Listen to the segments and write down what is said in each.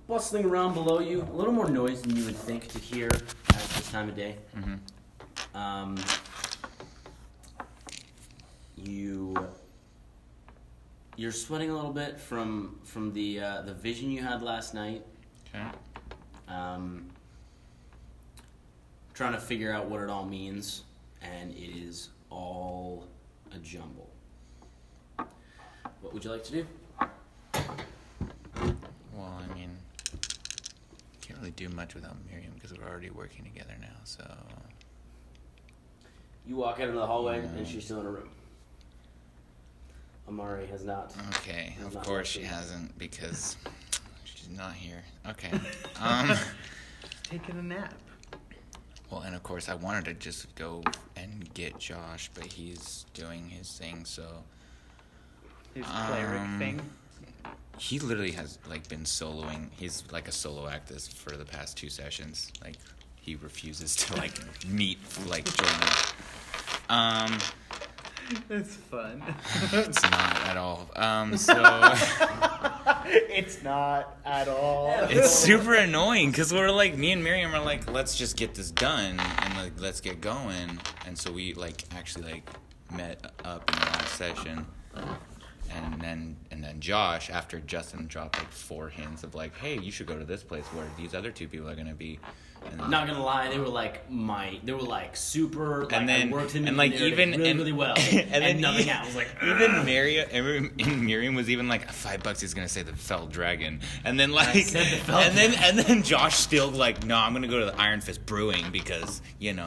bustling around below you. A little more noise than you would think to hear at this time of day. Mm-hmm. You're sweating a little bit from the vision you had last night. Okay. Trying to figure out what it all means, and it is all a jumble. What would you like to do? Well, I mean, can't really do much without Miriam because we're already working together now, so... You walk out into the hallway, and she's still in her room. Amari has not. Okay, of course she hasn't because she's not here. Okay. Taking a nap. Well, and of course I wanted to just go and get Josh, but he's doing his thing, so... His cleric thing? He literally has, like, been soloing. He's, like, a solo act for the past 2 sessions. Like, he refuses to, like, meet, like, join us. It's fun. It's not at all. It's not at all. It's super annoying, because we're, like, me and Miriam are, like, let's just get this done, and, like, let's get going. And so we, like, actually, like, met up in the last session. And then Josh, after Justin dropped like 4 hints of like, hey, you should go to this place where these other 2 people are gonna be. And then, not gonna lie, they were like super. Like, and then I worked in and like even really well, and nothing else. Like even Miriam was even like $5 is gonna say the fell dragon, and then like and then Josh still like, no, I'm gonna go to the Iron Fist Brewing because That's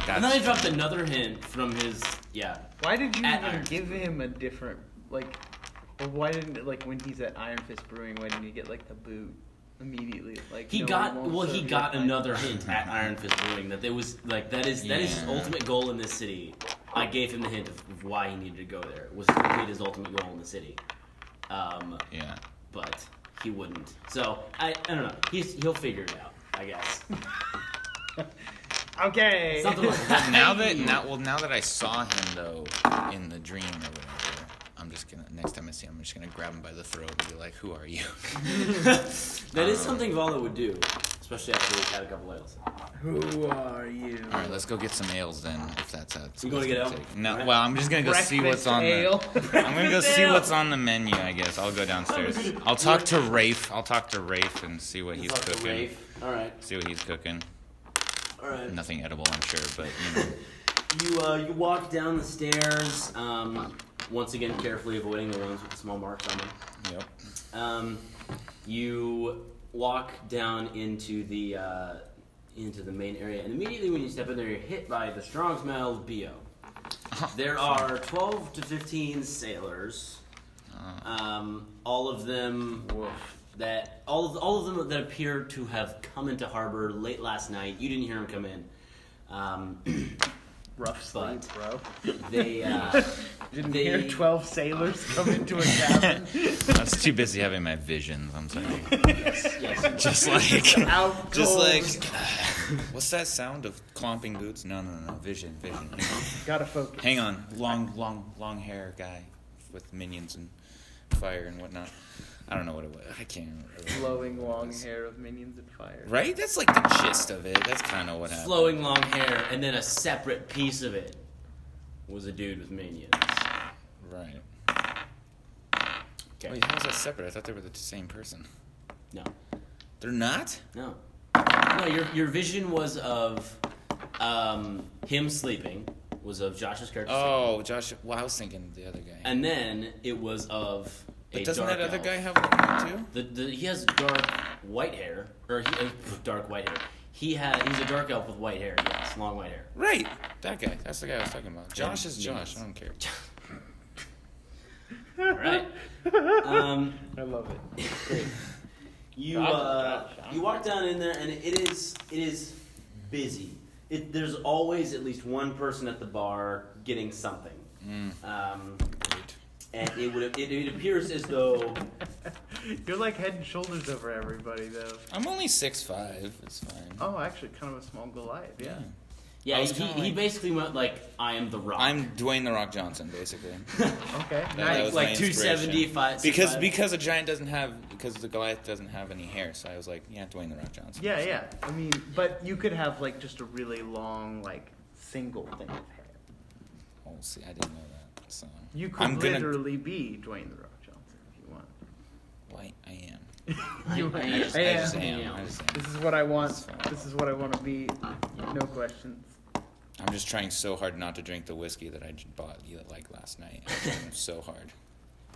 and then I dropped another hint from his Why did you even give him a different or why didn't when he's at Iron Fist Brewing, why didn't he get like the boot immediately? Like he got another hint at Iron Fist Brewing that there was that is his ultimate goal in this city. I gave him the hint of why he needed to go there. It was to complete his ultimate goal in the city. But he wouldn't. So I don't know. He'll figure it out, I guess. Okay. Something like that. now that I saw him though in the dream or whatever, I'm just gonna next time I see him, I'm just gonna grab him by the throat and be like, "Who are you?" That is something Vallah would do, especially after we've had a couple ales. Who are you? All right, let's go get some ales then. If that's how you going to get ale? No, right. well, I'm just gonna go see what's on ale. I'm gonna go see what's on the menu. I guess I'll go downstairs. I'll talk to Rafe. and see what he's cooking. Rafe. All right. See what he's cooking. All right. Nothing edible, I'm sure, but You walk down the stairs. Once again, carefully avoiding the ones with the small marks on them. Yep. You walk down into the main area, and immediately when you step in there, you're hit by the strong smell of BO. There are 12 to 15 sailors. All of them all of them that appear to have come into harbor late last night. You didn't hear them come in. Rough sleep, bro. They didn't hear 12 sailors come into a cabin. I was too busy having my visions. I'm sorry. Yes. Just like, what's that sound of clomping boots? No. Vision. Gotta focus. Hang on. Long hair guy with minions and fire and whatnot. I don't know what it was. I can't remember. Flowing long hair of minions and fire. Right? That's like the gist of it. That's kind of what happened. Flowing long hair, and then a separate piece of it was a dude with minions. Right. Okay. Wait, how is that separate? I thought they were the same person. No. They're not? No. No, your vision was of him sleeping, was of Josh's character sleeping. Josh. Well, I was thinking the other guy. And then it was of But doesn't that other elf. guy have long hair too? He has dark white hair, dark white hair. He's a dark elf with white hair. Yes, long white hair. Right, that guy. That's the guy I was talking about. Josh is Josh. I don't care. All right. I love it. Great. You walk down in there, and it is busy. There's always at least one person at the bar getting something. And it appears as though you're like head and shoulders over everybody, though. I'm only 6'5". It's fine. Oh, actually, kind of a small Goliath. Yeah. Yeah, I was he kinda like- basically went like, I am the Rock. I'm Dwayne the Rock Johnson, basically. Okay. That was like my 275. inspiration. Because the Goliath doesn't have any hair, so I was like, yeah, Dwayne the Rock Johnson. Yeah. I mean, but you could have like just a really long like single thing of hair. Oh, see, I didn't know that. So You could I'm gonna- literally be Dwayne the Rock Johnson if you want. Why I am. I I just am. This is what I want. This is what I want to be. No questions. I'm just trying so hard not to drink the whiskey that I bought like last night. I'm trying so hard.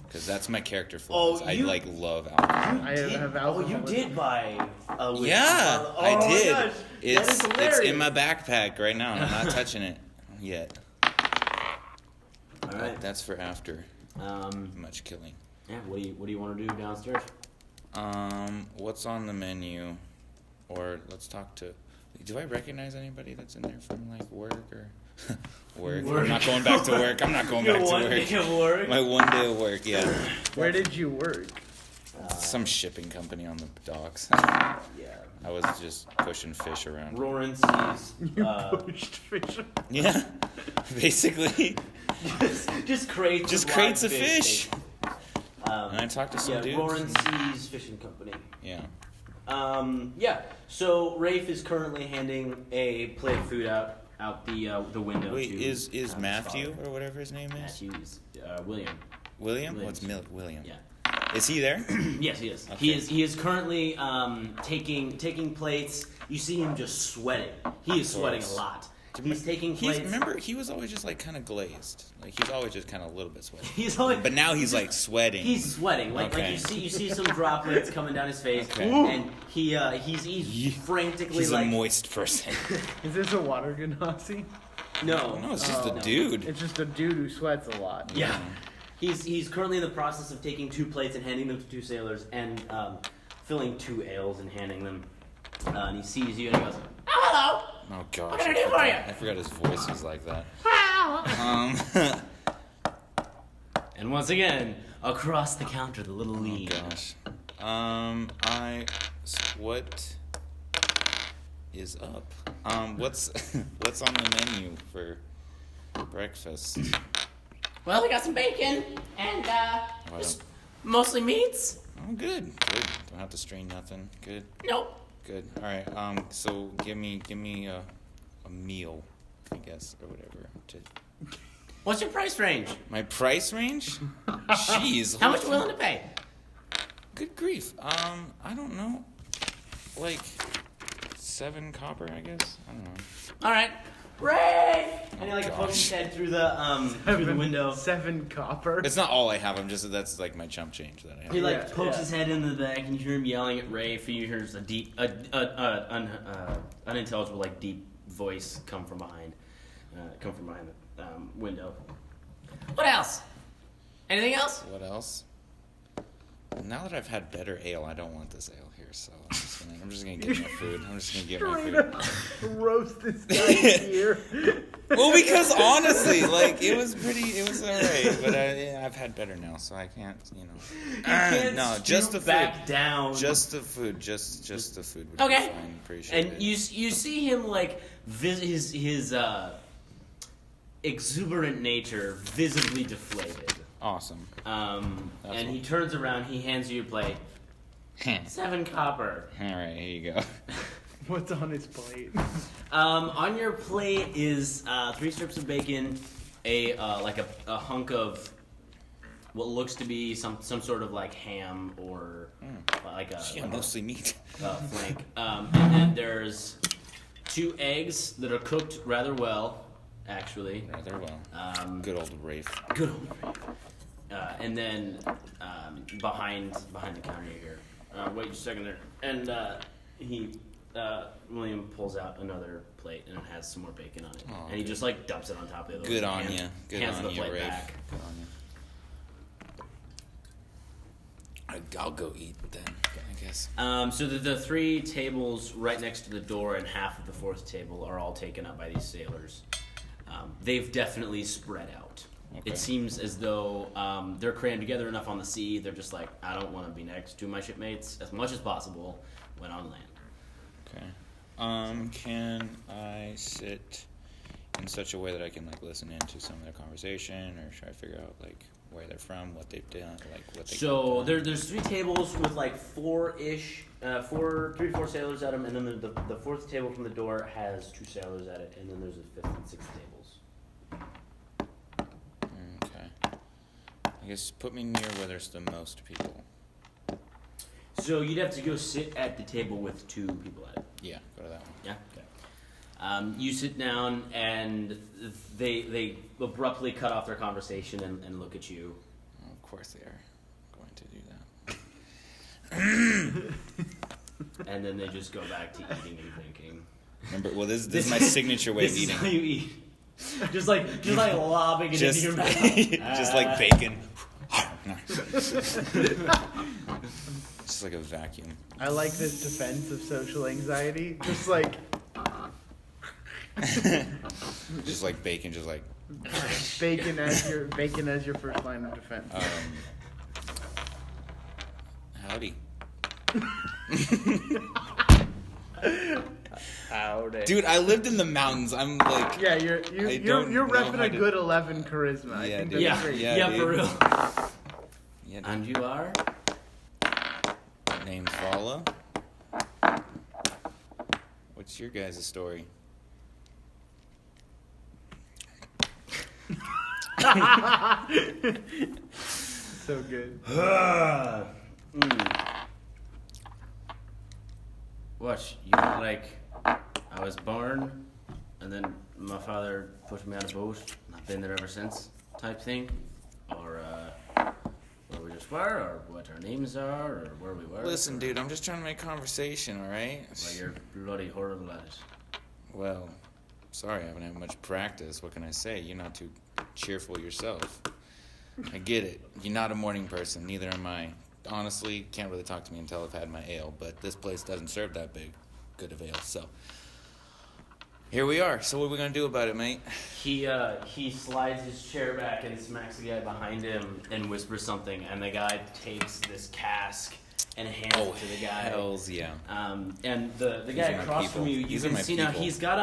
Because that's my character flaws. I love alcohol. I have alcohol. you did buy a whiskey Yeah, bottle. I Oh did. My gosh, It's that is hilarious. in my backpack right now, and I'm not touching it yet. All right. That's for after much killing. Yeah. What do you want to do downstairs? What's on the menu? Or let's talk to. Do I recognize anybody that's in there from like work or work? I'm not going back to work. I'm not going back to One work. day of work. My one day of work, yeah. Where did you work? Some shipping company on the docks. Yeah. I was just pushing fish around. Roaring seas. You pushed fish. Yeah, basically. just crates. Just of crates live of fish. And And I talked to some dudes. Roaring Seas Fishing Company. Yeah. Yeah. So Rafe is currently handing a plate of food out the window. Wait, to, is his Matthew father. or whatever his name is? Matthew's William. William? Williams. What's William? Yeah. Is he there? Yes, he is. Okay. He is currently taking plates. You see him just sweating. He is sweating a lot. He's taking plates. Remember, he was always just like kind of glazed. Like he's always just kind of a little bit sweaty. He's always, But now he's like sweating. He's sweating. Like Okay. you see some droplets coming down his face, Okay. and he's frantically He's like a moist person. Is this a water genasi? no. No, it's just a no. dude. It's just a dude who sweats a lot. Yeah. He's currently in the process of taking 2 plates and handing them to 2 sailors and filling 2 ales and handing them. And he sees you and he goes, "Hello." Oh gosh, What can I do for you? I forgot his voice was like that. And once again, across the counter, the little Oh lead. gosh. What is up? What's on the menu for breakfast? Well, we got some bacon and just mostly meats. Oh, good. Don't have to strain nothing. Good. Nope. Good. All right. So give me a meal, I guess, or whatever. What's your price range? My price range? Jeez. How much you willing to pay? Good grief. I don't know. Like 7 copper, I guess. I don't know. All right, Ray. And he Oh, pokes his gosh. head through the window. 7 copper. It's not all I have. That's like my chump change that I have. He Yeah, pokes yeah. his head into the bag, and you hear him yelling at Ray. You hear a deep, unintelligible, deep voice come from behind the window. What else? Anything else? What else? Now that I've had better ale, I don't want this ale here, so I'm just gonna get my food. I'm just gonna get my Straight food. up roast this guy here. Well, because honestly, it was alright, but I've had better now, so I can't, no, just the food. Back down. Just the food, just the food would Okay. be fine. Appreciate And it. you see him his exuberant nature visibly deflated. Awesome. And he turns around, he hands you your plate. 7 copper. Alright, here you go. What's on his plate? On your plate is 3 strips of bacon, a hunk of what looks to be some sort of ham or Yeah, mostly meat. flank. And then there's 2 eggs that are cooked rather well, actually. Rather well. Good old Rafe. Good old Rafe. And then behind the counter here. Wait just a second there. And William pulls out another plate and it has some more bacon on it. Aw, and he good. just dumps it on top of the other Good one. on you. Good hands on the you, plate Rafe. back. Good on you. I'll go eat then, I guess. So the 3 tables right next to the door and half of the 4th table are all taken up by these sailors. They've definitely spread out. Okay. It seems as though they're crammed together enough on the sea. They're just like, I don't want to be next to my shipmates as much as possible when on land. Okay. Can I sit in such a way that I can like listen into some of their conversation or try to figure out like where they're from, what they've done, like what they. So there's 3 tables with like 3 to 4 sailors at them, and then the 4th table from the door has 2 sailors at it, and then there's a 5th and 6th tables. Okay. I guess put me near where there's the most people. So you'd have to go sit at the table with 2 people at it. Yeah, go to that one. Yeah. Okay. You sit down, and they abruptly cut off their conversation and look at you. Well, of course they are going to do that. And then they just go back to eating and drinking. Remember, well, this is my signature way of This is eating. how you eat. Just like lobbing it into your mouth. Just like bacon. Just like a vacuum. I like this defense of social anxiety. Just like Just like bacon, just like. bacon as your first line of defense. Howdy. Howdy. Dude, I lived in the mountains. I'm like. Yeah, you're know repping how a to- good 11 charisma. I Yeah, think dude. that's Yeah, great. yeah, dude. for real. Yeah, dude. And you are? Name's Vallah. What's your guys' story? So good. What? You mean like I was born, and then my father put me on a boat, and I've been there ever since, type thing? Or, where we just were, or what our names are, or where we were? Listen, dude, I'm just trying to make conversation, alright? Well, you're bloody horrible at it. Well, sorry, I haven't had much practice. What can I say? You're not too cheerful yourself. I get it. You're not a morning person, neither am I. Honestly, can't really talk to me until I've had my ale, but this place doesn't serve that good of ale, so. Here we are. So what are we gonna do about it, mate? He slides his chair back and smacks the guy behind him and whispers something, and the guy takes this cask and hands it to the guy. Hells yeah. And the These guy are my across people. from you These can are my see now people. he's got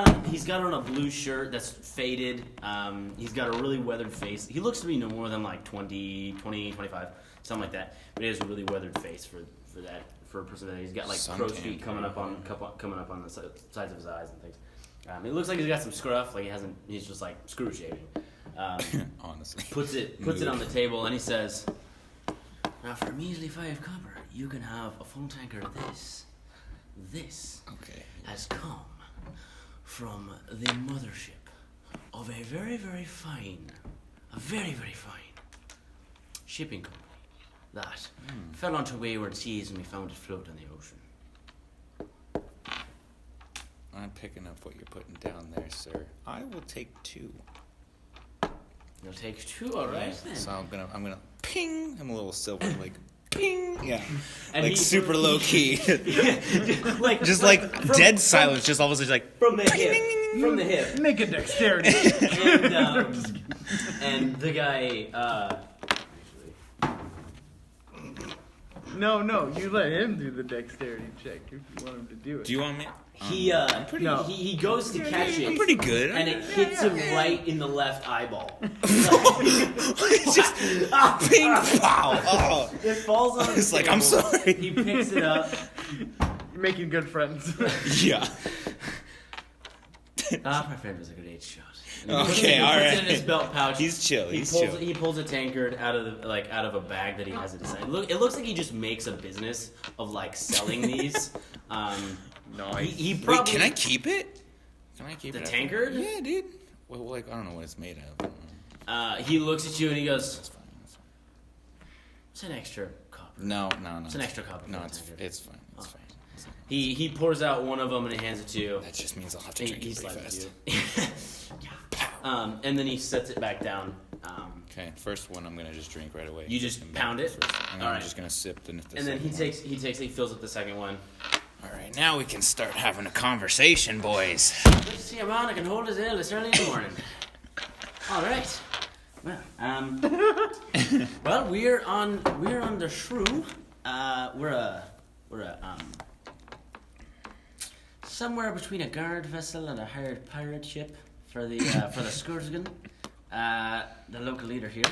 on a blue shirt that's faded. He's got a really weathered face. He looks to be no more than like 20, 25, something like that. But he has a really weathered face for a person that he's got like crow's Suntan. feet coming up on the sides of his eyes and things. It looks like he's got some scruff, like he's just like screw shaving. Honestly. Puts it on the table and he says, "Now for a measly 5 copper, you can have a full tankard of this. This Okay. has come from the mothership of a very, very fine shipping company that fell onto wayward seas and we found it floating in the ocean. I'm picking up what you're putting down there, sir. I will take 2. You'll take 2, all right then." So I'm gonna ping. I'm a little silver, like ping. Yeah. And Like he- super low key. like Just from- like dead silence. Just all of a sudden like. from the hip. Make a dexterity. And the guy, No, you let him do the dexterity check if you want him to do it. Do you want me? No. he goes to catch I'm it, pretty good. and it hits him right in the left eyeball. It's just ping pow. Oh. It falls on his It's like, table. I'm sorry. He picks it up. You're making good friends. Yeah. My friend was a great shot. And Okay, he puts it alright. in his belt pouch. He's chill. He pulls a tankard out of a bag that he has at his side. It looks like he just makes a business of like selling these. Nice. He Wait, probably, can I keep it? Can I keep The it? tankard? Yeah, dude. Well, like I don't know what it's made of. He looks at you and he goes, It's fine. It's fine. "It's an extra copper." No. It's an extra copper. No, for a it's tankard. it's fine. It's Okay. fine. It's fine. He pours out one of them and he hands it to you. That just means I'll have to He, drink he it pretty slides fast. it to you. And then he sets it back down. Okay, first one I'm gonna just drink right away. You just And pound it? first, and Alright. I'm just gonna sip the And then he fills up the second one. All right, now we can start having a conversation, boys. Good to see a man that can hold his ale this early in the morning. All right. Well, well, we're on the shrew. We're somewhere between a guard vessel and a hired pirate ship. for the Skursgen, the local leader here.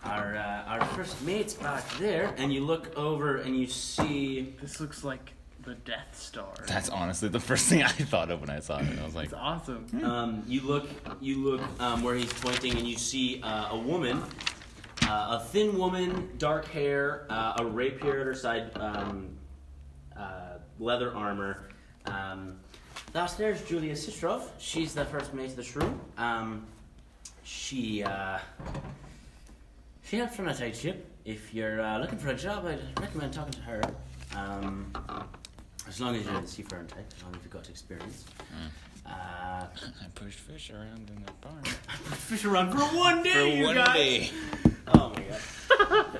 Our first mate's back there, and you look over and you see. This looks like the Death Star. That's honestly the first thing I thought of when I saw it. I was like, It's awesome. You look where he's pointing, and you see a woman, a thin woman, dark hair, a rapier at her side, leather armor. That's there's Julia Sistrov. She's the first mate of the shrew. She helps run a tight ship. If you're looking for a job, I'd recommend talking to her. As long as you're the seafaring type, as long as you've got experience. I pushed fish around in the barn. Fish around for one day, For you one guys. day. Oh my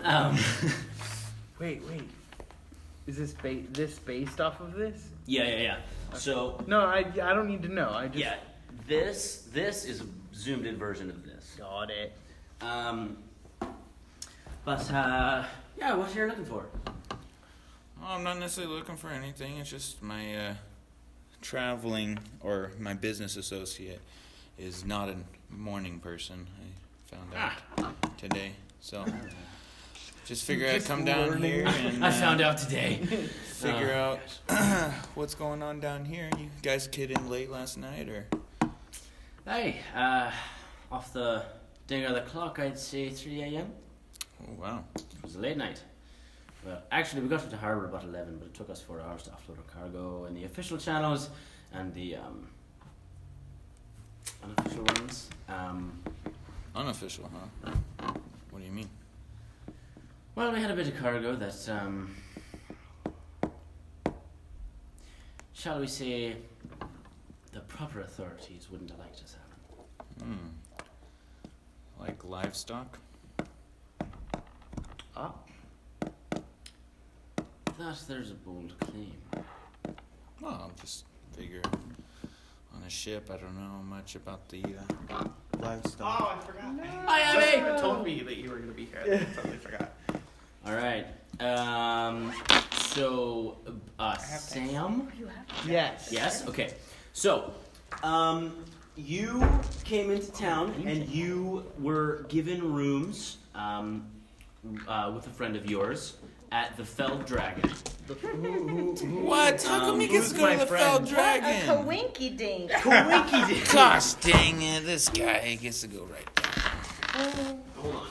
god. Wait. Is this based off of this? Yeah. So No, I don't need to know. I just this is a zoomed in version of this. got it. But what you're looking for? Oh, I'm not necessarily looking for anything. It's just my traveling or my business associate is not a morning person. I found out today. So just figure I'd come down here and I found out today. figure out what's going on down here. You guys kid in late last night or? Hey, off the ding of the clock, I'd say 3 a.m. Oh wow. It was a late night. Well, actually, we got into harbour about 11, but it took us 4 hours to offload our cargo in the official channels and the unofficial ones. Unofficial, huh? What do you mean? Well, we had a bit of cargo that, shall we say, the proper authorities wouldn't have liked us having. Like livestock? That there's a bold claim. Well, I'll just figure on a ship. I don't know much about the livestock. Oh, I forgot. Hi, Abby! You told me that you were going to be here. I totally forgot. All right. So, Sam? Yes. Yes? Okay. So, you came into town and you were given rooms with a friend of yours at the Felled Dragon. What? How come he gets to go my to the friend? Fell A Dragon? kawinky dink. Gosh dang it, this guy gets to go right there. Hold on.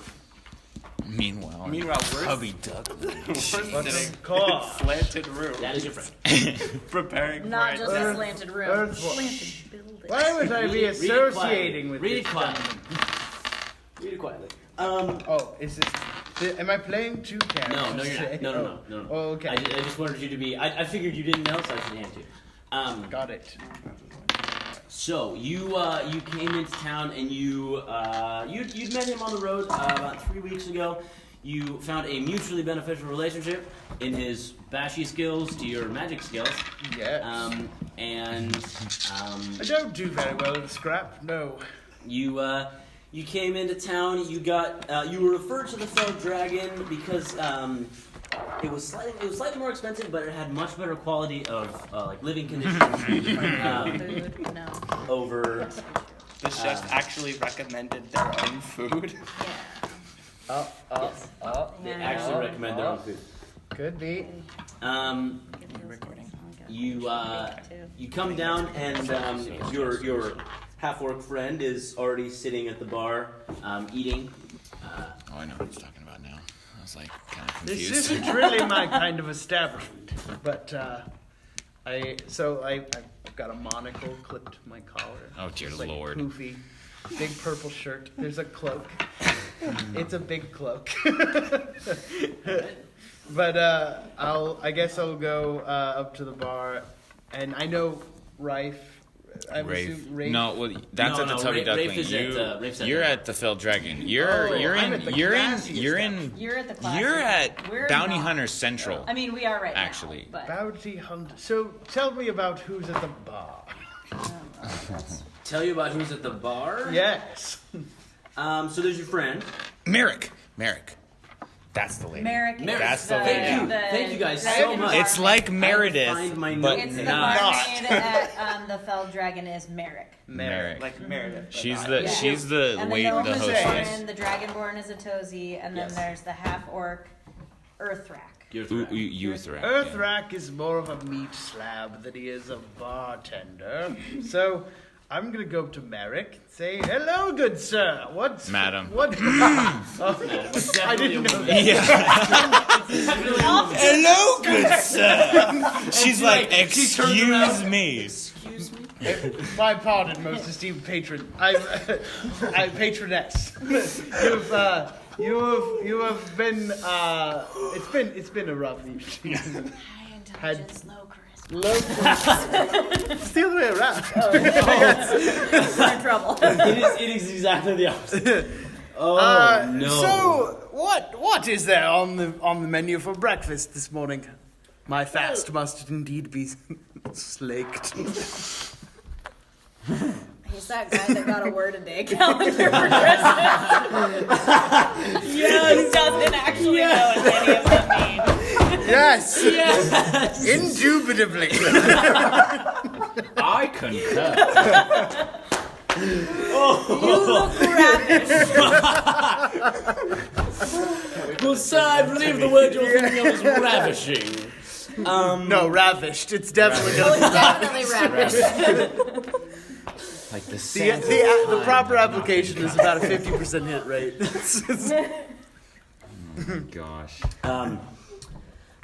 Meanwhile, we're Hubby Duck. What's it called? slanted room. That is your friend. Preparing Not for just it. a slanted room. Earth- Slanted building. Why would I be Read it quietly. associating with Read this it quietly. gentleman? Read it quietly. Oh, is this? Am I playing two characters? No, you're not. today? No. Oh, okay. I just wanted you to be. I figured you didn't know, so I should hand you. Got it. So you came into town and you'd met him on the road about 3 weeks ago. You found a mutually beneficial relationship in his bashy skills to your magic skills. Yes. And I don't do very well in scrap. No. you came into town. You were referred to the Felled Dragon because it was slightly more expensive, but it had much better quality of like living conditions. Food, no. Over The chef actually recommended their own food. Yeah. they actually recommend their own food. Could be. Recording. You come down and your half-orc friend is already sitting at the bar eating. Oh, I know what he's talking about now. I was like kind of This confused. isn't really my kind of establishment, but I've got a monocle clipped to my collar. Oh, dear It's like Lord. Poofy, big purple shirt. There's a cloak. It's a big cloak. But I guess I'll go up to the bar, and I know Rife. I Rafe. Rafe. No, well, that's at the Tubby Rafe Duckling. is at, Rafe's at You're the- at the Fell Dragon. You're I'm at the you're classiest in You're at the class. you're at We're Bounty not. Hunter Central. I mean, we are right Actually. now. But Bounty Hunter. So tell me about who's at the bar. Tell you about who's at the bar. Yes. So there's your friend. Merrick. That's the lady. Merrick is That's the Thank you. the Thank you guys dragon so much. It's like Meredith, Find my but It's the not. barmaid at the Fell Dragon is Merrick. Merrick. Like Meredith. but She's not- the Yeah. she's the And wait the the gnome is hostess. Orin, the Dragonborn is a Tozy, and then Yes. there's the half-orc Earthrak. Uthrak. Earthrak is more of a meat slab than he is a bartender. So I'm gonna go up to Merrick and say, "Hello, good sir. What's Madam. What? I didn't know that. Yeah. Hello, good sir. She's like, she turns excuse around. me. Excuse me. My pardon, most esteemed patron. I'm patroness. You have been. It's been a rough evening. High intelligence, low charisma. It's the other way around. We're in trouble. It is exactly the opposite. Oh no. So what is there on the menu for breakfast this morning? My fast must indeed be slaked. He's that guy that got a word a day calendar for Christmas. He doesn't actually know what any of them mean. Yes, Yes. indubitably. I concur. You look ravished. Well, sir, I believe the word you're thinking of is ravishing. No, ravished. It's definitely Oh, gonna it's definitely ravished. Like the the proper application is about a 50% hit rate. Oh gosh.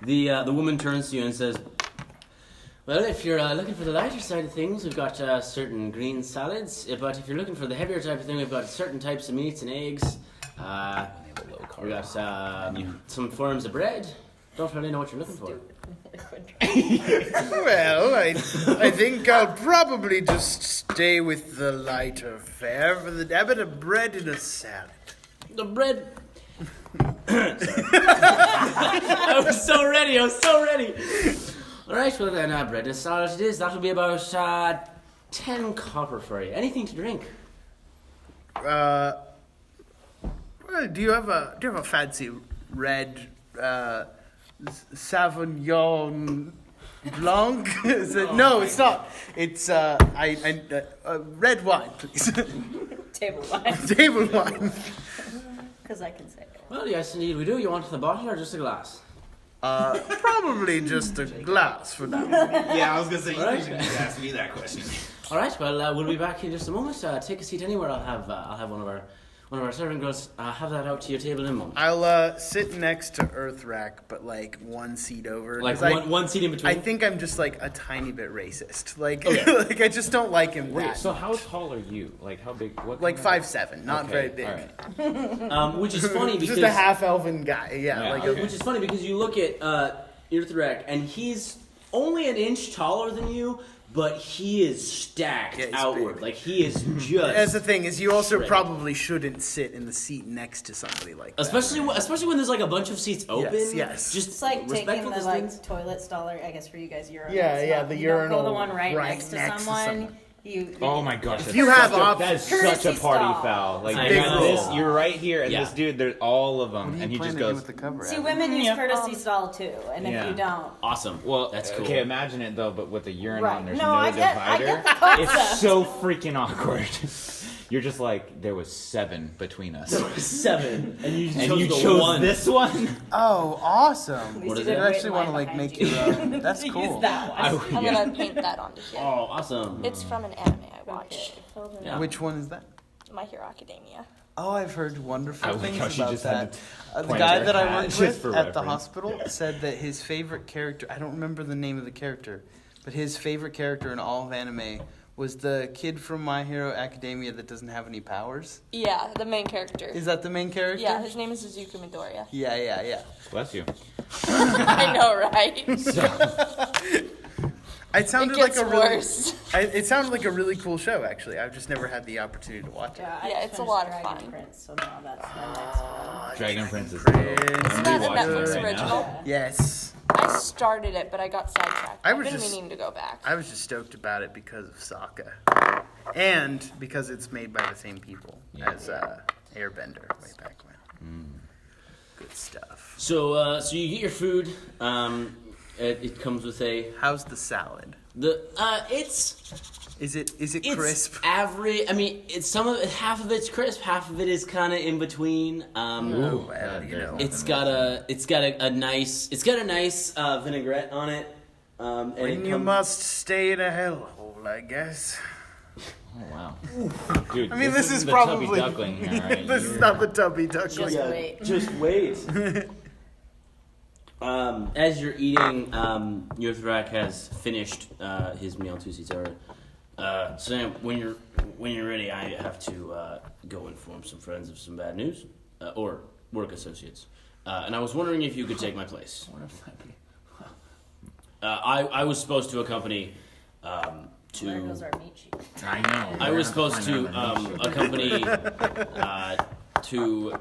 The woman turns to you and says, "Well, if you're looking for the lighter side of things, we've got certain green salads. But if you're looking for the heavier type of thing, we've got certain types of meats and eggs. We got some forms of bread. Don't really know what you're looking for." Well, I think I'll probably just stay with the lighter fare for the bit of bread and a salad. The bread. I was so ready. All right, well then, bread and salad it is. That'll be about 10 copper for you. Anything to drink? Well, do you have a fancy red Sauvignon Blanc? Is it? No, it's not. It's red wine, please. Table wine, Table wine. because I can say it. Well, yes, indeed we do. You want the bottle or just a glass? Probably just a glass for now. Yeah, I was gonna say All right. you should ask me that question. All right. Well, we'll be back in just a moment. Take a seat anywhere. I'll have one of our servant girls have that out to your table in a moment. I'll sit next to Earthrak, but like one seat over. Like 'cause one seat in between. I think I'm just like a tiny bit racist. Like, like I just don't like him. Wait, that so how tall are you? Like, how big? What? like kind of- 5'7", not Okay, very big. All right. which is funny because Just a half elven guy. Yeah, Yeah, like okay. which is funny because you look at Irthrek and he's only an inch taller than you, but he is stacked Yeah, he's outward. big. Like he is just. That's the thing is, you also shredded. probably shouldn't sit in the seat next to somebody like that. Especially when there's like a bunch of seats open. yes. Just It's like taking respectful the distance. toilet stall, or I guess for you guys, urinal. Yeah, stall. yeah, the You don't go urinal the one right, right next to next to someone. someone. You. Oh my gosh, that's you have such a, options- that is such a Courtesy party stall. foul. Like I you know. have this, you're right here, and Yeah. this dude, there's all of them, and he just goes. See, women use courtesy stall too, and Yeah. if you don't, Awesome. Well, that's cool. Okay, imagine it though, but with the urinal, Right. and there's No, no I get divider. the concept. It's so freaking awkward. You're just like, there was 7 between us, 7, and you and chose you the chose one. this one. Oh, awesome! What is you it? You didn't actually wait want to line like behind make you. your. That's Use cool. that one. I'm Yeah. gonna paint that onto here. Oh, awesome. It's from an anime I watched, Yeah. Which one is that? My Hero Academia. Oh, I've heard wonderful I like things how she about just had that. to The point guy her that I hat worked just with for at the reference. hospital said that his favorite character, I don't remember the name of the character, but his favorite character in all of anime was the kid from My Hero Academia that doesn't have any powers. Yeah, the main character. Is that the main character? Yeah, his name is Izuku Midoriya. Yeah. Bless you. I know, right? It sounded It gets like a really. worse. It sounded like a really cool show. Actually, I've just never had the opportunity to watch it. I Yeah, just it's a finished lot of Dragon fun. Prince, so now that's my next one. Dragon Prince is. Isn't I'm that a rewatching Netflix it right original? now. Yes, I started it, but I got sidetracked. I I've was been just- meaning to go back. I was just stoked about it because of Sokka, and because it's made by the same people as Airbender way back when. Good stuff. So you get your food. It comes with a How's the salad? Is it it's crisp? average. I mean, half of it's crisp, half of it is kind of in between. Oh, well, It's got a nice vinaigrette on it. And when you must stay in a hellhole, I guess. Oh wow, dude! I mean, this is isn't the probably Tubby Duckling here, right? this is not the Tubby Duckling. Just wait. Just wait. As you're eating, Yurthrak has finished his meal. 2 seats over. Sam, when you're ready, I have to go inform some friends of some bad news, or work associates. And I was wondering if you could take my place. I was supposed to accompany. There goes our meat sheet. I know. I was supposed to accompany two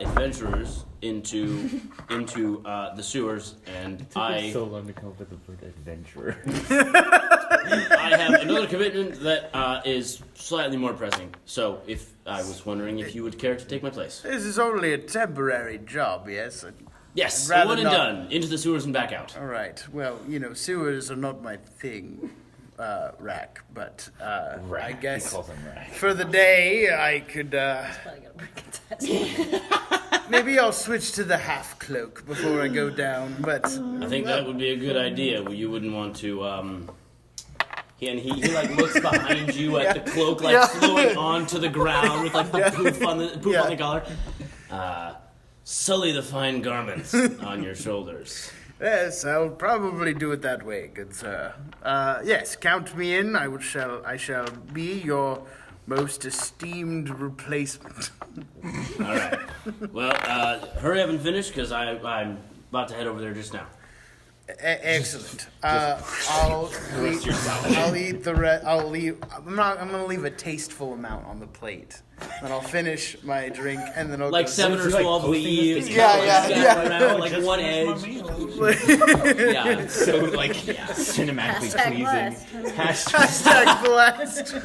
adventurers into the sewers, and so long to come up with the word adventurer. I have another commitment that is slightly more pressing. So, if I was wondering if you would care to take my place. This is only a temporary job, yes. Yes, I'd rather one and not. done. Into the sewers and back out. All right. Well, sewers are not my thing, Rack. But I guess He calls him Rack. for the day, I could. Probably gotta break it down. Maybe I'll switch to the half cloak before I go down. But I think that would be a good idea. Well, you wouldn't want to. He like looks behind you at the cloak like flowing onto the ground with like the poof on the collar. Sully the fine garments on your shoulders. yes, I'll probably do it that way, good sir. Yes, count me in. I shall be your most esteemed replacement. All right. Well, hurry up and finish because I'm about to head over there just now. Excellent. I'll eat the rest. I'm gonna leave a tasteful amount on the plate. Then I'll finish my drink, and then I'll Like go 7 or you, like, 12 posting this leaves. thing? Yeah. Around, like one edge. Yeah. So like cinematically pleasing. Hashtag blessed. Oh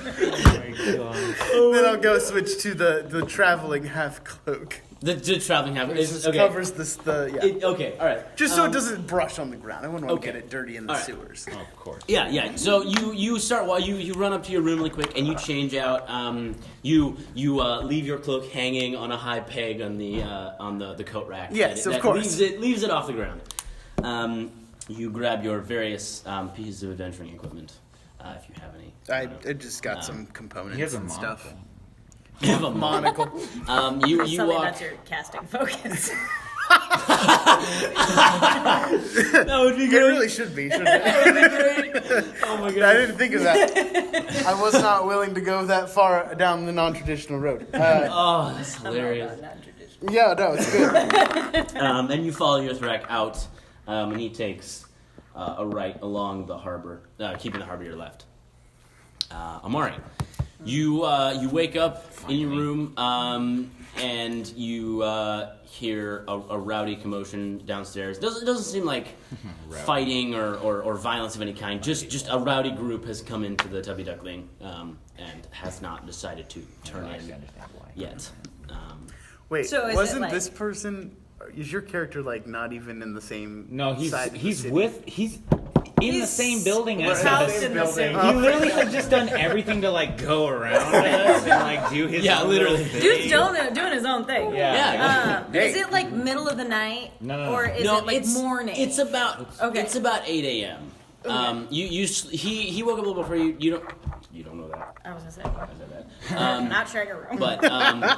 my god. Then I'll go switch to the traveling half cloak. The traveling habit Which is just okay. covers okay, all right. just so it doesn't brush on the ground. I wouldn't want to okay. get it dirty in the All right. sewers. Oh, of course. Yeah. So you start while you run up to your room really quick and you change out. You leave your cloak hanging on a high peg on the coat rack. Yes, that of course. Leaves it off the ground. You grab your various pieces of adventuring equipment, if you have any. I just got some components He has a and stuff. monocle. You have a Monocle. You Something walk. that's your casting focus. That would be It good. really should be, shouldn't it? Oh my I god. didn't think of that. I was not willing to go that far down the non-traditional road. Oh, that's hilarious. Yeah, no, it's good. And you follow your thrack out, and he takes a right along the harbor, keeping the harbor to your left. Amari, you wake up in your room, and you hear a rowdy commotion downstairs. It doesn't seem like fighting or violence of any kind. Just a rowdy group has come into the Tubby Duckling and has not decided to turn I in actually understand why. yet. Wait, So is it wasn't like- this person? Is your character like not even in the same? No, side of the he's city? in the same building as We're us. housed in the building. same- He literally has just done everything to like go around us and like do his Yeah, own literally. little Dude's thing. doing his own thing. Yeah. Hey. Is it like middle of the night? No. Or is No, it like morning? It's about Okay. It's about 8 a.m. He woke up a little before you. You don't know that. I was gonna say. I said that. Not Trigger Room. But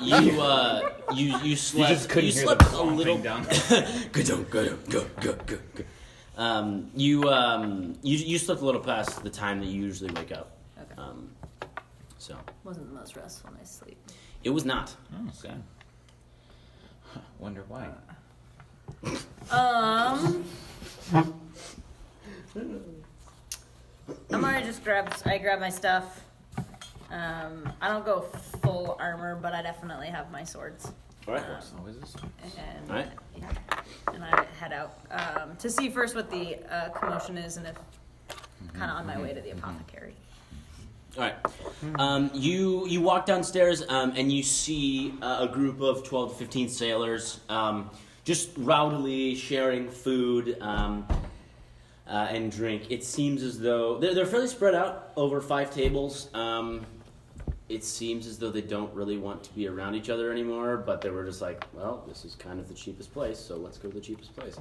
you slept. You just couldn't you hear slept the a little. down. You slept a little past the time that you usually wake up. Okay. So Wasn't the most restful night's sleep. it was not. Oh, okay. Huh, wonder why. I grab my stuff. I don't go full armor, but I definitely have my swords. All right. Oh, is this? And Alright. yeah, and I head out to see first what the commotion is, and if kind of on my way to the apothecary. All right. You walk downstairs and you see a group of 12 to 15 sailors just rowdily sharing food and drink. It seems as though they're fairly spread out over 5 tables. It seems as though they don't really want to be around each other anymore, but they were just like, well, this is kind of the cheapest place, so let's go to the cheapest place.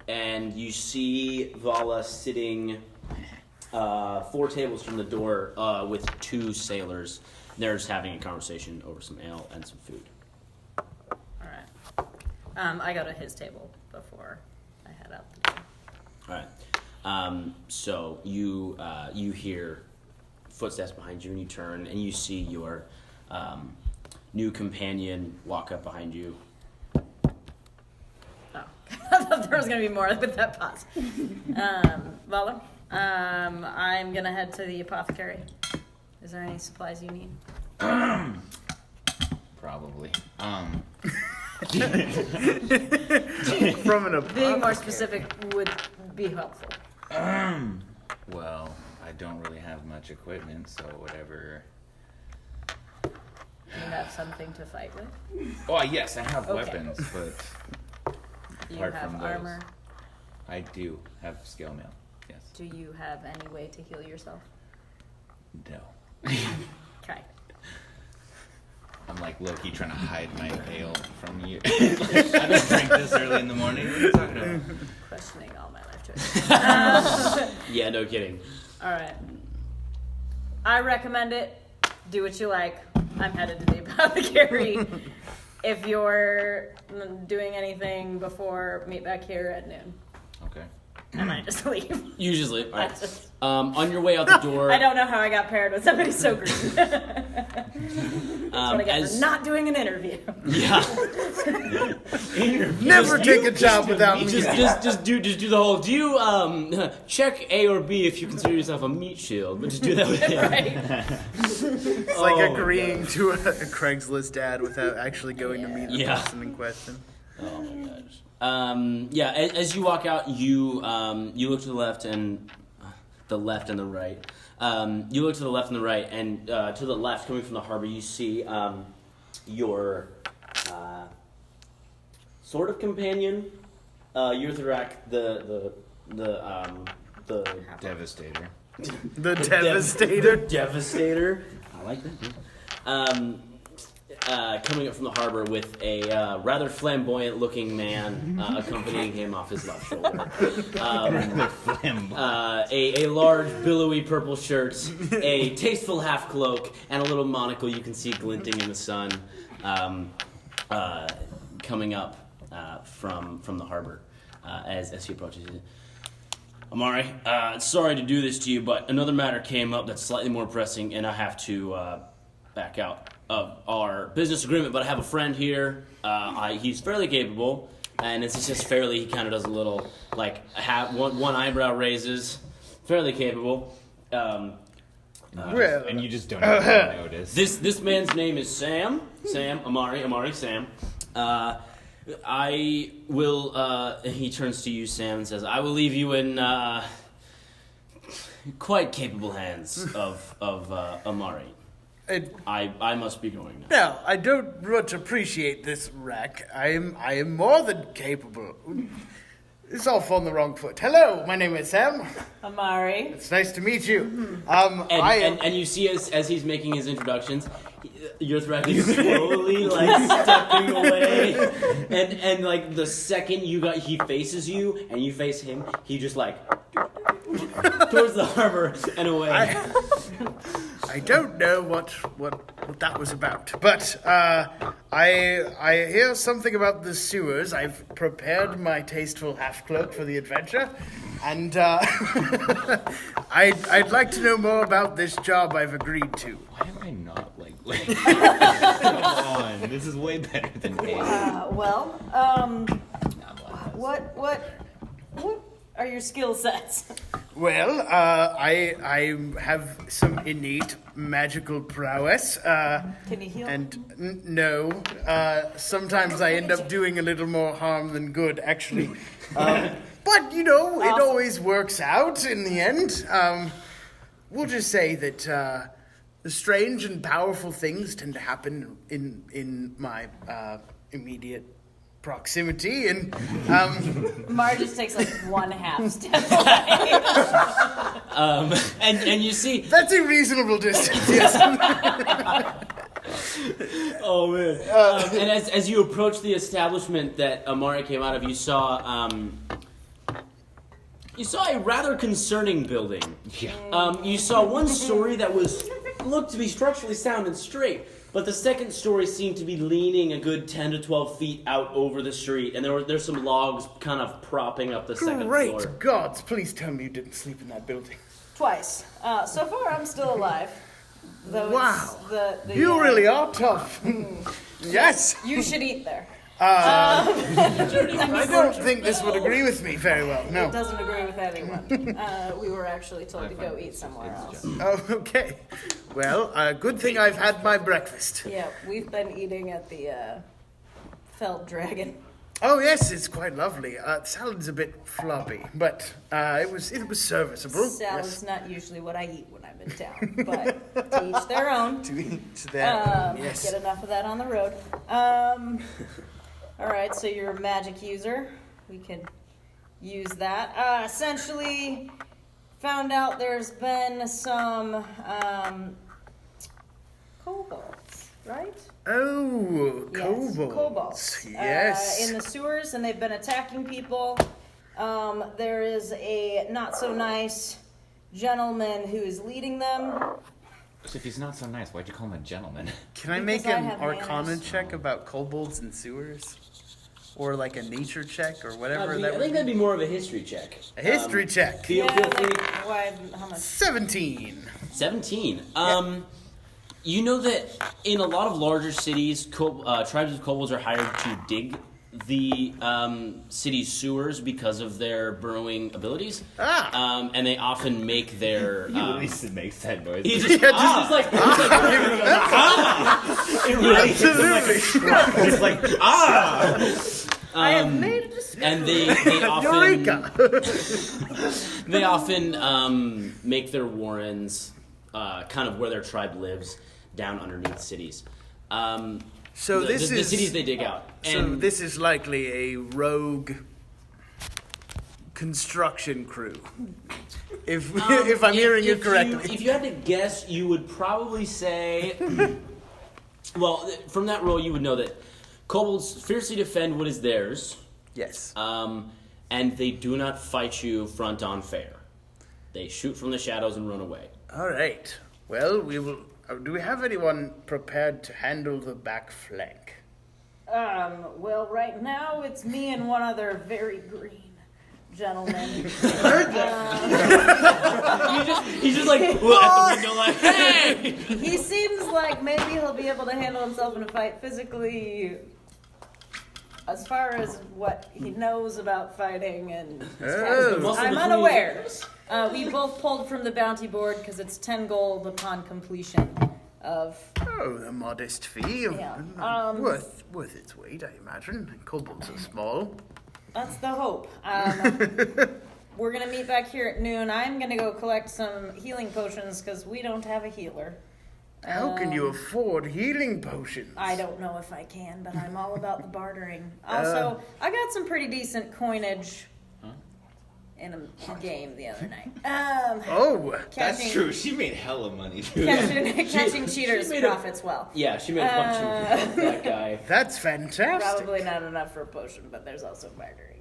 And you see Vallah sitting 4 tables from the door with 2 sailors. They're just having a conversation over some ale and some food. All right. I go to his table before I head out the door. All right. So you hear footsteps behind you, and you turn, and you see your new companion walk up behind you. Oh, I thought there was gonna be more with that pause. Vallah, I'm gonna head to the apothecary. Is there any supplies you need? Probably. From an Being more specific would be helpful. Well, I don't really have much equipment, so whatever. Do you have something to fight with? Oh, yes, I have Okay. weapons, but Do you apart have from those, armor? I do have scale mail. Yes. Do you have any way to heal yourself? No. Okay. I'm like low-key trying to hide my ale from you. Like, I don't drink this early in the morning. What are you talking about? Questioning all my life choices. Yeah, no kidding. All right. I recommend it. Do what you like. I'm headed to the apothecary. If you're doing anything before, meet back here at noon. Okay. I might just leave. Usually. All right. That's just- On your way out the door. I don't know how I got paired with somebody so green. That's what I get for not doing an interview. Yeah. Never take a job without me. Just do the whole. Do you check A or B if you consider yourself a meat shield? But just do that with him. Right? It's like agreeing to a Craigslist ad without actually going to meet the Yeah. person in question. Oh my gosh. Yeah. As you walk out, you look to the left and the right. You look to the left and the right, and to the left, coming from the harbor, you see your sort of companion, Yurtharak, the Devastator. The Devastator. Devastator. I like that. Coming up from the harbor with a rather flamboyant-looking man accompanying him off his left shoulder. A large, billowy purple shirt, a tasteful half cloak, and a little monocle you can see glinting in the sun, coming up from the harbor as he approaches you. Amari, sorry to do this to you, but another matter came up that's slightly more pressing, and I have to back out of our business agreement. But I have a friend here. He's fairly capable, and it's just fairly. He kind of does a little one eyebrow raises. Fairly capable. Well, And you just don't even notice. This man's name is Sam. Amari, Sam. I will. He turns to you, Sam, and says, "I will leave you in quite capable hands of Amari. I must be going now." no, I don't much appreciate this, Rack. I am more than capable. It's off on the wrong foot. Hello, my name is Sam. Amari. It's nice to meet you. And you see as he's making his introductions, your threat is slowly stepping away, and like the second he faces you and you face him, he just towards the harbor and away. I don't know what that was about, but I hear something about the sewers. I've prepared my tasteful half cloak for the adventure, and I'd like to know more about this job I've agreed to. Why am I not Come on, this is way better than me. What are your skill sets? Well, I have some innate magical prowess. Can you heal? And no, sometimes I end up doing a little more harm than good, actually. But, it always works out in the end. we'll just say that strange and powerful things tend to happen in my immediate proximity, and Mar just takes like 1/2 step away. And you see, that's a reasonable distance. Yes. oh man! And as you approach the establishment that Amari came out of, you saw a rather concerning building. Yeah. You saw one story that looked to be structurally sound and straight, but the second story seemed to be leaning a good 10 to 12 feet out over the street, and there's some logs kind of propping up the second Great floor. gods, please tell me you didn't sleep in that building. Twice. So far, I'm still alive. Though Wow. The You really are tough. Yes. You should eat there. I don't think this would agree with me very well. It No. doesn't agree with anyone. We were actually told to go eat somewhere else. Oh, okay. Well, good thing I've had my breakfast. Yeah, we've been eating at the Feld Dragon. Oh yes, it's quite lovely. Salad's a bit floppy, but it was serviceable. Salad's not usually what I eat when I'm in town, but to each their own. To eat that. Yes. Get enough of that on the road. All right, so you're a magic user. We can use that. Essentially, found out there's been some kobolds, right? Oh, Yes, kobolds. kobolds. Yes. In the sewers, and they've been attacking people. There is a not so nice gentleman who is leading them. So if he's not so nice, why'd you call him a gentleman? Can I Because make I an have Arcana manners. check about kobolds and sewers? Or like a nature check or whatever I that think would that'd be more of a history check. A history check. Feel Yeah, free. like, why? How much? 17. 17. You know that in a lot of larger cities, tribes of kobolds are hired to dig the city's sewers because of their burrowing abilities. And they often make their... At least it makes that noise. He's just, Yeah, just like... It really is Absolutely. It's like, I have made a decision. And they often... Eureka! They often make their warrens kind of where their tribe lives, down underneath cities. So The cities they dig out. So And this is likely a rogue construction crew. If I'm hearing you correctly. If you had to guess, you would probably say... well, from that role, you would know that kobolds fiercely defend what is theirs, Yes. and they do not fight you front on fair. They shoot from the shadows and run away. All right. Well, we will. Do we have anyone prepared to handle the back flank? Well, right now it's me and one other very green gentleman. He's just like, at the window like, hey! He seems like maybe he'll be able to handle himself in a fight physically. As far as what he knows about fighting, and as far as Oh. Muscle I'm between- unaware. We both pulled from the bounty board because it's 10 gold upon completion of. Oh, a modest fee. Yeah, Worth its weight, I imagine. Kobolds are small. That's the hope. We're gonna meet back here at noon. I'm gonna go collect some healing potions because we don't have a healer. How can you afford healing potions? I don't know if I can, but I'm all about the bartering. Also, I got some pretty decent coinage in a game the other night. Oh, That's true. She made hella money, dude. Catching cheaters made a- profits well. Yeah, she made a bunch of that guy. that's fantastic. Probably not enough for a potion, but there's also bartering.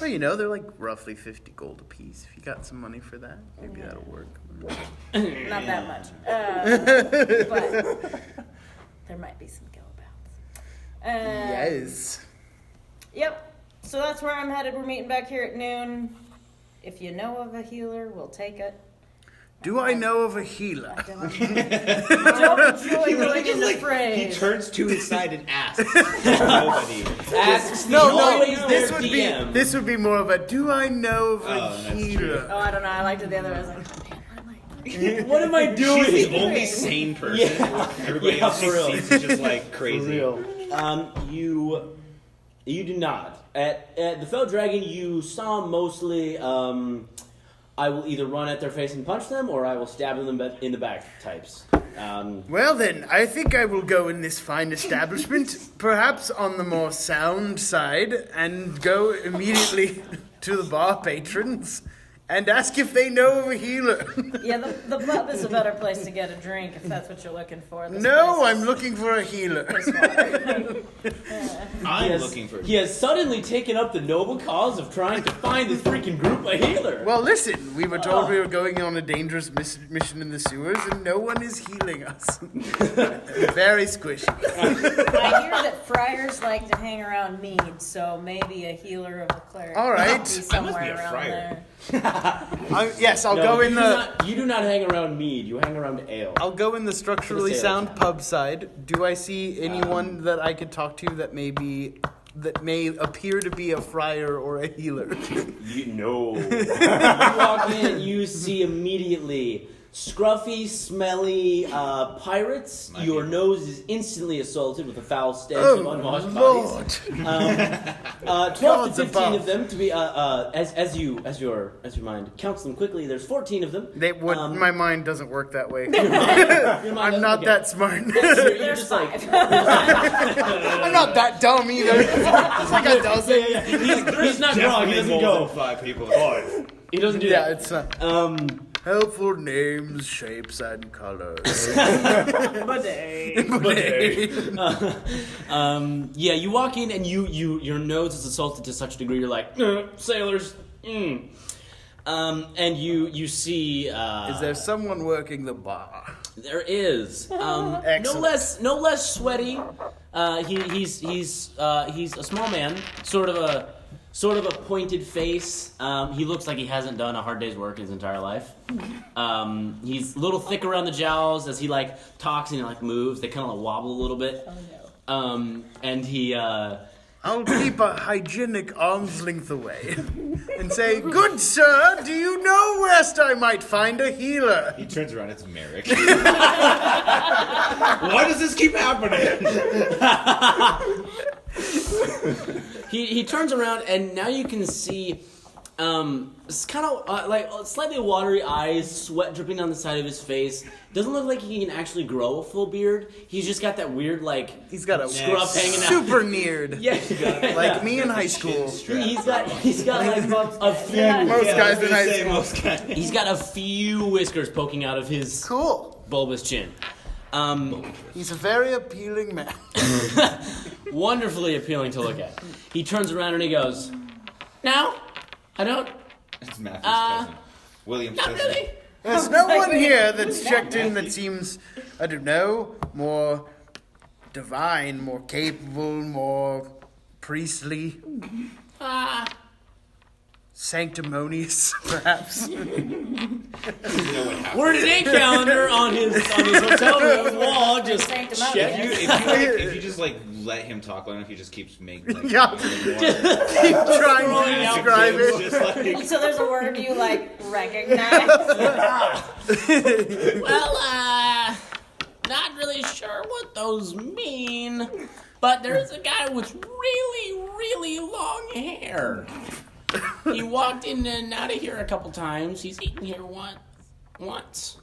Well, you know, they're like roughly 50 gold apiece. If you got some money for that, maybe that'll work. Not that much. But there might be some go-abouts. Yes. Yep. So that's where I'm headed. We're meeting back here at noon. If you know of a healer, we'll take it. Do I know of a healer? Don't enjoy going into He phrase. turns to his side and asks. Nobody. Asks the No, always this their would DM. be this would be more of a do I know of a Oh, that's healer? Oh, I don't know. I liked it the other way. I was like, oh, man, what am I What am I doing? She's the only sane person. Everybody Yeah, else for real. seems to just like crazy. You do not. At the Fell Dragon, you saw mostly I will either run at their face and punch them, or I will stab them in the back types. Well then, I think I will go in this fine establishment, perhaps on the more sound side, and go immediately to the bar patrons and ask if they know of a healer. Yeah, the pub is a better place to get a drink if that's what you're looking for. This No, place I'm is looking for a healer. piss water. I'm looking for. He has suddenly taken up the noble cause of trying to find this freaking group a healer. Well, listen, we were told we were going on a dangerous mission in the sewers, and no one is healing us. Very squishy. I hear that friars like to hang around mead, so maybe a healer of the cleric. All right. Might be somewhere be a around friar. there. Yes, I'll No, go in you the. you do not hang around mead. You hang around ale. I'll go in the structurally Sailors. sound pub side. Do I see anyone that I could talk to that may appear to be a friar or a healer? No. You walk in, you see immediately scruffy, smelly pirates. Might Your be. nose is instantly assaulted with a foul stench Oh, of unwashed Lord. bodies. 12 Gods to 15 above. of them to be as your mind counts them quickly. There's 14 of them. My mind doesn't work that way. Your mind I'm doesn't not get- that smart. You're There's just like I'm not that dumb either. It's like a dozen. he's not wrong. He doesn't go. 5 people. He doesn't do Yeah, that. it's not. Helpful names, shapes, and colors. Yeah, you walk in and your nose is assaulted to such a degree you're like sailors. And you see. Is there someone working the bar? There is. No Excellent. less sweaty. He's a small man, sort of a pointed face. He looks like he hasn't done a hard day's work in his entire life. He's a little thick around the jowls as he like talks and he like moves. They kind of like wobble a little bit. And he. I'll keep a hygienic arm's length away and say, "Good sir, do you know where I might find a healer?" He turns around, it's Merrick. Why does this keep happening? He turns around and now you can see it's kind of like slightly watery eyes, sweat dripping down the side of his face. Doesn't look like he can actually grow a full beard. He's just got that weird like He's got a scruff hanging out. super neared, Yeah, like me in high school. he's got like a few. Most guys in high school. Most guys. He's got a few whiskers poking out of his Cool. bulbous chin. He's a very appealing man. Wonderfully appealing to look at. He turns around and he goes, "No, I don't. It's Matthew's cousin. William's Not cousin. really." There's no one here that's checked in that seems, I don't know, more divine, more capable, more priestly, sanctimonious, perhaps. Word day calendar on his hotel room wall just Sanctimonious. If you just like let him talk long enough, he just keeps making like Yeah. more and more. Keep trying throwing to out describe It's it. just like So there's a word you like recognize. Well, not really sure what those mean, but there's a guy with really, really long hair. He walked in and out of here a couple times. He's eaten here once.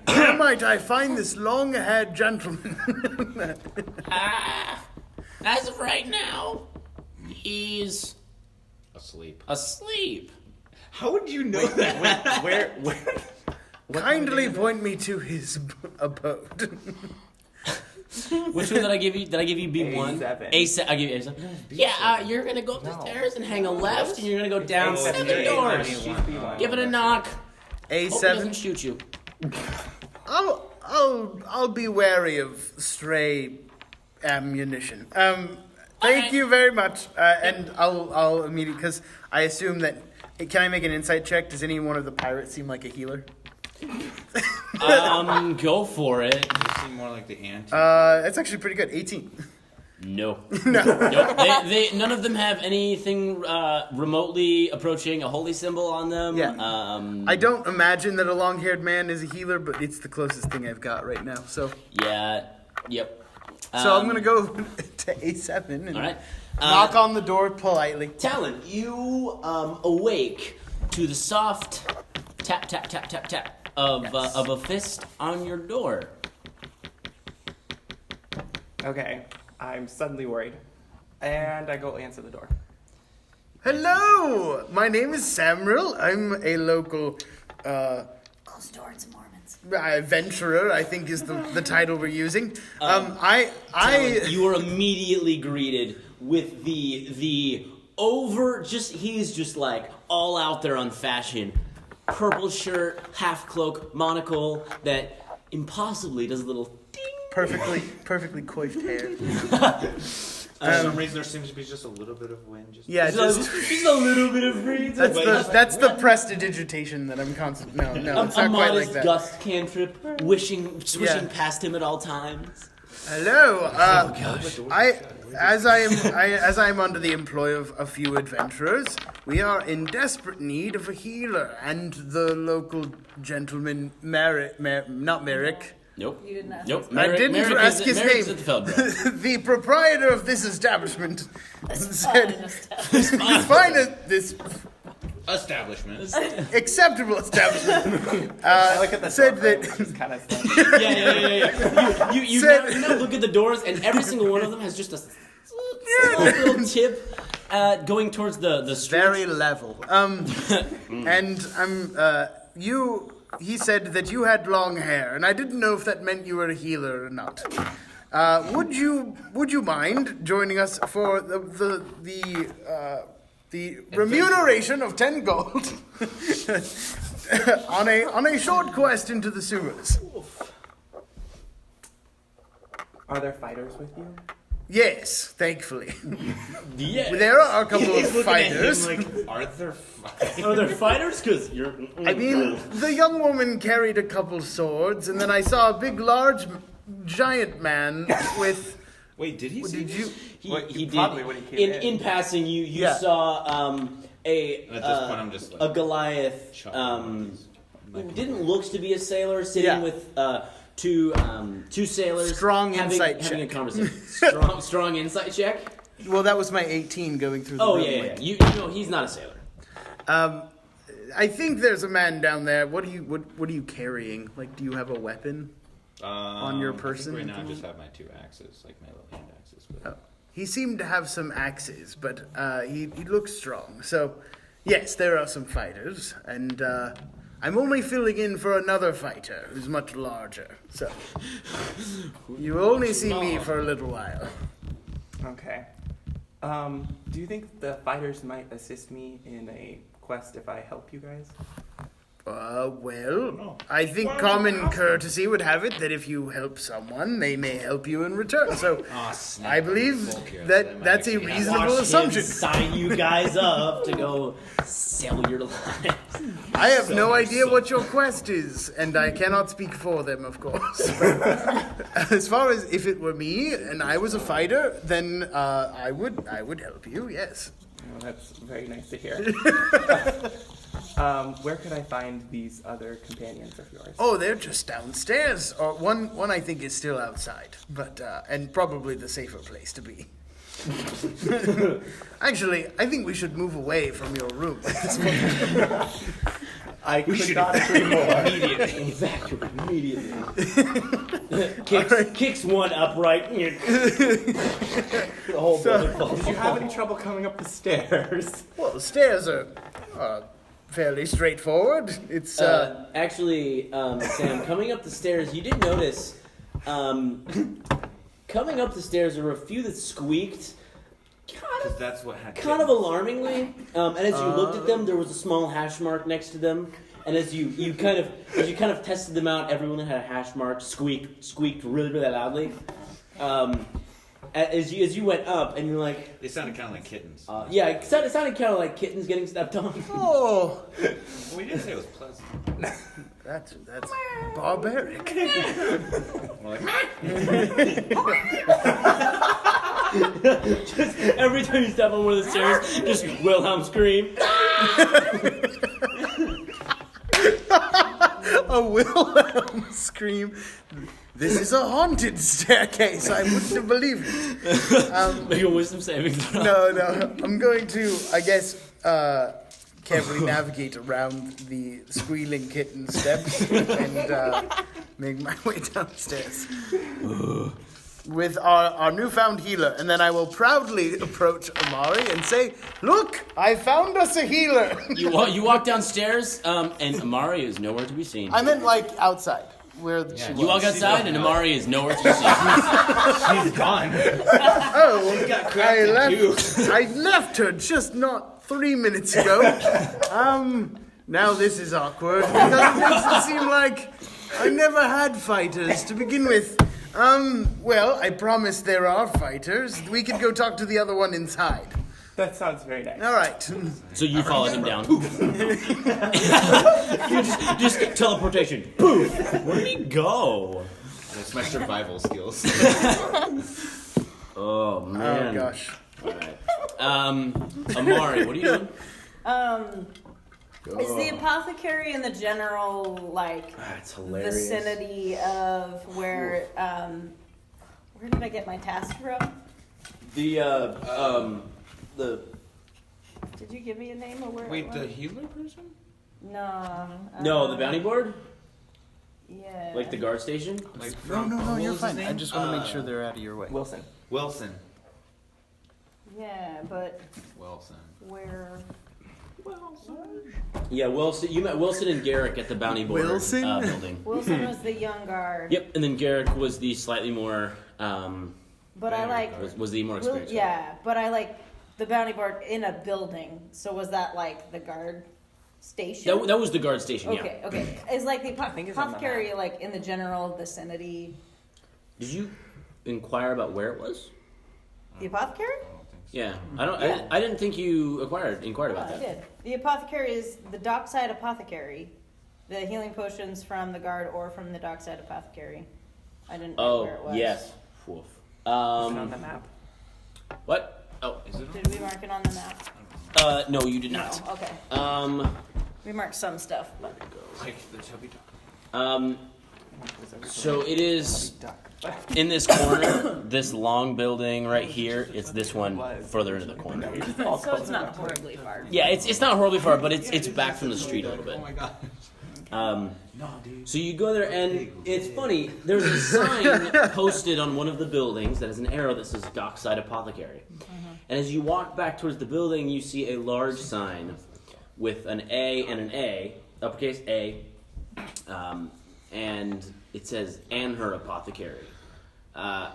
Where might I find this long-haired gentleman? As of right now, he's asleep. asleep. How would you know that? Where? Kindly point me to his abode. Which one did I give you? Did I give you B1? A7. A7. I give you A7. Yeah, you're gonna go up the stairs and hang a left, and you're gonna go down 7 doors. Give it a knock. Hope he doesn't A7. shoot you. I'll be wary of stray ammunition. Thank Alright. you very much. And I'll immediately, because I assume that. Can I make an insight check? Does any one of the pirates seem like a healer? Go for it. You seem more like the ant. It's actually pretty good. 18. No. Nope. They none of them have anything remotely approaching a holy symbol on them. Yeah. I don't imagine that a long-haired man is a healer, but it's the closest thing I've got right now. So Yeah. Yep. so I'm gonna go to A7 and All right. knock on the door politely. Talon, you awake to the soft tap, tap, tap, tap, tap of a fist on your door. Okay, I'm suddenly worried. And I go answer the door. Hello, my name is Samril. I'm a local Close the door, it's Mormons. adventurer, I think is the title we're using. Talon, you are immediately greeted with the he's just like all out there on fashion. Purple shirt, half cloak, monocle that impossibly does a little ding. Perfectly coiffed hair. For some reason, there seems to be just a little bit of wind. Yeah, Just a little bit of breeze. that's the prestidigitation that I'm constant. No, it's A not quite modest like that. gust cantrip, swishing past him at all times. Hello. As I am under the employ of a few adventurers, we are in desperate need of a healer, and the local gentleman, not Merrick. Nope. You didn't ask. Nope. I didn't ask his Merrick's name. at the Feldberg. The proprietor of this establishment said, Fine. this establishment. acceptable establishment I look at the said door, that- which is kind of funny. Yeah. You Said- now look at the doors, and every single one of them has just a small little tip going towards the street. very level. And he said that you had long hair, and I didn't know if that meant you were a healer or not. Would you mind joining us for the remuneration of 10 gold on a short quest into the sewers? Are there fighters with you? Yes, thankfully. Yeah. There are a couple He's of looking at him fighters. Are there fighters? Are there fighters? Because you're. I mean, the young woman carried a couple swords, and then I saw a big, large, giant man with. Wait, did he see Did you? He Probably did. when he came in. In passing, you Yeah. saw At this point, I'm just like a Goliath. chuckling. Who didn't look to be a sailor, sitting Yeah. with two sailors. Strong having insight a check. conversation. Strong insight check. Well, that was my 18 going through the Oh room, yeah. like- You know he's not a sailor. I think there's a man down there. What are you carrying? Like, do you have a weapon? your I think person right at now, the I just have my 2 axes, like melee hand axes. But He seemed to have some axes, but he looks strong. So, yes, there are some fighters, and I'm only filling in for another fighter who's much larger. So, you only see me for a little while. Okay. Do you think the fighters might assist me in a quest if I help you guys? Well, I think common courtesy would have it that if you help someone, they may help you in return. So, snap. I believe that's a reasonable assumption. Sign you guys up to go sell your lives. I have no idea what your quest is, and I cannot speak for them, of course. But as far as if it were me and I was a fighter, then I would help you. Yes. Oh, that's very nice to hear. Where could I find these other companions of yours? Oh, they're just downstairs. Or one I think is still outside, but and probably the safer place to be. Actually, I think we should move away from your room at this point. I could not agree more. Immediately. Kicks one upright. The whole building falls. Did you have any trouble coming up the stairs? Well, the stairs are fairly straightforward. It's Actually, Sam, coming up the stairs, you did notice. Coming up the stairs, there were a few that squeaked. Because that's what happened. Kind of alarmingly, and as you looked at them, there was a small hash mark next to them. And as you kind of tested them out, everyone that had a hash mark squeaked really loudly. As you went up, and you're like, They sounded kind of like kittens. yeah, it sounded kind of like kittens getting stepped on. oh, We didn't say it was pleasant. that's barbaric. More like, Just every time you step on one of the stairs, just Wilhelm scream. A Wilhelm scream. This is a haunted staircase. I wouldn't have believed it. Make a wisdom saving throw. No. I'm going to, I guess, carefully navigate around the squealing kitten steps and make my way downstairs with our newfound healer. And then I will proudly approach Amari and say, "Look, I found us a healer." You walk downstairs, and Amari is nowhere to be seen. I meant like outside. Where she You walk was. outside, and Amari is nowhere to be seen. She's gone. Oh, I left her just not 3 minutes ago. Now this is awkward because it makes it seem like I never had fighters to begin with. Well, I promise there are fighters. We could go talk to the other one inside. That sounds very nice. All right. So you followed him down. just teleportation. Poof. Where did he go? That's my survival skills. Oh man. Oh gosh. All right. Amari, what are you doing? Is the apothecary in the general That's hilarious. vicinity of where did I get my task from? Did you give me a name or where? Wait, it the was? healer person? No. No, the bounty board? Yeah. Like the guard station? Like No, what you're was his fine. name? I just want to make sure they're out of your way. Wilson. Wilson. Yeah, but Wilson. where? Yeah, Wilson. You met Wilson and Garrick at the bounty board Wilson? building. Wilson was the young guard. Yep, and then Garrick was the slightly more But I like. was the more experienced. Yeah, but I like the bounty board in a building. So was that like the guard station? That was the guard station. Yeah. Okay, okay. Is like the think it's on the apothecary like in the general vicinity? Did you inquire about where it was? The apothecary? Yeah, Yeah. I didn't think you inquired Oh, about I that. did. The apothecary is the dockside apothecary. The healing potions from the guard or from the dockside apothecary. I didn't know where it Oh was. yes. Woof. Is it on the map? What? Oh, Is it? Did we mark it on the map? no, you did not. No. Okay. We marked some stuff, but Like the chubby dog. So it is Duck. in this corner, this long building right here. It's this one further into the corner. so it's not horribly far. Yeah, it's not horribly far, but it's back from the street a little bit. Oh my god. So you go there, and it's funny. There's a sign posted on one of the buildings that has an arrow that says Dockside Apothecary. And as you walk back towards the building, you see a large sign with an A and an A, uppercase A, and it says "and her apothecary." And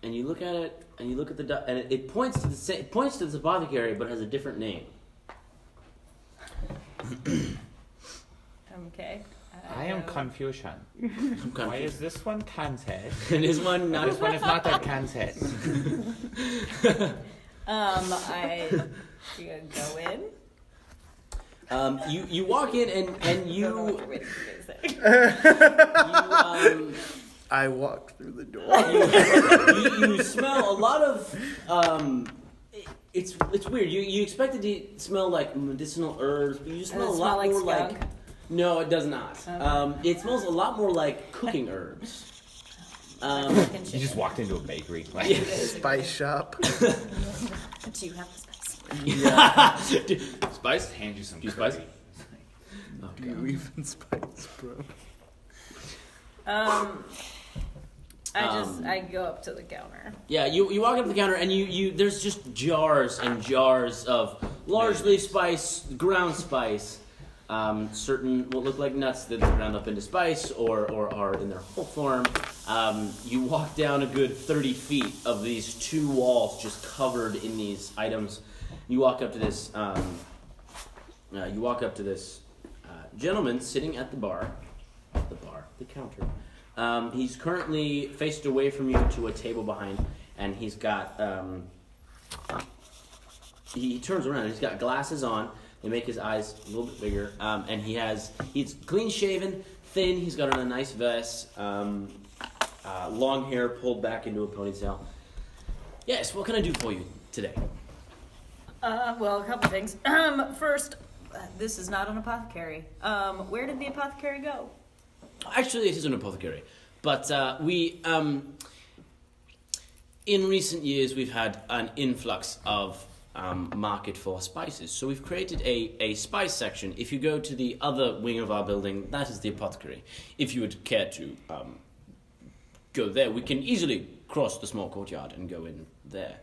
you look at it, and you look at and it points to this apothecary, but has a different name. Okay. I am Confucian. I'm Why confused. is this one Kansas? And is one not? This one is not a Kansas. I you gonna go in. You walk in and I don't know you what you're waiting for me to say. I walked through the door. you smell a lot of it's weird. You expect it to smell like medicinal herbs, but you Does smell it a lot smell more like like. skunk? No, it does not. Okay. It smells a lot more like cooking herbs. Chicken. You just walked into a bakery. Like, Yeah. Spice shop. Do you have the spice? Dude, spice? Hand you some Do you spice? curry. Do you even spice, bro? I go up to the counter. Yeah, you walk up to the counter and you there's just jars and jars of largely spice, ground spice. Certain what look like nuts that are ground up into spice or are in their whole form. You walk down a good 30 feet of these two walls just covered in these items. You walk up to this gentleman sitting at the counter. He's currently faced away from you to a table behind, and he's got he turns around and he's got glasses on. They make his eyes a little bit bigger, and he's clean shaven, thin. He's got on a nice vest, long hair pulled back into a ponytail. Yes, what can I do for you today? Well, a couple things. First, this is not an apothecary. Where did the apothecary go? Actually, it is an apothecary, but we in recent years we've had an influx of market for spices. So we've created a spice section. If you go to the other wing of our building, that is the apothecary. If you would care to go there, we can easily cross the small courtyard and go in there.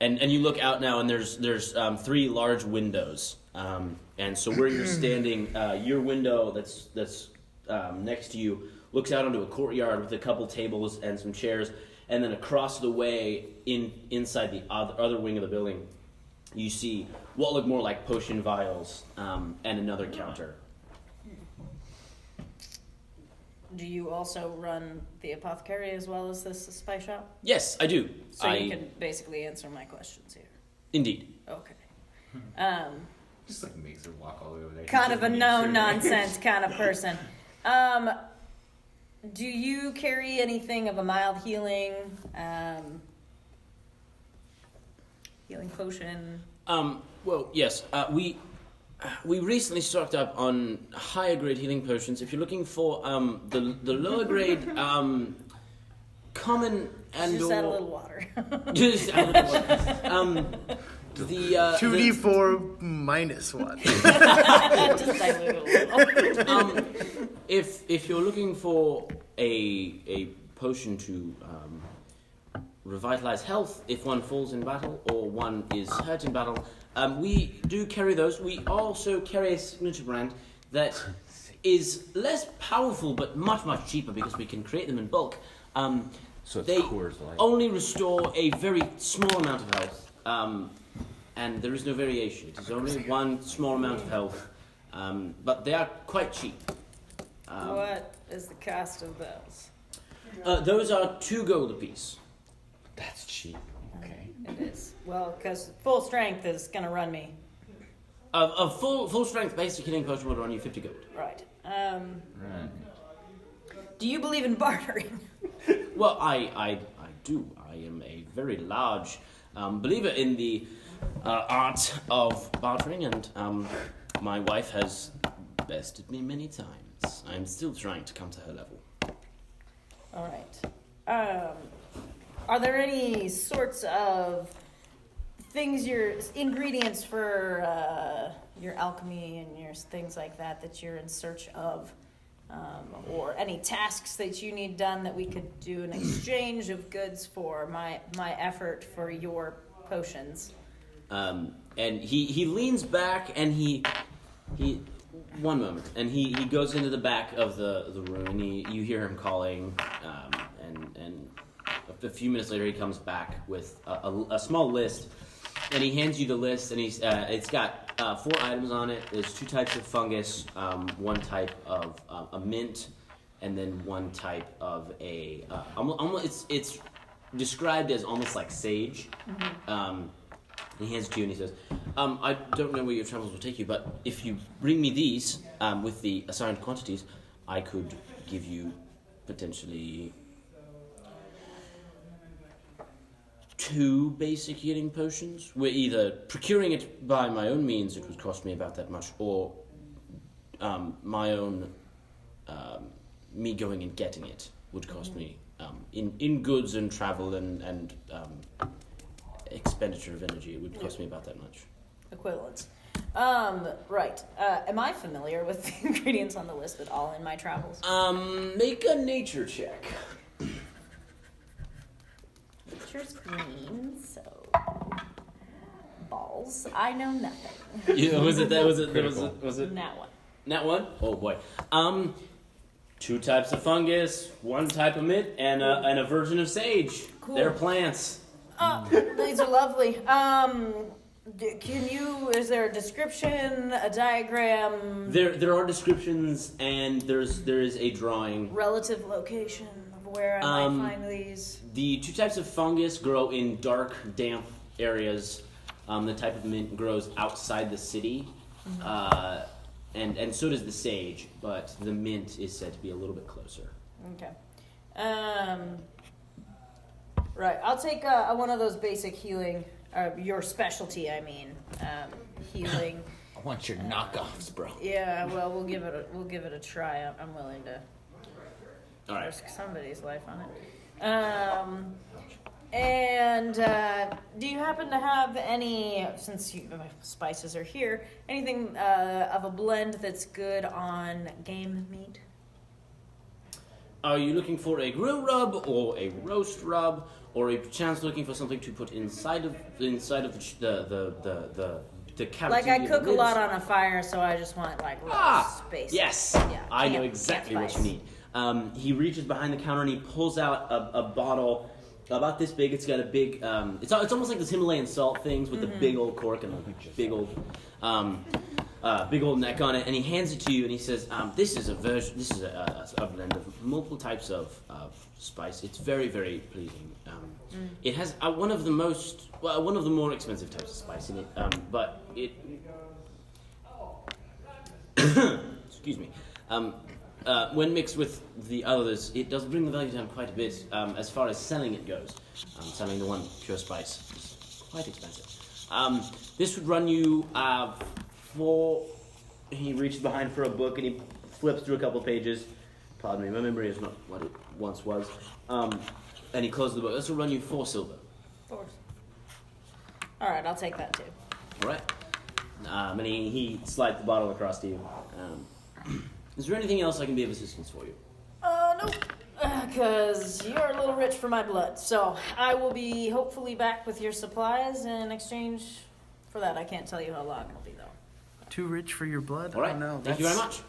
And you look out now, and there's 3 large windows. And so where you're standing, your window that's next to you looks out onto a courtyard with a couple tables and some chairs. And then across the way, inside the other wing of the building, you see what look more like potion vials and another counter. Do you also run the apothecary as well as this spice shop? Yes, I do. So you can basically answer my questions here. Indeed. Okay. Just like makes her walk all the way over there. Kind of a no-nonsense kind of person. Do you carry anything of a mild healing potion? Well, yes. We recently stocked up on higher grade healing potions. If you're looking for the lower grade common and Just add a little water. just add a little water. The 2d4 minus 1. Just dilute it a little. If you're looking for a potion to revitalize health if one falls in battle or one is hurt in battle, we do carry those. We also carry a signature brand that is less powerful but much, much cheaper because we can create them in bulk. So it's they Coors Light. only restore a very small amount of health, and there is no variation. It is only one small amount of health, but they are quite cheap. What is the cost of those? Those are 2 gold apiece. That's cheap. Okay. It is. Well, because full strength is going to run me. A full strength basic healing potion will run you 50 gold. Right. Right. Do you believe in bartering? Well, I do. I am a very large believer in the art of bartering, and my wife has bested me many times. I'm still trying to come to her level. All right. Are there any sorts of things, your ingredients for your alchemy and your things like that you're in search of? Or any tasks that you need done that we could do an exchange of goods for my effort for your potions? And he leans back and he one moment, and he goes into the back of the room, and you hear him calling, and a few minutes later he comes back with a small list, and he hands you the list, and it's got 4 items on it. There's 2 types of fungus, 1 type of a mint, and then 1 type of a almost it's described as almost like sage. And he hands it to you and he says, I don't know where your travels will take you, but if you bring me these with the assigned quantities, I could give you potentially 2 basic healing potions. We're either procuring it by my own means, it would cost me about that much, or my own, me going and getting it would cost me in goods and travel and expenditure of energy. It would cost me about that much. Equivalents. Right. Am I familiar with the ingredients on the list at all in my travels? Make a nature check. Nature's green, so balls. I know nothing. Yeah, was it? Nat one. Nat 1? Oh boy. 2 types of fungus, 1 type of mint, and a version of sage. Cool. They're plants. These are lovely. Is there a description, a diagram? There are descriptions, and there is a drawing. Relative location of where I might find these. The 2 types of fungus grow in dark, damp areas. The type of mint grows outside the city, and so does the sage. But the mint is said to be a little bit closer. Okay. Right. I'll take one of those basic healing. Your specialty, I mean, healing. I want your knockoffs, bro. Yeah. Well, we'll give it a try. I'm willing to All right. risk somebody's life on it. And do you happen to have any, since spices are here, anything of a blend that's good on game meat? Are you looking for a grill rub or a roast rub, or a chance looking for something to put inside of the cavity? Like I of cook the a lot ribs? on a fire, so I just want like raw space. Yes, Yeah, I know camp exactly what you spice. need. He reaches behind the counter and he pulls out a bottle about this big. It's got a big. It's almost like those Himalayan salt things with the big old cork and a big old neck on it. And he hands it to you and he says, "This is a version. This is a blend of multiple types of spice. It's very, very pleasing. It has one of the more expensive types of spice in it, but it." Excuse me. When mixed with the others, it does bring the value down quite a bit. As far as selling it goes, selling the one pure spice is quite expensive. This would run you for. He reaches behind for a book and he flips through a couple pages. Pardon me, my memory is not what it once was. And he closes the book. This will run you 4 silver. All right, I'll take that too. All right. And he slides the bottle across to you. Is there anything else I can be of assistance for you? Nope. Because you're a little rich for my blood. So I will be hopefully back with your supplies in exchange for that. I can't tell you how long it'll be, though. Too rich for your blood? All right. Oh, no. Thank you very much.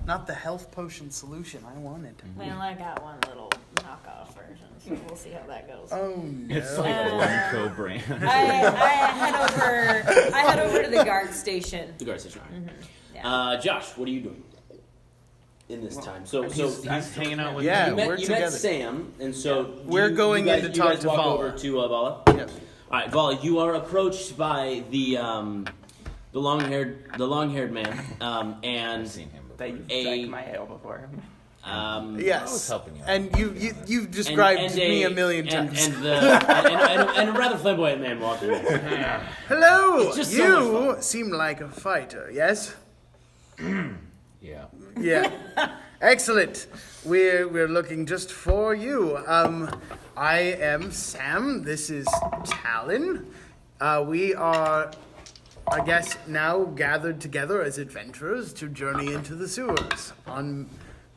Not the health potion solution I wanted. Well, I got one little knockoff version, so we'll see how that goes. Oh, no. It's like one co-brand. I head over to the guard station. The guard station. Yeah. Josh, what are you doing in this time? So He's hanging out with Yeah, me. you we're met together. Sam, and so We're going in to talk to walk Vallah. over to Vallah. Yes. All right, Vallah, you are approached by the long-haired man, and I've seen him That before. you've drank my ale before. Yes. I was helping you out. And you've described me a million times. and a rather flamboyant man walking in. Hello! It's just so much You fun. seem like a fighter, yes? Yeah. Yeah. Excellent. We're looking just for you. I am Sam. This is Talon. We are, I guess, now gathered together as adventurers to journey into the sewers on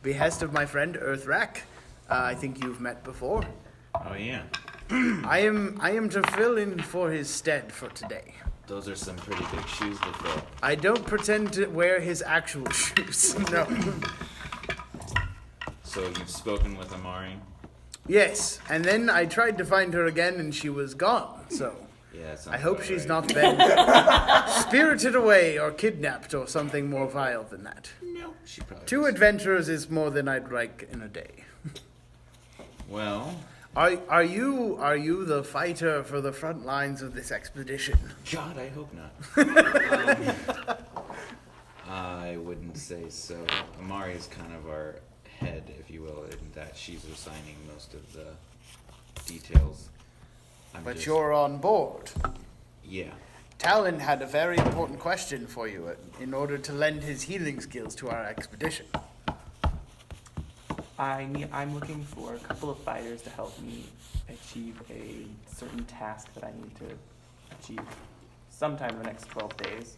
behest of my friend Earthrack. I think you've met before. Oh yeah. I am to fill in for his stead for today. Those are some pretty big shoes to fill. I don't pretend to wear his actual shoes. No. So you've spoken with Amari? Yes, and then I tried to find her again and she was gone, so Yeah. Sounds I hope about she's right. not been spirited away or kidnapped or something more vile than that. No, she probably. 2 adventurers is more than I'd like in a day. Well, Are you the fighter for the front lines of this expedition? God, I hope not. I wouldn't say so. Amari is kind of our head, if you will, in that she's assigning most of the details. But you're on board. Yeah. Talon had a very important question for you in order to lend his healing skills to our expedition. I'm looking for a couple of fighters to help me achieve a certain task that I need to achieve sometime in the next 12 days.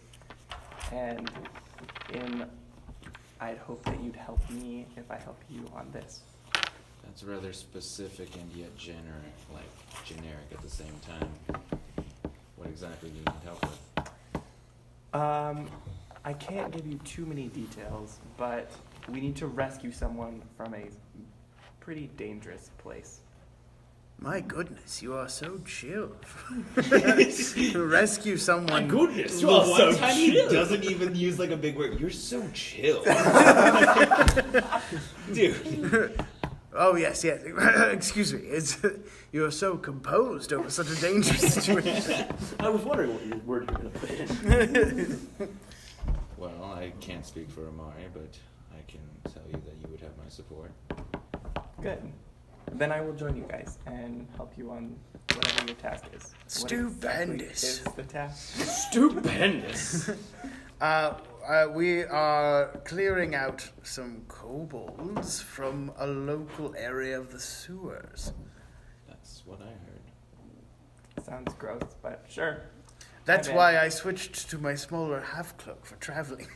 And I'd hope that you'd help me if I help you on this. That's rather specific and yet generic at the same time. What exactly do you need help with? I can't give you too many details, but we need to rescue someone from a pretty dangerous place. My goodness, you are so chill. To rescue someone. Goodness, Well, one time he doesn't even use like a big word. You're so chill. Dude. Oh yes, yes. Excuse me. You're so composed over such a dangerous situation. I was wondering what word you were going to put in. Well, I can't speak for Amari, but I can tell you that you would have my support. Good. Then I will join you guys and help you on whatever your task is. What exactly Stupendous. is the task? Stupendous. We are clearing out some kobolds from a local area of the sewers. That's what I heard. Sounds gross, but sure. That's bet. why I switched to my smaller half cloak for traveling.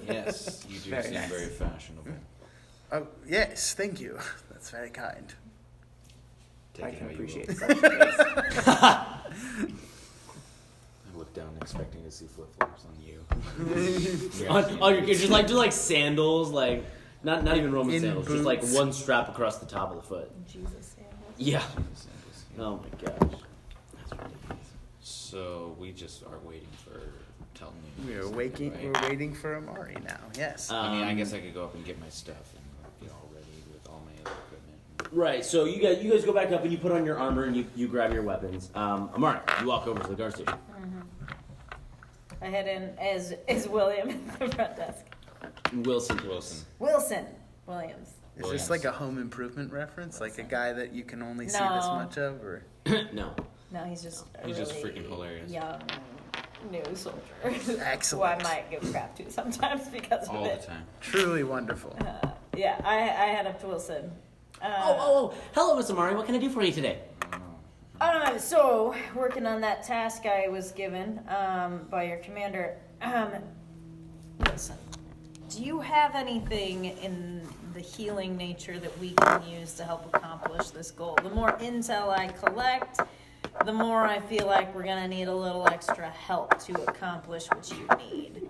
Yes, you do Very seem nice. very fashionable. Oh, yes, thank you. That's very kind. Take I it can how you appreciate will. such taste. I look down expecting to see flip-flops on you. You're just like sandals, like not even Roman In sandals, just like boots. one strap across the top of the foot. Jesus, sandals. Yeah. Sandals, yeah. Oh my gosh. That's ridiculous. So we just are waiting for Talon. We're right? We're waiting for Amari now. Yes. I mean, I guess I could go up and get my stuff and get all ready with all my other equipment. Right. So you guys go back up and you put on your armor and you grab your weapons. Amari, you walk over to the guard station. I head in as William at the front desk. Wilson. Wilson Williams. Is this like a home improvement reference? Like a guy that you can only see this No. much of? Or No. No, he's just a He's just really freaking hilarious. young new soldier. Excellent. Who I might give crap to sometimes because All of the it. time. truly wonderful. Yeah, I head up to Wilson. Hello, Miss Amari. What can I do for you today? So, working on that task I was given by your commander. Listen, do you have anything in the healing nature that we can use to help accomplish this goal? The more intel I collect, the more I feel like we're gonna need a little extra help to accomplish what you need.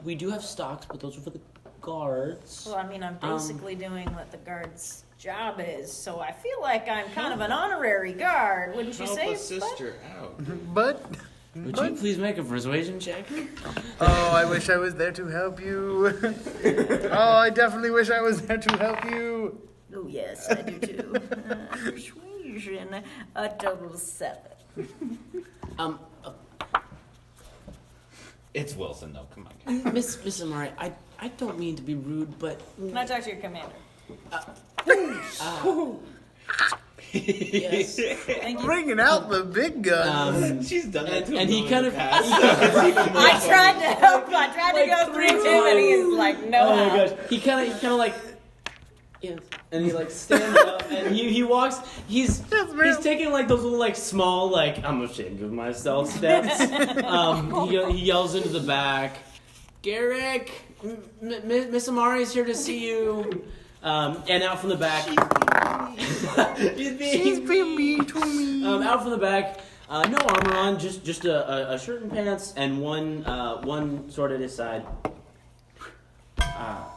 We do have stocks, but those are for the guards. Well, I mean, I'm basically doing what the guard's job is, so I feel like I'm kind of an honorary guard, wouldn't you Help say? a sister out. But, Would you please make a persuasion check? oh, I wish I was there to help you. Oh, I definitely wish I was there to help you. Oh, yes, I do too. Persuasion, a total 7. It's Wilson, though. Come on. Miss Amari, I don't mean to be rude, but Can I talk to your commander? yes. Thank you. Bringing out the big guns. She's done that to And he kind of I tried to help. I tried to go through him, and he's like, no. Oh my gosh. He kind of like, yes. And he like stands up and he walks. He's taking like those little like small like I'm ashamed of myself steps. He yells into the back, Garrick, Miss Amari's here to see you. And out from the back, She's being mean to me. out from the back, no armor on, just a shirt and pants and one sword at his side. Well,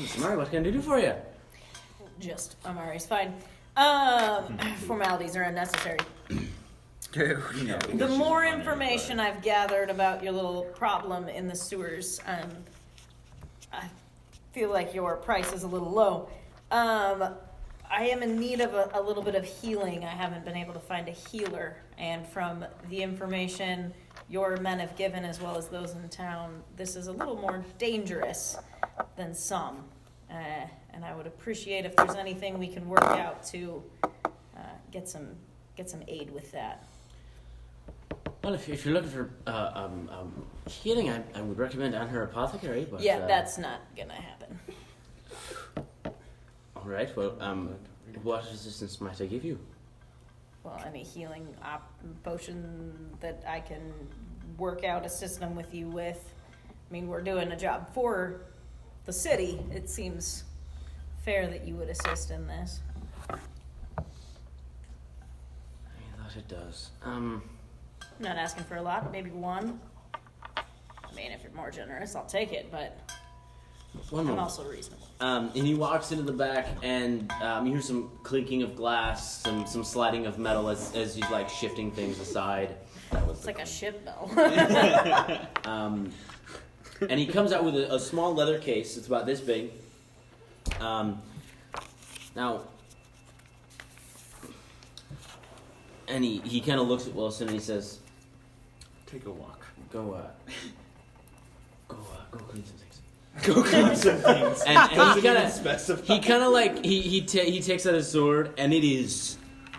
Miss Amari, what can I do for you? Just, Amari's fine. Formalities are unnecessary. The more information I've gathered about your little problem in the sewers, I feel like your price is a little low. I am in need of a little bit of healing. I haven't been able to find a healer, and from the information your men have given, as well as those in town, this is a little more dangerous than some. And I would appreciate if there's anything we can work out to get some aid with that. Well, if you're looking for healing, I would recommend on her apothecary. But, Yeah, that's not gonna happen. all right. Well, what assistance might I give you? Well, any healing potion that I can work out a system with you with. I mean, we're doing a job for the city. It seems fair that you would assist in this. I thought it does. I'm not asking for a lot, maybe one. I mean, if you're more generous, I'll take it, but One I'm moment. also reasonable. And he walks into the back, and you hear some clinking of glass, some sliding of metal as he's like shifting things aside. It's like a ship bell. And he comes out with a small leather case. It's about this big. Now, and he kind of looks at Wilson and he says, Take a walk. Go clean some things. Go clean some things. And he Specify. kind of like he takes out his sword, and it is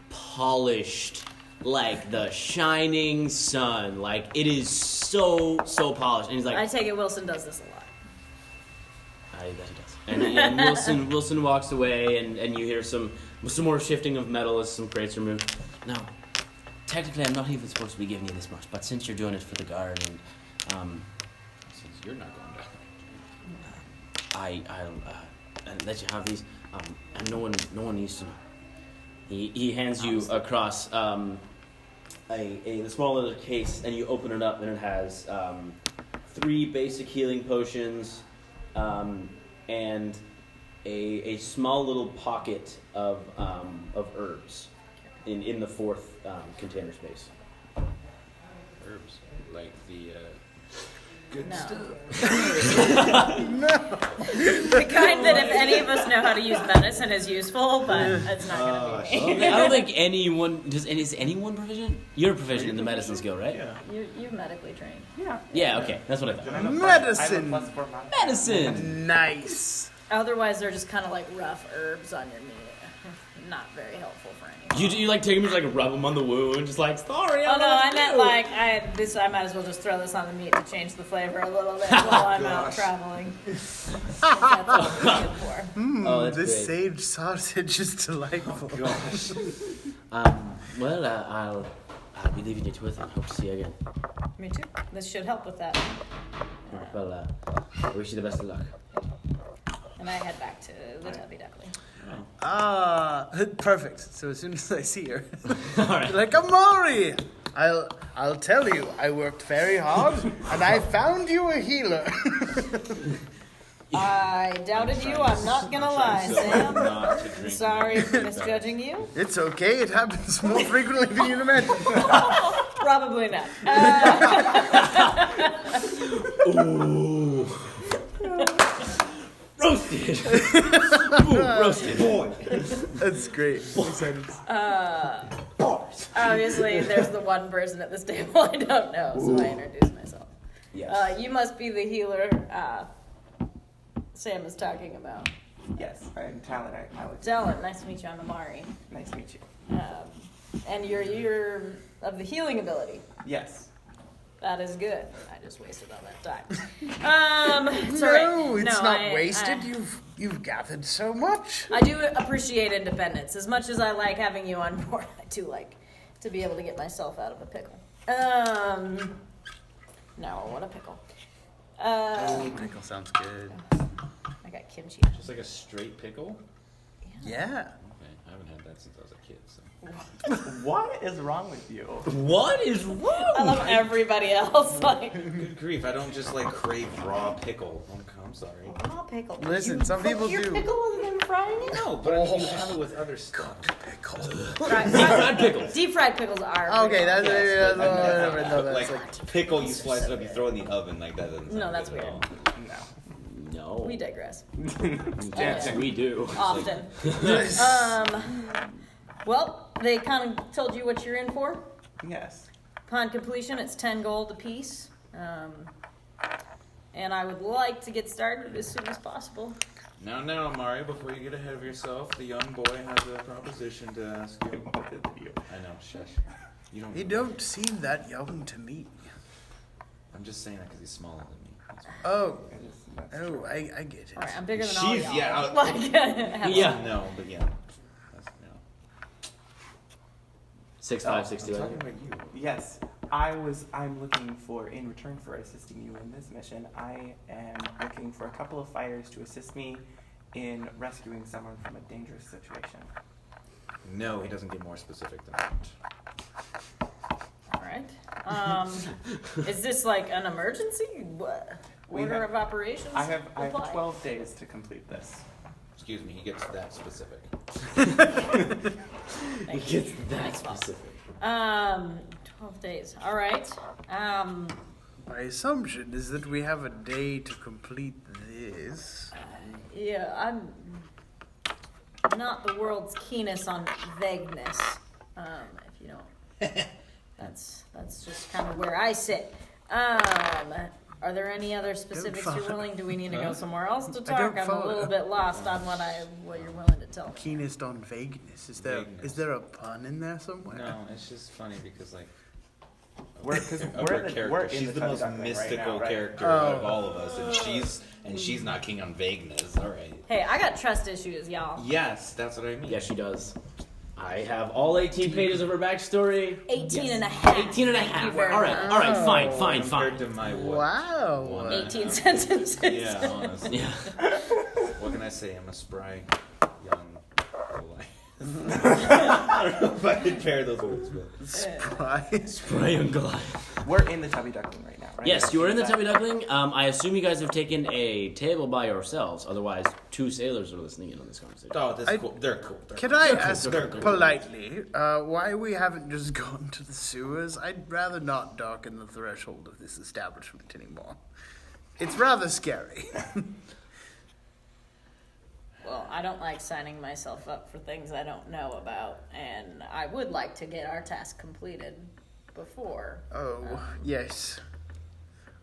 polished like the shining sun. Like it is so polished. And he's like, I take it Wilson does this a lot. that he does. And Wilson walks away, and you hear some more shifting of metal as some crates are moved. Now, technically, I'm not even supposed to be giving you this much, but since you're doing it for the guard, and Since you're not going down. I'll let you have these, and no one needs to know. He hands you across a small little case, and you open it up, and it has 3 basic healing potions, and a small little pocket of herbs in the 4th container space. Herbs, like the good No. stuff. The kind that if any of us know how to use medicine is useful, but it's not going to be me. I don't think anyone is anyone proficient? You're proficient in the medicine skill, right? Yeah. You're medically trained. Yeah. Yeah. Okay, that's what I thought. Medicine. I have a +4 mod. Medicine. Nice. Otherwise, they're just kind of like rough herbs on your meat. Not very helpful for anyone. You like take them, just like rub them on the wound, just like sorry. Oh no, I meant like I might as well just throw this on the meat to change the flavor a little bit while I'm out traveling. That's what it's good for. Oh, that's This great. sage sausage is delightful. Well, I'll be leaving you to it, and hope to see you again. Me too. This should help with that. Well, I wish you the best of luck. And I head back to the Tubby Duckling. Perfect. So as soon as I see her, All right. like Amari, I'll tell you, I worked very hard, and I found you a healer. I doubted you. I'm not gonna lie, Sam. Sorry for misjudging you. It's okay. It happens more frequently than you'd imagine. Probably not. Ooh. Roasted. Ooh, roasted. Boy. That's great. Obviously, there's the one person at this table I don't know, so I introduce myself. Yes. You must be the healer Sam is talking about. Yes, I'm Talon. Alex. Talon, nice to meet you. I'm Amari. Nice to meet you. And you're of the healing ability. Yes. That is good. I just wasted all that time. It's all right. No, it's No, not I- wasted. You've gathered so much. I do appreciate independence. As much as I like having you on board, I do like to be able to get myself out of a pickle. No, what a pickle. Pickle sounds good. I got kimchi. Just like a straight pickle? Yeah. Okay, I haven't had that since I was a kid, so. What is wrong with you? What is wrong? I love everybody else. Like, Good grief, I don't just like crave raw pickle. I'm sorry. raw pickle. Listen, You some cook people your do. pickle other than frying it? No, but you have it with other stuff. Pickle. Fried pickles. Deep fried pickles are. Okay, that's Yes, but no, like that's pickle, you slice it up, you throw it in the oven, like that doesn't sound No, that's good at weird. all. No. No. We digress. Yes, we do. Often. Well, they kind of told you what you're in for. Yes. Upon completion, it's 10 gold apiece. And I would like to get started as soon as possible. Now, Mario, before you get ahead of yourself, the young boy has a proposition to ask you. I know, shush. You don't seem that young to me. I'm just saying that because he's smaller than me. That's why. Oh, That's I get it. All right, I'm bigger than all She's- y'all. yeah, Like, Yeah. No, but yeah. That's, 6'5", I'm 6'2". talking about you. Yes, I'm looking for, in return for assisting you in this mission, I am looking for a couple of fighters to assist me in rescuing someone from a dangerous situation. No, he doesn't get more specific than that. all right. Is this like an emergency? What? We Order have- of operations? I have apply? 12 days to complete this. Excuse me, he gets that specific. Thank you. Thanks, boss. 12 days. All right. My assumption is that we have a day to complete this. Yeah, I'm not the world's keenest on vagueness. If you don't, that's just kind of where I sit. Are there any other specifics you're follow. willing? Do we need to go somewhere else to don't talk? I'm a follow. little bit lost on what you're willing to tell me. Keenest on vagueness. Is Vagueness. there a pun in there somewhere? No, it's just funny because like we're Of her in character. the She's the Tubby most Duckling right mystical now, right? character out of all of us, and she's not keen on vagueness. All right. Hey, I got trust issues, y'all. Yes, that's what I mean. Yes, she does. I have all 18 pages of her backstory. 18 and a half. 18 and a Thank you half. very All right, much. all right, fine, fine, Compared fine. to my what? Wow. 18 sentences. Yeah, honestly. Yeah. What can I say? I'm a spry young boy. I don't know if I can pair those words, but Spry. Spray and Goliath. We're in the Tubby Duckling right now, right? Yes, you are in the Is Tubby that- Duckling. I assume you guys have taken a table by yourselves. Otherwise, 2 sailors are listening in on this conversation. oh, that's I- cool. They're cool. Can I cool, ask they're cool. politely why we haven't just gone to the sewers? I'd rather not darken the threshold of this establishment anymore. It's rather scary. Well, I don't like signing myself up for things I don't know about, and I would like to get our task completed before. Oh, yes.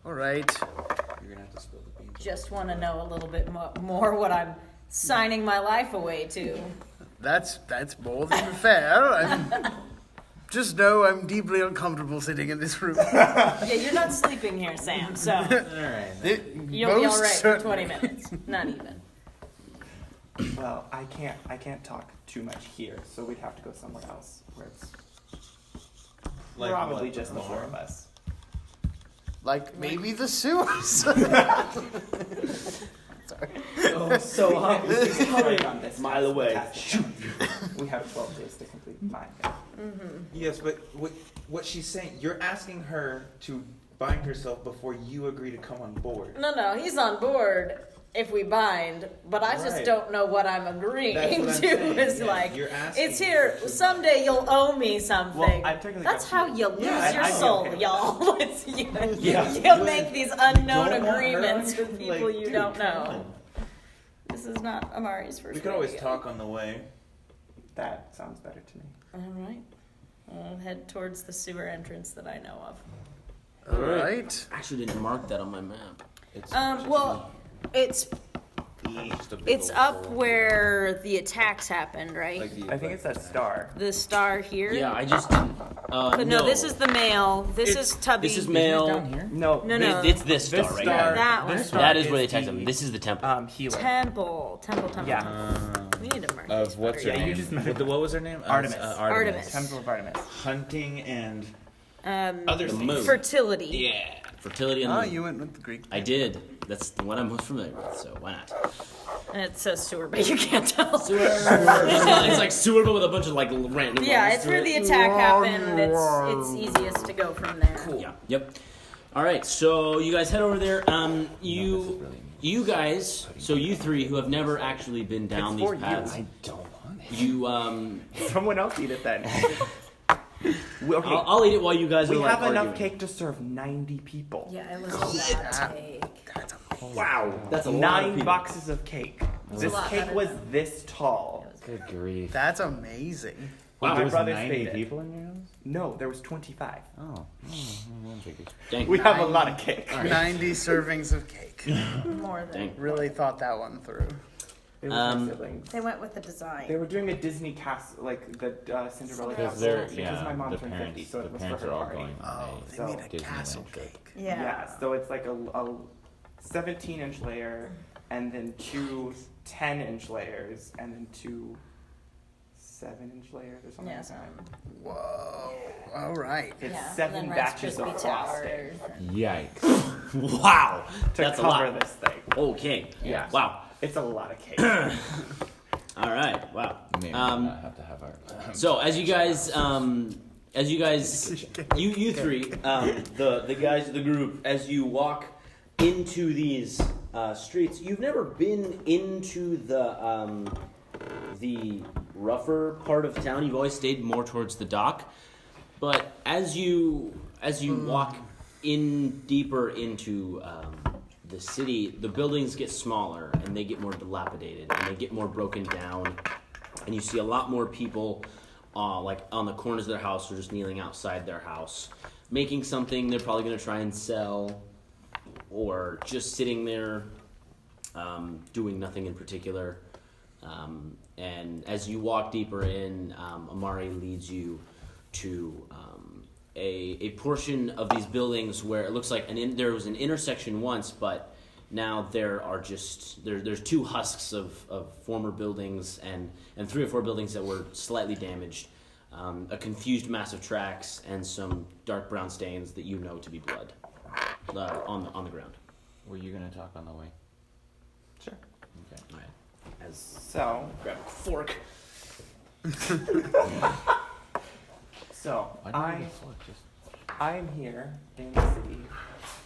All right. You're gonna have to spill the beans. Just want to know a little bit more what I'm signing my life away to. That's more than fair. Just know I'm deeply uncomfortable sitting in this room. Yeah, you're not sleeping here, Sam, so All right. you'll be all right for certainly. 20 minutes. Not even. Well, I can't talk too much here, so we'd have to go somewhere else where it's Like probably what? just the 4 of us. Like maybe the sewers. Oh, so hungry on this Mile away. task. We have 12 days to complete mine. Yes, but what she's saying, you're asking her to bind herself before you agree to come on board. No, he's on board if we bind, but I just Right. don't know what I'm agreeing That's what I'm to. saying, It's yeah. like, You're asking it's here. to Someday you'll owe me something. Well, I've technically That's got how you. you lose Yeah, your I'd be soul, okay with y'all. It's, Yeah. you'll make these unknown Don't want her agreements on- with people like, you dude, don't come know. on. This is not Amari's first We could always rodeo. talk on the way. That sounds better to me. All right. I'll head towards the sewer entrance that I know of. All right. I actually didn't mark that on my map. It's Well, it's just a big it's old up hole. where the attacks happened, right? Like the- I think it's that star. The star here. Yeah, I just didn't. But no, this is the male. This is Tubby. This is male. down here. No, No. It's this star This right star. here. That one. This star That is where they is attacked the, them. This is the temple. Healer. Temple. Yeah. We need to mark Of these what's her better. Yeah, you name? just mentioned What was her name? Artemis. Artemis. Temple of Artemis. Hunting and Um, other The things. moon. fertility. Yeah, fertility and Ah, the you went with the Greek. I did. That's the one I'm most familiar with. So why not? And it says sewer, but you can't tell. It's like sewer, but with a bunch of like random. Yeah, levels it's to where it. the attack happened. It's easiest to go from there. Cool. Yeah. Yep. All right. So you guys head over there. You guys. So you three who have never actually been down It's these for you. paths. I don't want it. You Someone else eat it then. Okay. I'll eat it while you guys We are like have enough arguing. cake to serve 90 people. Yeah, it was a lot cake. Wow, that's a lot of 9 people. boxes of cake. This a lot cake better was than- this tall. Good grief. That's amazing. Wait, My there was brother's 90 made it. people in your house? No, there was 25. Oh. One figure. Dang. We have a lot of cake. 90 servings of cake. More than. Dang. Really thought that one through. It was my siblings. They went with the design. They were doing a Disney cast, like the Cinderella Because castle, they're, because yeah, my mom the turned parents, 50, so the it was for parents her are all party. going on Oh, they So, made a Disneyland castle trip. cake. Yeah. So it's like a 17-inch layer, and then 2 10-inch layers, and then 2 7-inch layers or something Yeah, like so, that. Whoa. All right. It's yeah. 7 and then Rice batches Krispie of frosting Towers. Yikes. Wow, to that's a cover lot. this thing. Okay. Yeah. Wow. It's a lot of cake. All right. Wow. May or may not have to have our. So as you guys, you three, the guys of the group, as you walk into these streets, you've never been into the rougher part of town. You've always stayed more towards the dock. But as you walk in deeper into the city, the buildings get smaller and they get more dilapidated and they get more broken down. And you see a lot more people like on the corners of their house or just kneeling outside their house, making something they're probably going to try and sell, or just sitting there doing nothing in particular. And as you walk deeper in, Amari leads you to a portion of these buildings where it looks like there was an intersection once, but now there are there's two husks of former buildings and 3 or 4 buildings that were slightly damaged. A confused mass of tracks and some dark brown stains that you know to be blood on the ground. Were you gonna talk on the way? Sure. Okay. All right. As So, grab a fork. so Why do you have a fork? Just I'm here in the city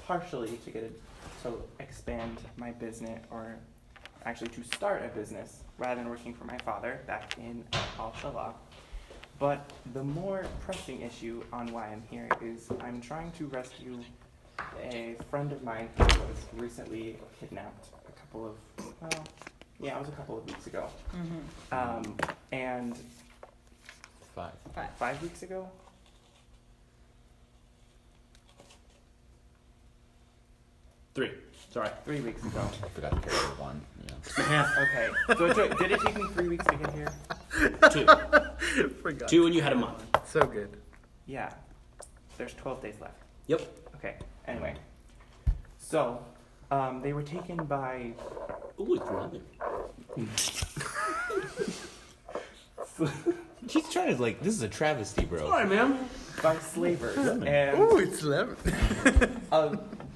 partially to expand my business, or actually to start a business rather than working for my father back in Al-Shalah. But the more pressing issue on why I'm here is I'm trying to rescue a friend of mine who was recently kidnapped it was a couple of weeks ago. And 5 weeks ago? 3. Sorry. 3 weeks ago. I forgot to carry one. Yeah. Okay. So did it take me 3 weeks to get here? 2. Forgot. 2 and you had a month. So good. Yeah. There's 12 days left. Yep. Okay. Anyway. So, they were taken by... Ooh, it's running. She's trying to this is a travesty, bro. Sorry, ma'am. by slavers. Lemon. And Ooh, it's lemon.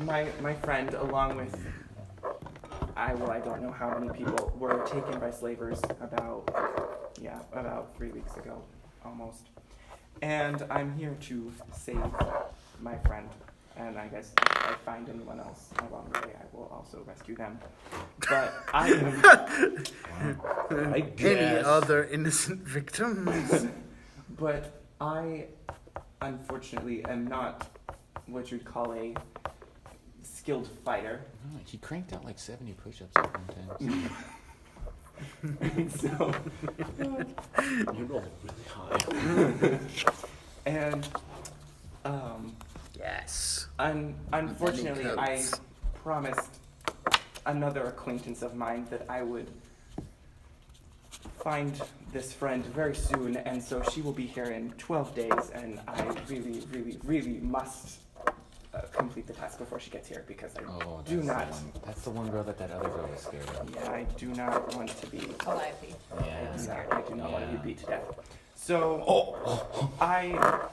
my friend, along with I don't know how many people were taken by slavers about 3 weeks ago, almost. And I'm here to save my friend. And I guess if I find anyone else along the way, I will also rescue them. But I am... I guess. Any other innocent victims? But I, unfortunately, am not what you'd call a skilled fighter. Oh, he cranked out 70 push-ups at one time. So, You rolled really high. and Yes. unfortunately, Many I coats. promised another acquaintance of mine that I would find this friend very soon, and so she will be here in 12 days, and I really, really, really must complete the task before she gets here, because I Oh, do not, that's the one girl that other girl was scared of. yeah, I do not want to be, Alive. Yeah. I do not want to Yeah. be beat to death. So, I,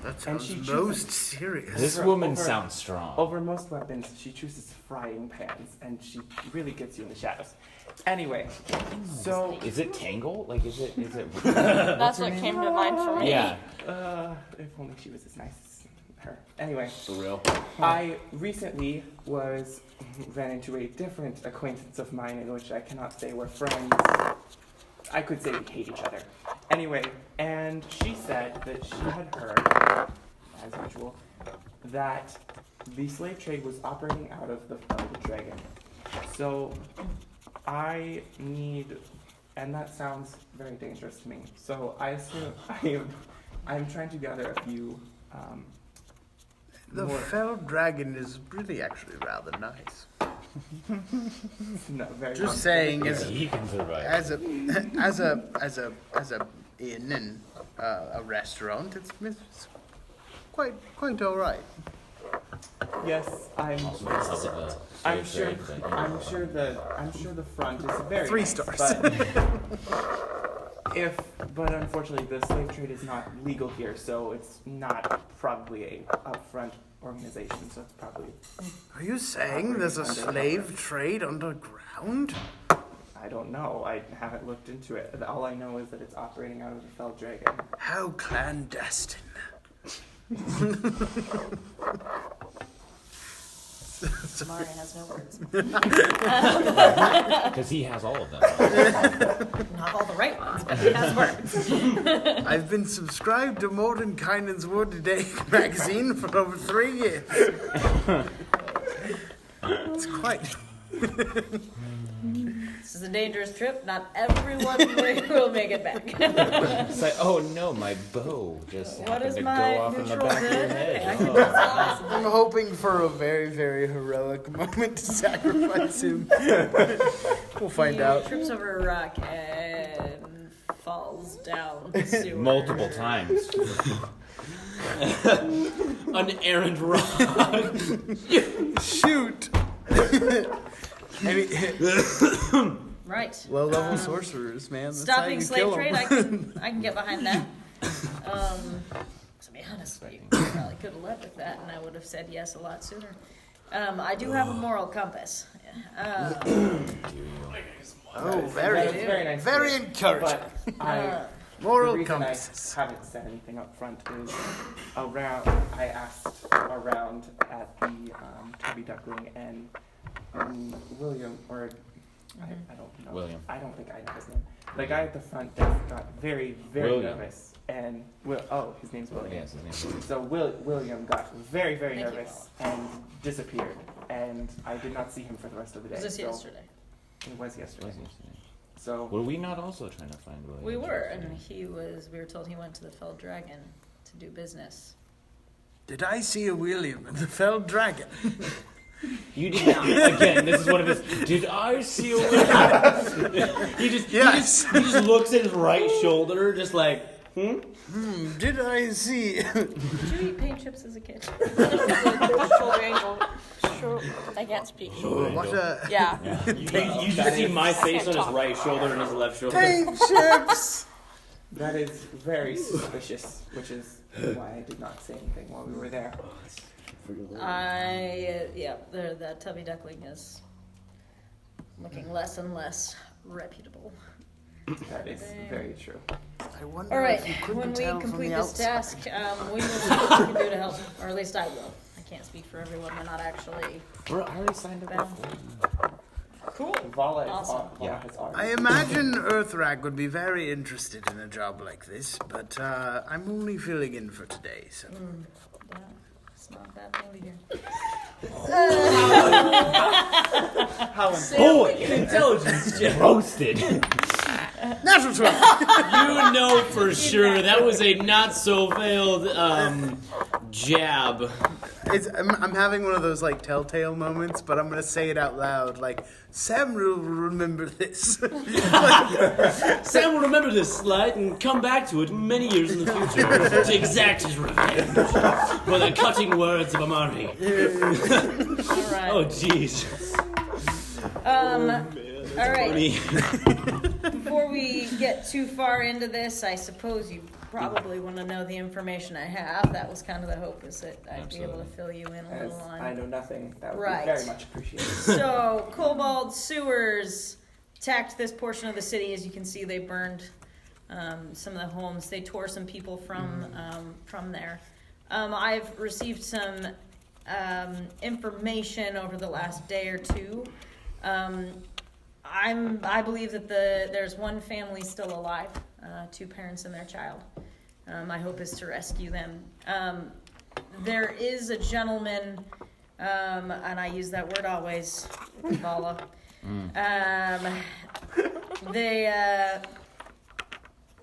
That And sounds she most serious. This Over- woman over- sounds strong. over most weapons, she chooses frying pans, and she really gets you in the shadows. Anyway, so, Is it Tangle? Is it? That's what came to mind for me. Yeah. if only she was as nice as her. Anyway, For real. I recently ran into a different acquaintance of mine in which I cannot say we're friends. I could say we hate each other. Anyway, and she said that she had heard, as usual, that the slave trade was operating out of the Felled Dragon. So I need, and that sounds very dangerous to me. So I assume I'm trying to gather a few. The more- fell dragon is really actually rather nice. No, very Just saying, He can survive. as a inn and a restaurant, it's quite all right. Yes, I'm Also because of the I'm slave sure. trade, but, I'm sure the front is very 3 nice, stars. But unfortunately, the slave trade is not legal here, so it's not probably a upfront organization. So it's probably, Are you saying there's a slave trade underground? I don't know. I haven't looked into it. All I know is that it's operating out of the Fell Dragon. How clandestine. Amari has no words. Because he has all of them. Not all the right ones, but he has words. I've been subscribed to Mordenkainen's Word Today magazine for over 3 years. It's quite... This is a dangerous trip. Not everyone will make it back. It's like, oh no, my bow just What happened is to go my off in the neutral back of your good? head. I can Oh. I'm hoping for a very, very heroic moment to sacrifice him. We'll find He out. trips over a rock and falls down the sewer. Multiple times. An errant rock. Shoot. Right. Low-level sorcerers, man. That's Stopping how you slave kill 'em. trade, I can get behind that. To be honest, you probably could have led with that, and I would have said yes a lot sooner. I do have a moral compass. Very nice. Very encouraging. But Moral the reason compasses. I haven't said anything up front is I asked around at the Tubby Duckling and William, or I don't know. William. I don't think I know his name. The guy at the front desk got very, very William. nervous. And, his name's William. Yes, his name's William. So William got very, very Thank you, nervous and disappeared. And I did not see him for the rest of the day. Was this so yesterday? It was yesterday. Was yesterday. So Were we not also trying to find William? We were, and we were told he went to the Fell Dragon to do business. Did I see a William in the Fell Dragon? You did not. Again, this is one of his. Did I see a William? He just looks at his right shoulder, just like, Did I see? Did you eat paint chips as a kid? Shoulder angle. I can't speak. What a Yeah. You just see my face on his right shoulder and his left shoulder. paint chips! that is very suspicious, which is why I did not say anything while we were there. That Tubby Duckling is looking less and less reputable. That is very true. I wonder All right, if you couldn't when we tell from complete the this outside. task, we will see what we can do to help, or at least I will. I can't speak for everyone. We're not actually I already signed up. bound. Cool. Vala is Awesome. Vala has already. I imagine Earthrag would be very interested in a job like this, but I'm only filling in for today, so. Yeah, it's not a bad thing to hear. How Boy, intelligence check. Roasted. Natural 12! You know for sure that was a not so veiled jab. I'm having one of those like telltale moments, but I'm gonna say it out loud. Like Samril will remember this. Sam will remember this slide and come back to it many years in the future to exact his revenge for the cutting words of Amari. All right. Oh, jeez. All right. Before we get too far into this, I suppose you probably want to know the information I have. That was kind of the hope, is that I'd be able to fill you in a As little on. I know nothing, that would Right. be very much appreciated. So, Cobalt Sewers attacked this portion of the city. As you can see, they burned some of the homes. They tore some people from there. I've received some information over the last day or two. I believe that there's one family still alive, 2 parents and their child. My hope is to rescue them. There is a gentleman, and I use that word always, Vallah.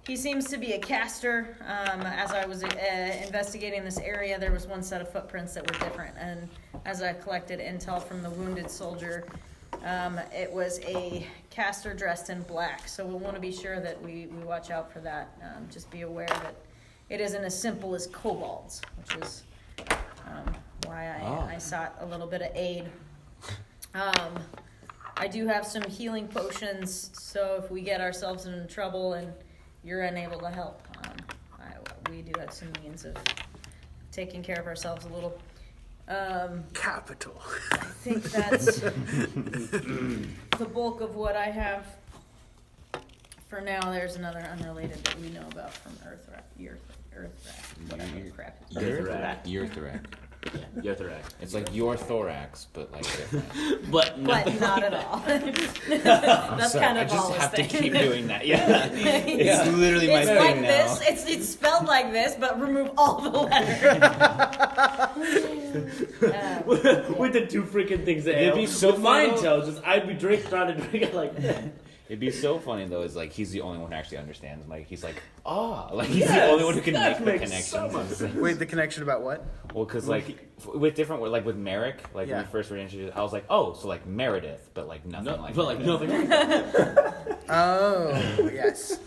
He seems to be a caster. As I was investigating this area, there was one set of footprints that were different, and as I collected intel from the wounded soldier, it was a caster dressed in black. So we'll want to be sure that we watch out for that. Just be aware that it isn't as simple as kobolds, which is why I sought a little bit of aid. I do have some healing potions, so if we get ourselves in trouble and you're unable to help, we do have some means of taking care of ourselves a little. Capital. I think that's the bulk of what I have for now. There's another unrelated that we know about from Earthrack, whatever the crap is. Urthrak. Yeah, Yotharak. It's like your thorax, but like different. But But not at all. That's Sorry, kind I of just Vala's have thing. to keep doing that. Yeah, it's literally my It's thing like now. this. It's spelled like this, but remove all the letters. with the 2 freaking things that It'd be so with my fun. intelligence, I'd be trying to drink it like that. It'd be so funny though. Is like he's the only one who actually understands. Like he's like like he's the only one who can that make the makes so connections. much Wait, the connection about what? Well, because like with different, like with Merrick, like Yeah. when we first were introduced, I was like, oh, so like Meredith, but like nothing like. But like Meredith. nothing. Oh, yes.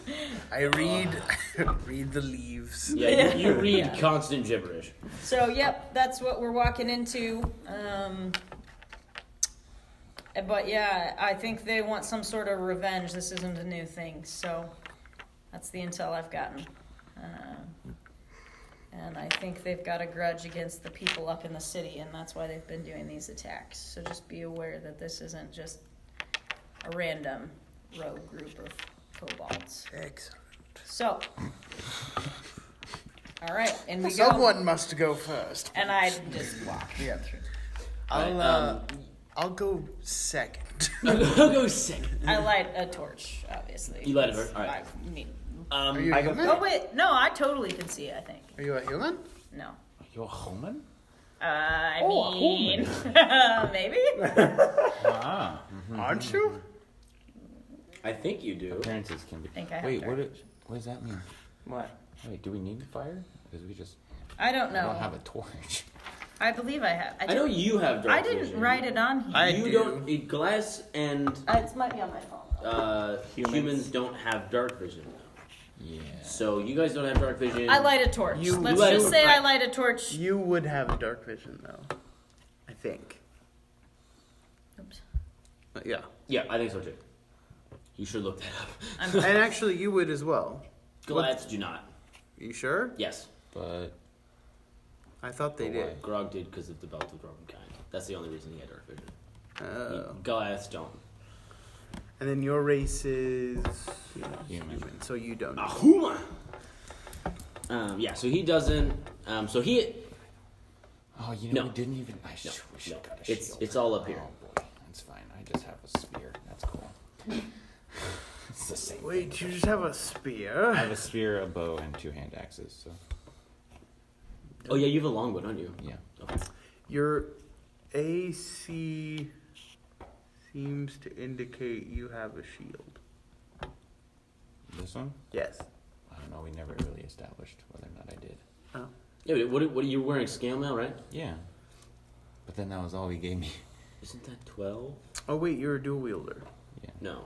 I read read the leaves. Yeah, you read Yeah. constant gibberish. So, yep, that's what we're walking into. But yeah, I think they want some sort of revenge. This isn't a new thing, so that's the intel I've gotten. And I think they've got a grudge against the people up in the city, and that's why they've been doing these attacks. So just be aware that this isn't just a random rogue group of kobolds. Excellent. So, all right, and we go. Someone must go first. And I just walk. Yeah. I'll go second. I'll go second. I light a torch, obviously. You light a torch? All right. I mean, Are you a I go human? oh wait, no, I totally can see. I think Are you a human? no. Are you a human? I Oh, a mean, maybe. Ah. Aren't you? I think you do. Appearances can be. I think I have Wait, dark what does that mean? What? Wait, do we need fire? Because we just. I don't I know. don't have a torch. I believe I have. I know you have dark I didn't vision. write it on here. I You do. don't. Glass and It might be on my phone. humans don't have dark vision. Yeah. So you guys don't have dark vision. I light a torch. You- Let's you light just a- say I light a torch. You would have dark vision, though. I think. Oops. Yeah. Yeah, I think so too. You should look that up. I'm And actually, you would as well. Goliaths do not. You sure? Yes. But. I thought they But did. Grog did because of the belt of the broken kind. That's the only reason he had dark vision. Oh. Goliaths don't. And then your race is Human. so you don't. Ahuma! Yeah, so he doesn't. So he. Oh, you know, No. we didn't even. I No, wish no. I got a It's- shield. it's all up here. Oh boy, that's fine. I just have a spear. That's cool. It's the same. Wait, you just have a I spear? have a spear, a bow, and 2 hand axes. So Oh yeah, you have a longbow, don't you? yeah. Okay. Your AC seems to indicate you have a shield. This one? Yes. I don't know. We never really established whether or not I did. Oh. Yeah, but what are you wearing? Scale mail, right? Yeah. But then that was all he gave me. Isn't that 12? Oh wait, you're a dual wielder. Yeah. No.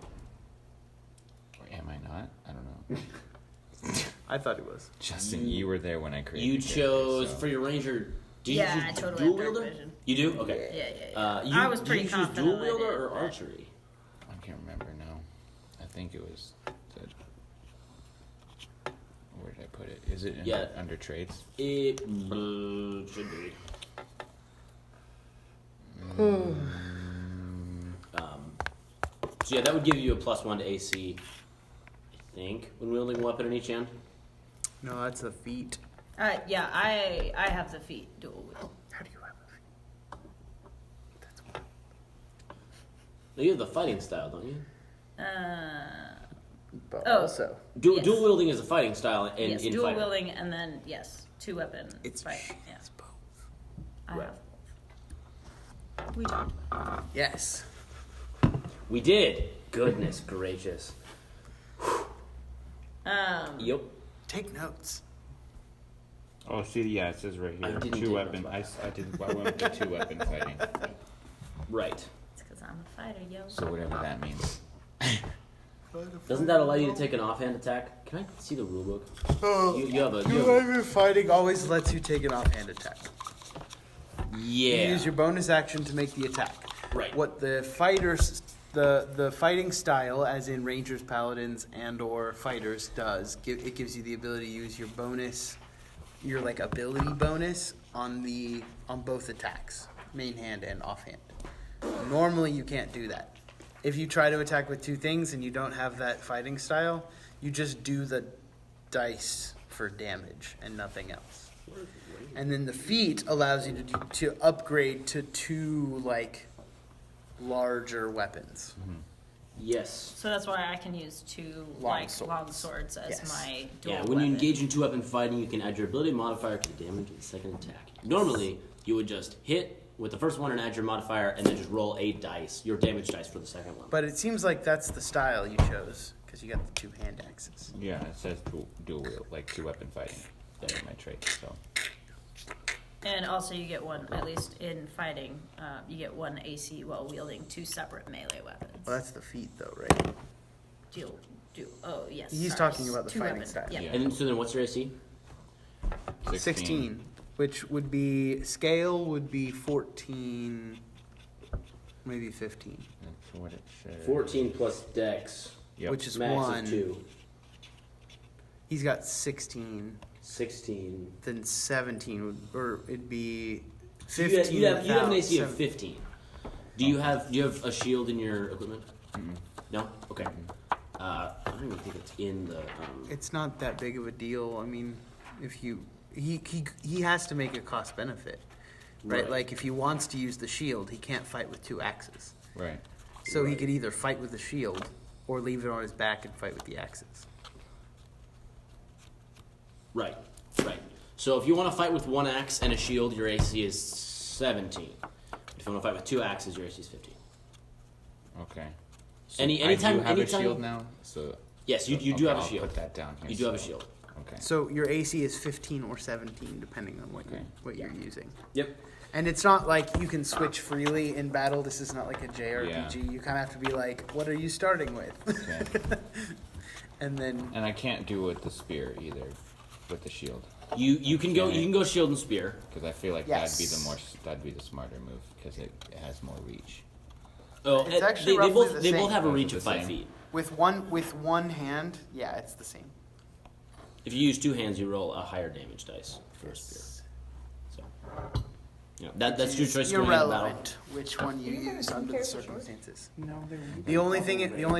Or am I not? I don't know. I thought he was. Justin, you were there when I created. You the character, chose so- for your ranger. Do you Yeah, choose I totally dual have dark wielder? vision. You do? Okay. Yeah. You, I was pretty do you choose confident dual I wielder did, or but- archery? I can't remember now. I think it was. Where did I put it? Is it in Yeah. under trades? It should be. So yeah, that would give you a +1 to AC. I think when wielding a weapon in each hand. No, that's the feet. Yeah, I have the feet dual wield. How do you have a feet? No, you have the fighting style, don't you? But Oh. also, Yes. Dual wielding is a fighting style in Yes, in dual fighting. wielding, and then yes, 2 weapon it's fight. Yeah, it's both. I Right. have both. We talked. Yes. We did. Goodness gracious. Yep. Take notes. Oh, see, yeah, it says right I here. didn't 2 take weapon. notes I went with the 2 weapon fighting. Right. It's because I'm a fighter, yo. So whatever that means. Doesn't that allow you to take an offhand attack? Can I see the rulebook? Oh, You have a. whoever fighting always lets you take an offhand attack. Yeah. You use your bonus action to make the attack. Right. What the fighters, the fighting style, as in rangers, paladins, and or fighters, does it gives you the ability to use your bonus, your like ability bonus on both attacks, main hand and offhand. Normally, you can't do that. If you try to attack with 2 things and you don't have that fighting style, you just do the dice for damage and nothing else. And then the feat allows you to upgrade to 2 like larger weapons. Yes. So that's why I can use 2 Long long swords. swords as Yes. my dual Yeah, when weapon. you engage in 2 weapon fighting, you can add your ability modifier to the damage of the second attack. Normally, you would just hit with the first one and add your modifier, and then just roll a dice, your damage dice for the second one. But it seems like that's the style you chose because you got the 2 hand axes. Yeah, it says dual wield, like 2 weapon fighting. That is my trait. So And also you get 1, at least in fighting, you get 1 AC while wielding 2 separate melee weapons. Well, that's the feat though, right? Dual. Oh, yes. He's sorry. talking about the Two fighting weapon. style. Yeah. Yeah. And so then what's your AC? 16, which would be scale would be 14, maybe 15, That's what it says. 14 plus Dex. Yep. which is Max 1. is 2. He's got 16, 16. then 17 would, or it'd be So 15. you have an AC of without 15. Do you have a shield in your equipment? Mm-mm. No? Okay. I don't even think it's in the. It's not that big of a deal. I mean, if you he has to make a cost benefit, right? Right. Like if he wants to use the shield, he can't fight with 2 axes. Right. So he Right. could either fight with the shield or leave it on his back and fight with the axes. Right. Right. So if you want to fight with 1 axe and a shield, your AC is 17. If you want to fight with 2 axes, your AC is 15. Okay. So Anytime- I do have anytime- a shield now, so Yes, you do okay, have a I'll shield. put that down here. You do have a so- shield. Okay. So your AC is 15 or 17, depending on what Okay. you're using. Yep. And it's not like you can switch freely in battle. This is not like a JRPG. Yeah. You kind of have to be like, what are you starting with? Okay. And then And I can't do with the spear either, with the shield, You can go Okay. you can go shield and spear. because I feel like Yes. that'd be the smarter move because it has more reach. Oh, It's actually they roughly both the they both same. have a Oh, is reach it of the 5 same? feet. with one hand, yeah, it's the same. If you use 2 hands, you roll a higher damage dice for a spear. So, yeah, that's your choice going into battle. Irrelevant which one you use under the circumstances. No, they're The only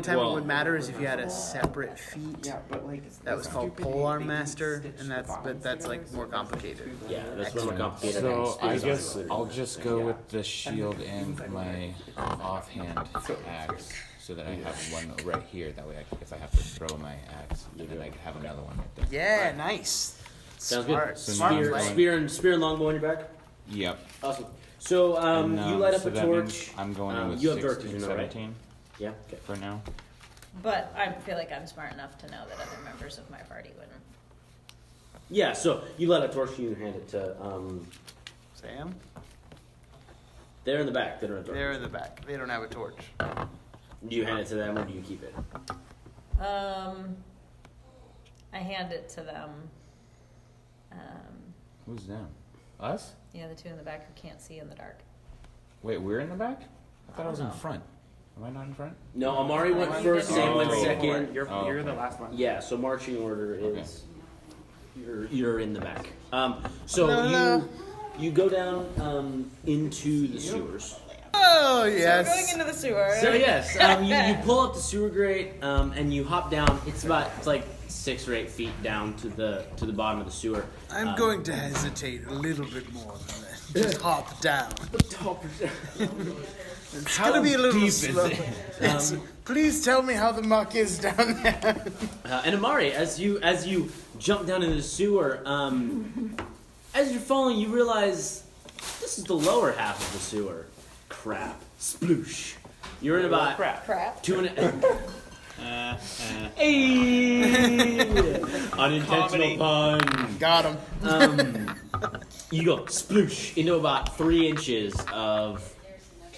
time Well- it would matter is if you had a separate feat. Yeah, but like That was called stupid, polearm they master, stitch and the that's like bottoms more together, so complicated. it's Yeah, that's more Excellent. complicated. So I Spears guess aren't I'll included. just go with the shield and my offhand axe, so that I have one right here. That way, if I have to throw my axe, then I have another one right there. Yeah, nice. Sounds Smart. good. So Smart now I'm Spear, play. spear and longbow on your back. Yep. Awesome. So And, you light up so a that means torch. I'm going in with you have dark 16, vision, though, right? 17 Yeah. Okay. for now. But I feel like I'm smart enough to know that other members of my party wouldn't. Yeah. So you light a torch. You hand it to Sam? they're in the back. They don't have They're torches. in the back. They don't have a torch. Do you hand it to them or do you keep it? I hand it to them. Who's them? Us? Yeah, the 2 in the back who can't see in the dark. Wait, we're in the back? I thought I was in Oh. front. Am I not in front? No, Amari went Amari first. did. Sam went Oh. second. You're Oh, you're the okay. last one. Yeah. So marching order is you're in the back. So No. you go down into the sewers. Oh, So we're going into the sewer. So yes, you pull up the sewer grate and you hop down. It's like 6 or 8 feet down to the bottom of the sewer. I'm going to hesitate a little bit more than that. Just hop down. It's How gonna be a little deep is slow. it? Please tell me how the muck is down there. And Amari, as you jump down into the sewer, as you're falling, you realize this is the lower half of the sewer. Crap, sploosh. You're in about Crap. 2.5. Hey! Unintentional pun. Got him. You go sploosh into about 3 inches of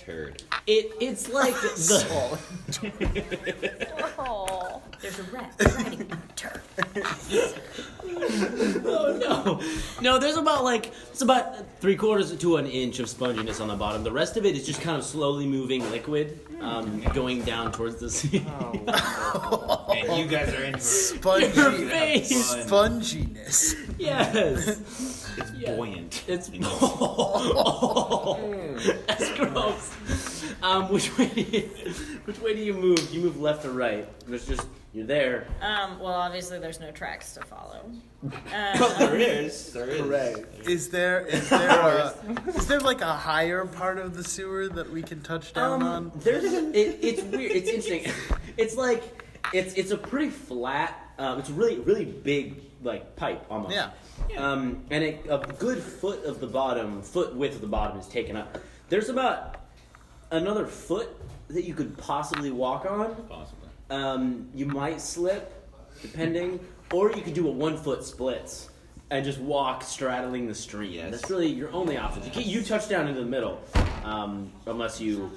Turd. it's like the Oh. There's a rat riding on a turd. oh no there's about 3/4 to an inch of sponginess on the bottom. The rest of it is just kind of slowly moving liquid, going down towards the sea. And you guys are in for Your Spongy. face. Sponginess. Yes. It's Yeah. buoyant. It's that's gross. Which way do you move? You move left or right? You're there. Well, obviously there's no tracks to follow. There is. Correct. Is there like a higher part of the sewer that we can touch down on? It's weird. It's interesting. It's like it's a pretty flat. It's a really big like pipe almost. Yeah. And a good foot width of the bottom is taken up. There's about another foot that you could possibly walk on. Possibly. You might slip, depending, or you could do a 1 foot splits and just walk straddling the stream. Yes. That's really your only option. You touch down into the middle, unless you.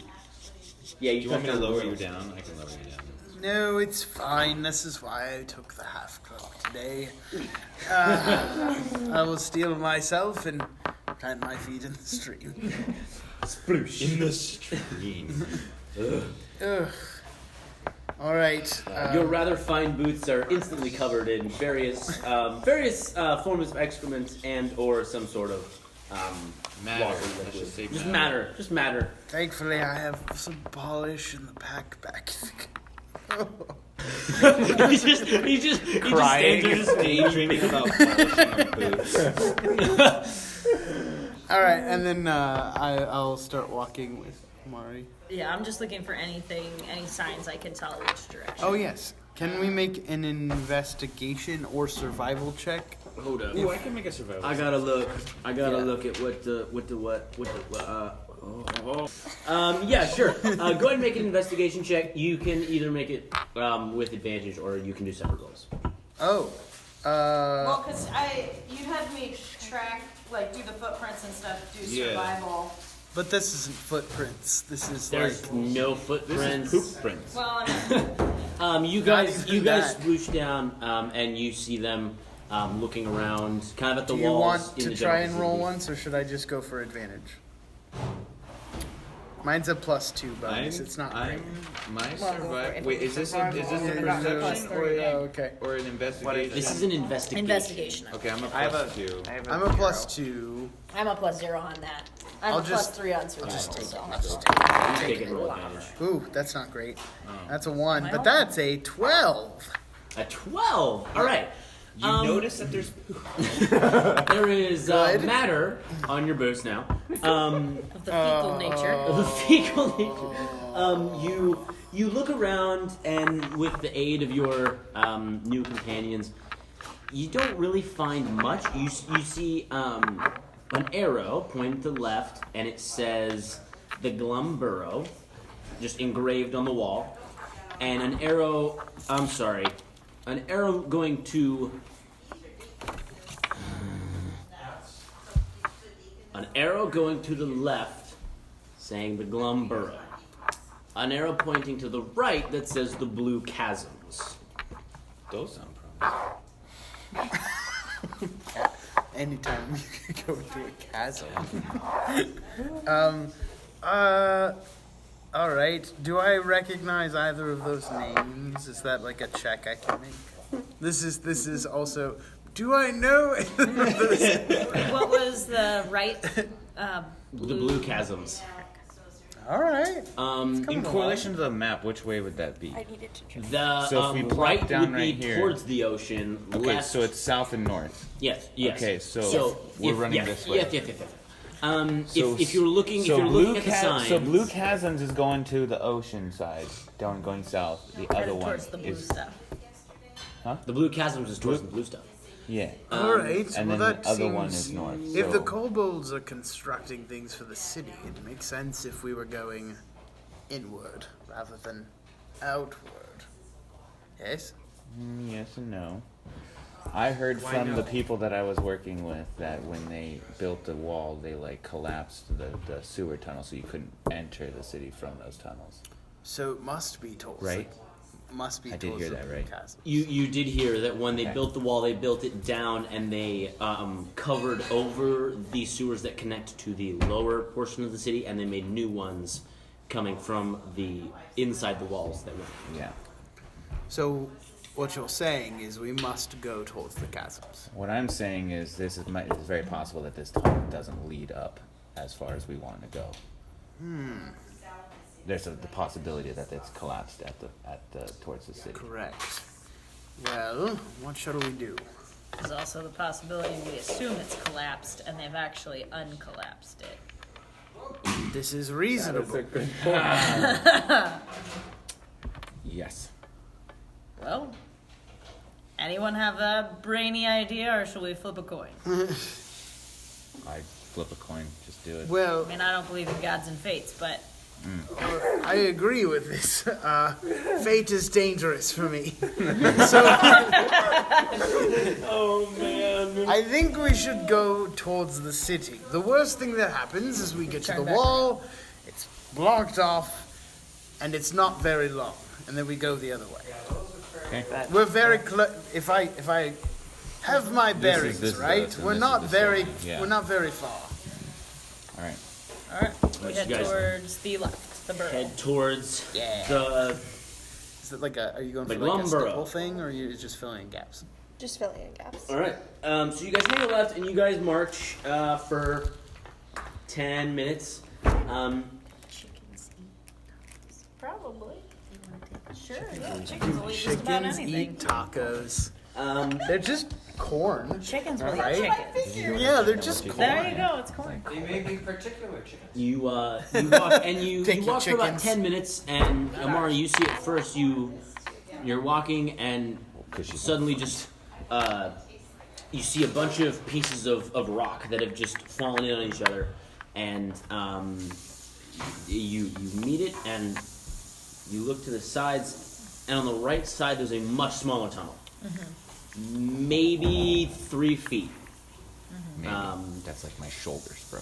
Yeah, Do you want me to down lower the you middle. down? I can lower you down. No, it's fine. This is why I took the half cloak today. I will steel myself and plant my feet in the stream. Sploosh. In the stream. Ugh. All right. Your rather fine boots are instantly covered in various forms of excrement and/or some sort of Matter. water I liquid. should say Just matter. matter. Thankfully, I have some polish in the back. he just stands there just daydreaming about polishing boots. All right, and then I'll start walking with Amari. Yeah, I'm just looking for any signs I can tell which direction. Oh yes. Can we make an investigation or survival check? Hold up. Ooh, I can make a survival. I gotta look. Yeah. Look at yeah, sure. Go ahead and make an investigation check. You can either make it with advantage, or you can do separate rolls. Oh. Well, because you had me track, like, do the footprints and stuff, do survival. But this isn't footprints. This is There's no footprints. Poop prints. Well, You guys that. swoosh down, and you see them looking around, kind of at the Do you walls. want in to the try general and roll vicinity. once, or should I just go for advantage? Mine's a +2 bonus. It's not great. My Well, go for survival. it. Wait, is this a Survival. perception or okay. or an investigation? This is an investigation. investigation. Okay, I'm a I have a +2. I'm a +2. I'm a +0 on that. I'm I'll a just- +3 on survival. just take so. You take it and roll advantage. Ooh, that's not great. That's a 1, but that's a 12. A 12. All right. You notice that there's There is Good. matter on your boots now. Of the fecal nature. The fecal nature. You look around, and with the aid of your new companions, you don't really find much. You see an arrow pointing to the left, and it says the Glum Burrow, just engraved on the wall, and an arrow. An arrow going to. An arrow going to the left, saying the Glum Burrow. An arrow pointing to the right that says the Blue Chasms. those sound promising. Anytime you could go into a chasm. All right. Do I recognize either of those names? Is that like a check I can make? This is also. Do I know? What was the right? The Blue Chasms. All right. In correlation to the map, which way would that be? I needed to check. The So if we plop right down would be right here- towards the ocean. Okay, left, so it's south and north. yes. Okay, so we're running this way. Yes. So if you're looking, so at the signs, so Blue Chasms is going to the ocean side, going south. The other Headed one towards the blue is stuff. the Blue Chasms is towards the blue stuff. yeah. All right. And well, then that the other seems. one is north. If so the kobolds are constructing things for the city, it makes sense if we were going inward rather than outward. Yes. yes and no. I heard from the people that I was working with that when they built the wall, they like collapsed the sewer tunnel, so you couldn't enter the city from those tunnels. So it must be towards. Right. Must be. I did towards hear the that, right? chasm. You did hear that when they Okay. built the wall, they built it down and they covered over the sewers that connect to the lower portion of the city, and they made new ones coming from the inside the walls that were. Yeah. So, what you're saying is we must go towards the chasms. What I'm saying is it's very possible that this tunnel doesn't lead up as far as we want to go. There's the possibility that it's collapsed at the towards the city. Correct. Well, what shall we do? There's also the possibility we assume it's collapsed and they've actually uncollapsed it. This is That's reasonable. a good point. Yes. Well, anyone have a brainy idea, or shall we flip a coin? I flip a coin. Just do it. Well, I mean, I don't believe in gods and fates, but I agree with this. Fate is dangerous for me. So, Oh man! I think we should go towards the city. The worst thing that happens is we get to Turn the back wall, it's blocked off, and it's not very long, and then we go the other way. Okay. We're very close. If I have my bearings this right, and we're this not is very yeah. we're not very far. All right. All right. We You head guys towards the left, the burrow. head towards Yeah. the. Is it like a? Are you going Like for like a lumber. stipple thing, or are you just filling in gaps? Just filling in gaps. All right. So you guys take a left, and you guys march for 10 minutes. Chickens eat. Probably. Sure, yeah. Chickens will eat just about Chickens anything. eat tacos. They're just corn. Chickens will Right? eat chickens. Yeah, they're just corn. There you go, it's corn. They may be particular chickens. You walk and you Take your walk for about chickens. 10 minutes, and Amari, you see at first you're walking, and suddenly just you see a bunch of pieces of rock that have just fallen in on each other, and you meet it, and you look to the sides, and on the right side there's a much smaller tunnel, maybe 3 feet. Maybe. That's like my shoulders, bro.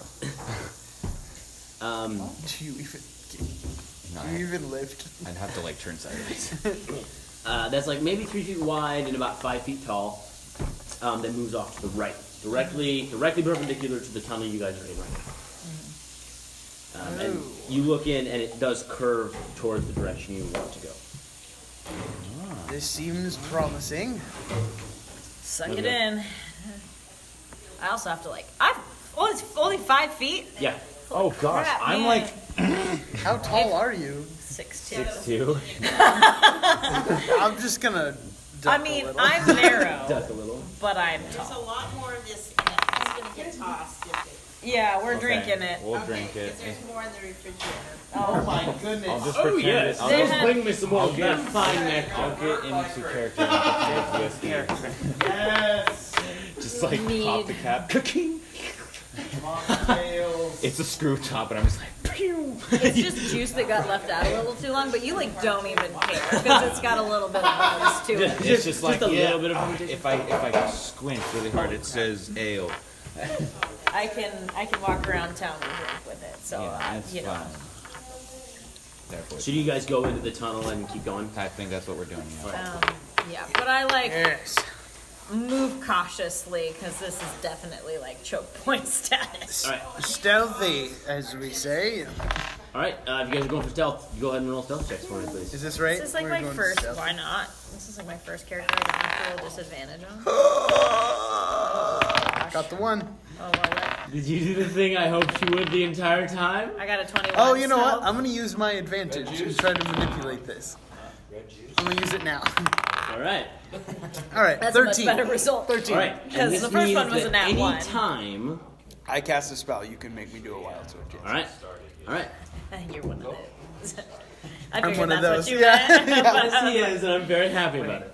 Do you No, even lift? I'd have to like turn sideways. That's like maybe 3 feet wide and about 5 feet tall. That moves off to the right, directly perpendicular to the tunnel you guys are in right now. And you look in, and it does curve towards the direction you want to go. This seems promising. Suck it in. I also have to it's only 5 feet? Yeah. Oh gosh, Crap, I'm man. like How tall are you? 6'2". 6'2". I'm just gonna. Duck I a mean, little. I'm narrow, Duck a little. but I'm There's a tall. lot more of this in it. It's gonna get tossed if Yeah, we're Okay. drinking it. We'll it. drink it. Because there's more in the refrigerator. Oh my goodness! I'll just Oh pretend yes, it. I'll They just, have- bring me some more I'll of get- that fine nectar. I'll get into character and get whiskey. Yes. Just like pop Need- the cap. Cooking. It's a screw top, and I'm just like. Pew! It's just juice that got left out a little too long, but you don't even care because it's got a little bit of buzz to it. It's just like a yeah, little bit of fermentation. if I squint really hard, it says ale. I can walk around town and drink with it. So Yeah, that's you know. fine. Therefore, So do you guys go into the tunnel and keep going? I think that's what we're doing. Yeah. Yeah, but I Yes. move cautiously because this is definitely choke point status. All right. Stealthy, as we say. All right. If you guys are going for stealth, you go ahead and roll stealth checks for me, please. Is this right? This is We're my going first. stealth. Why not? This is my first character I don't have to roll disadvantage on. Got the one. Oh well, Did you do the thing I hoped you would the entire time? I got a 21. Oh, you know what? stealth. I'm gonna use my advantage and try to manipulate this. I'm gonna use it now. All right. All right, That's 13. a much better result. 13. All right. Because And this the first means one was that a nat any one. time. I cast a spell. You can make me do a wild sword. Yes. All right. All right. You're one of those. I I'm figured one of that's those. what you Yeah. meant. Yes, he is, and I'm very happy about it.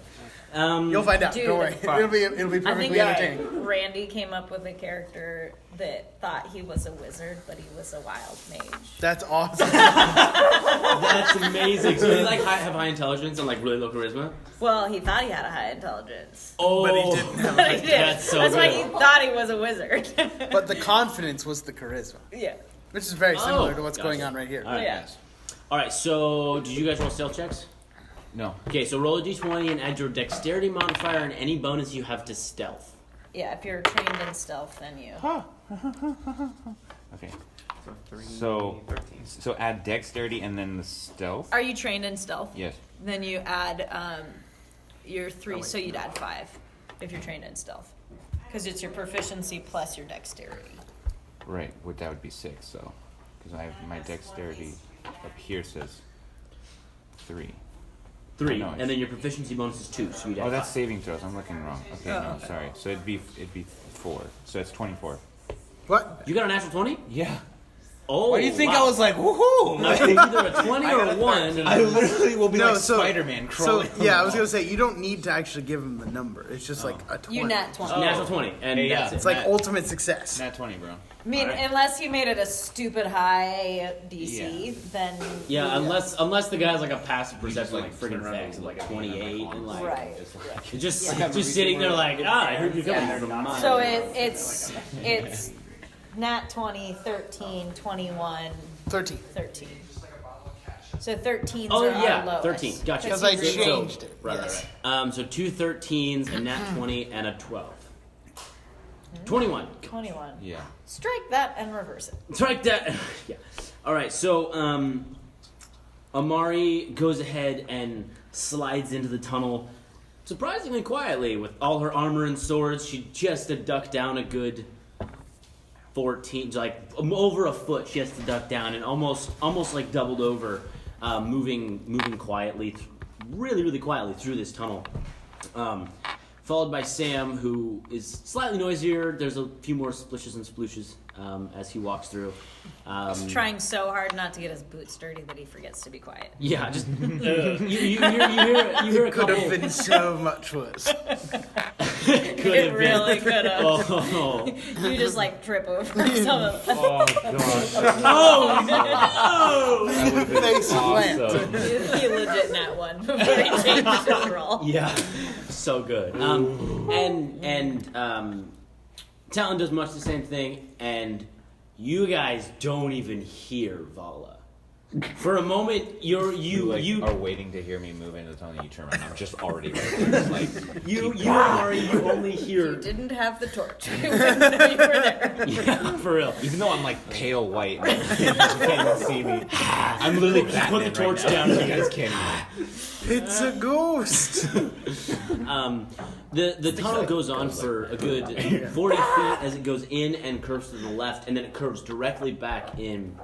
You'll find out. Dude. Don't worry. It'll be I perfectly think entertaining. Randy came up with a character that thought he was a wizard, but he was a wild mage. That's awesome. That's amazing. So you have high intelligence and really low charisma. Well, he thought he had a high intelligence. Oh, But he didn't have But he did. That's so That's why good. he thought he was a wizard. But the confidence was the charisma, yeah. which is very similar to what's gotcha. going on right here. All right. Yeah. All right. So did you guys roll stealth checks? No. Okay. So roll a d20 and add your dexterity modifier and any bonus you have to stealth. Yeah, if you're trained in stealth, then you. Okay. So add dexterity and then the stealth. Are you trained in stealth? Yes. Then you add your 3, so you'd add 5 if you're trained in stealth. Because it's your proficiency plus your dexterity. Right. That would be 6. So, because I have my dexterity up here says 3. 3, Oh, no, and then your proficiency bonus is 2, so you'd add Oh, that's 5. saving throws. I'm looking wrong. Okay, Oh, no, okay. sorry. So it'd be 4. So it's 24. What? You got a natural 20? Yeah. Oh, Why do you think wow. I was like, woohoo? Either a 20 or a 1. I literally will be No, like so- Spider-Man So crawling. yeah, I was gonna say you don't need to actually give him the number. It's just like a 20. You nat 20. Natural 20, and Hey, yeah. that's It's it. like Nat- ultimate success. Nat 20, bro. I mean, Alright. unless you made it a stupid high DC, then. Yeah, unless the guy's a passive perception like, friggin' turn around facts of and a 28 and Right. just sitting there I heard you coming from mine. So it's nat 20, 13, 21, 13. 13. So 13s Oh are yeah, our lowest. 13. Gotcha. 'Cause I 13s are- changed it. Right, Yes. right. So 2 13s, a nat 20, and a 12. 21. 21. Yeah. Strike that and reverse it. Strike that. Yeah. All right. So Amari goes ahead and slides into the tunnel, surprisingly quietly, with all her armor and swords. She just to duck down a good 14, like over a foot. She has to duck down and almost like doubled over, moving quietly, really quietly through this tunnel. Followed by Sam, who is slightly noisier. There's a few more splishes and splooshes as he walks through. He's trying so hard not to get his boots dirty that he forgets to be quiet. Yeah, just you hear a Could couple. have been so much worse. It really could have. Oh, You just like trip over some of them. Oh god. oh no! Face plant. Awesome. He legit nat one before he changed his roll. Yeah, so good. Talon does much the same thing, and you guys don't even hear Vallah. For a moment, you are waiting to hear me move into the tunnel. You turn around. I'm just already right there. Like you Amari, you only hear. You didn't have the torch. We wouldn't know you were there. Yeah, for real. even though I'm like pale white, and you can't see me. I'm literally put the Batman torch right now. down. You guys can't. It's a ghost. The tunnel goes on for a good 40 feet as it goes in and curves to the left, and then it curves directly back in.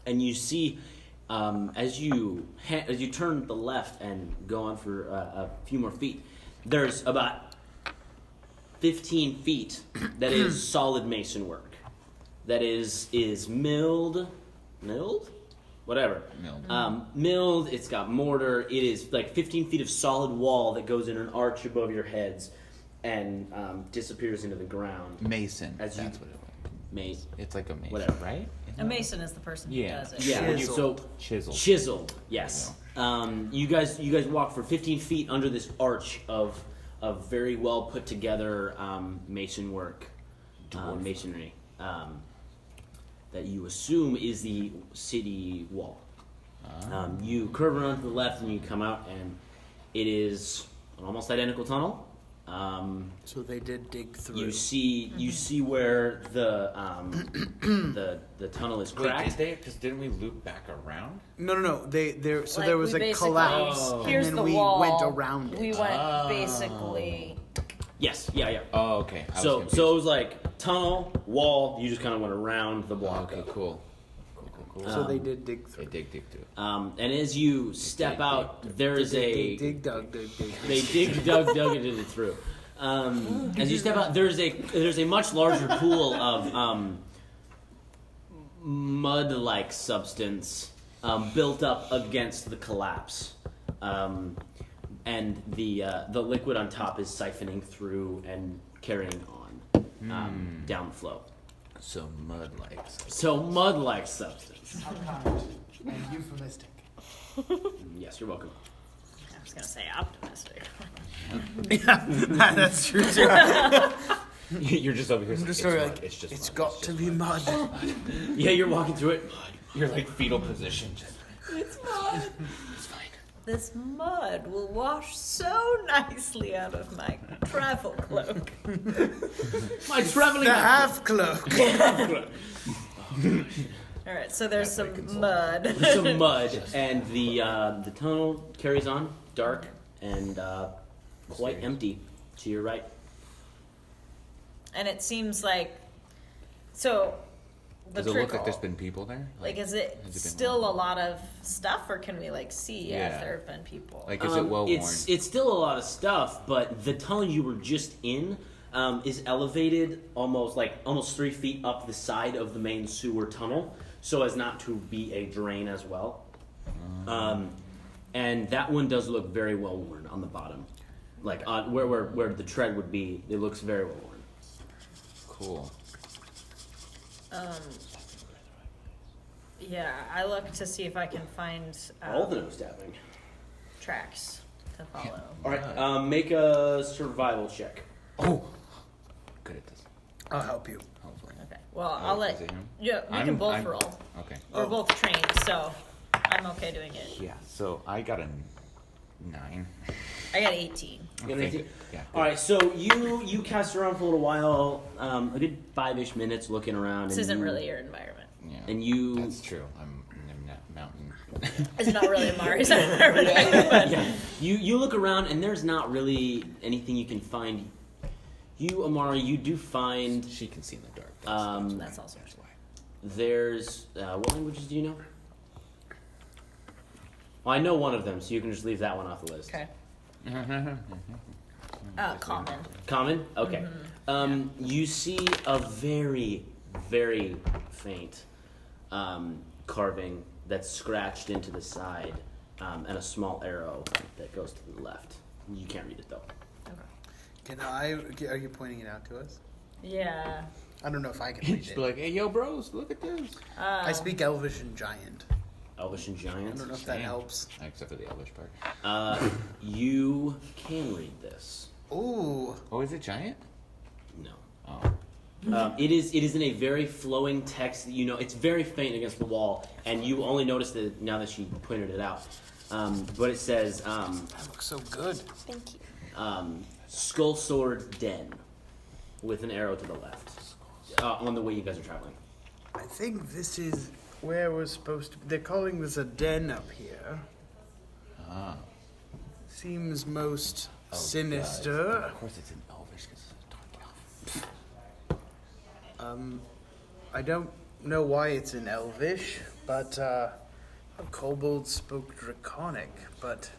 And you see, as you turn the left and go on for a few more feet, there's about 15 feet that is solid mason work. That is milled, whatever. Milled. It's got mortar. It is like 15 feet of solid wall that goes in an arch above your heads and disappears into the ground. Mason. That's That's what it was. Maze. It's like a mason, Whatever. right? A mason is the person who Yeah. does it. Yeah. Chiseled. Chiseled. Chiseled. Yes. You guys walk for 15 feet under this arch of very well put together mason work, masonry that you assume is the city wall. You curve around to the left and you come out, and it is an almost identical tunnel. So they did dig through. You see where the tunnel is Wait, cracked. did they? Because didn't we loop back around? No. There. So Like, there was we a basically- collapse, Here's and the then we wall. went around it. We went basically. Yes. Yeah. Oh, okay. I was So confused. it was like tunnel, wall. You just kind of went around the block. Okay, cool. So they did dig through. They dig through. And as you step out, there is a Dig, dug. they dug into it through. As you step out, there's a much larger pool of mud-like substance built up against the collapse, and the liquid on top is siphoning through and carrying on down the flow. So mud-like. So mud-like substance. And euphemistic. Yes, you're welcome. I was gonna say optimistic. Yeah, that's true too. You're just over here. I'm It's just mud. sort of like, It's just it's mud. got It's to just be mud. mud. Yeah, you're walking through it. You're like fetal position. Just, This mud will wash so nicely out of my travel cloak. My traveling. The half cloak. All right, so there's some mud. Some mud, and the tunnel carries on, dark and quite empty to your right. And it seems like, so the Does it look trickle, like there's been people there? like, is it has it been still long? a lot of stuff, or can we like see if Yeah. there have been people? Like, is it well worn? It's still a lot of stuff, but the tunnel you were just in is elevated almost 3 feet up the side of the main sewer tunnel, so as not to be a drain as well. And that one does look very well worn on the bottom, like on where the tread would be. It looks very well worn. Cool. Yeah, I look to see if I can find All the nose tapping. tracks to follow. All right, make a survival check. Oh, good at this. I'll help you. Hopefully. Okay. Well, Oh, I'll let. is it him? Yeah, we can both roll. Okay. We're both trained, so I'm okay doing it. Yeah. So I got a 9. I got 18. You got an 18? Yeah. All right, so you cast around for a little while, a good 5-ish minutes looking around. This and isn't you- really your environment. Yeah. And you. That's true. I'm in that mountain. It's not really Amari's environment. But Yeah. You look around and there's not really anything you can find. You, Amari, you do find She can see in the dark. that's also true. there's what languages do you know? Well, I know one of them, so you can just leave that one off the list. Okay. Common. Common? Okay. You see a very, very faint carving that's scratched into the side, and a small arrow that goes to the left. You can't read it though. Are you pointing it out to us? Yeah. I don't know if I can read Just it. be like, hey, yo, bros, look at this. I speak Elvish and Giant. Elvish and I Giant. don't know if that Damn. helps. Except for the Elvish part. You can read this. Ooh. Oh, is it giant? No. Oh. It is in a very flowing text. You know, it's very faint against the wall, and you only noticed it now that she pointed it out. But it says, That looks so good. Thank you. Skull Sword Den, with an arrow to the left, on the way you guys are traveling. I think this is where we're supposed to. They're calling this a den up here. Ah. Seems most Oh, sinister. God. Of course it's in Elvish because it's a dark elf. I don't know why it's in Elvish, but kobolds spoke Draconic, but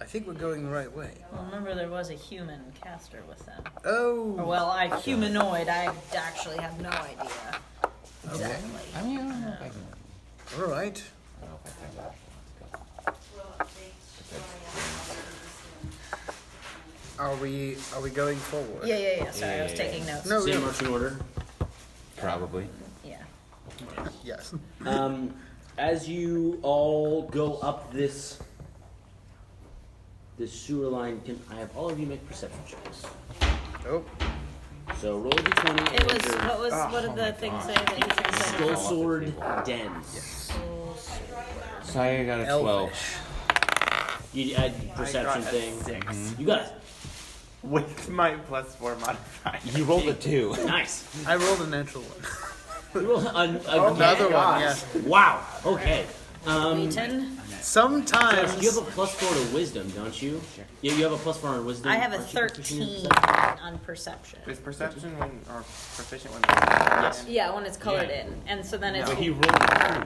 I think we're going the right way. Well, remember there was a human caster with them. Oh. Or, well, humanoid. I actually have no idea exactly. I mean, I don't know if I can. All right. I don't know if I can. Are we going forward? Yeah. Sorry, I was Yeah. taking notes. No. Same marching order. Probably. Yeah. Yes. As you all go up this sewer line, I have all of you make perception checks. Oh. So roll a d20. It and was, enter what did the thing say that he translated? Skull Sword Den. So I got a 12. Elvish. You add perception I got a thing. 6 You got it. with my +4 modifier. You rolled a 2. Nice. I rolled a natural one. You rolled Another one, yeah. Wow. Okay. Wheaton? Sometimes. You have a +4 to wisdom, don't you? Yeah, you have a +4 on wisdom. I have a Aren't you proficient in 13 perception? on perception. Is perception when or proficient when? Yes. Yeah, when it's colored Yeah. in. And so then it's... But he rolled a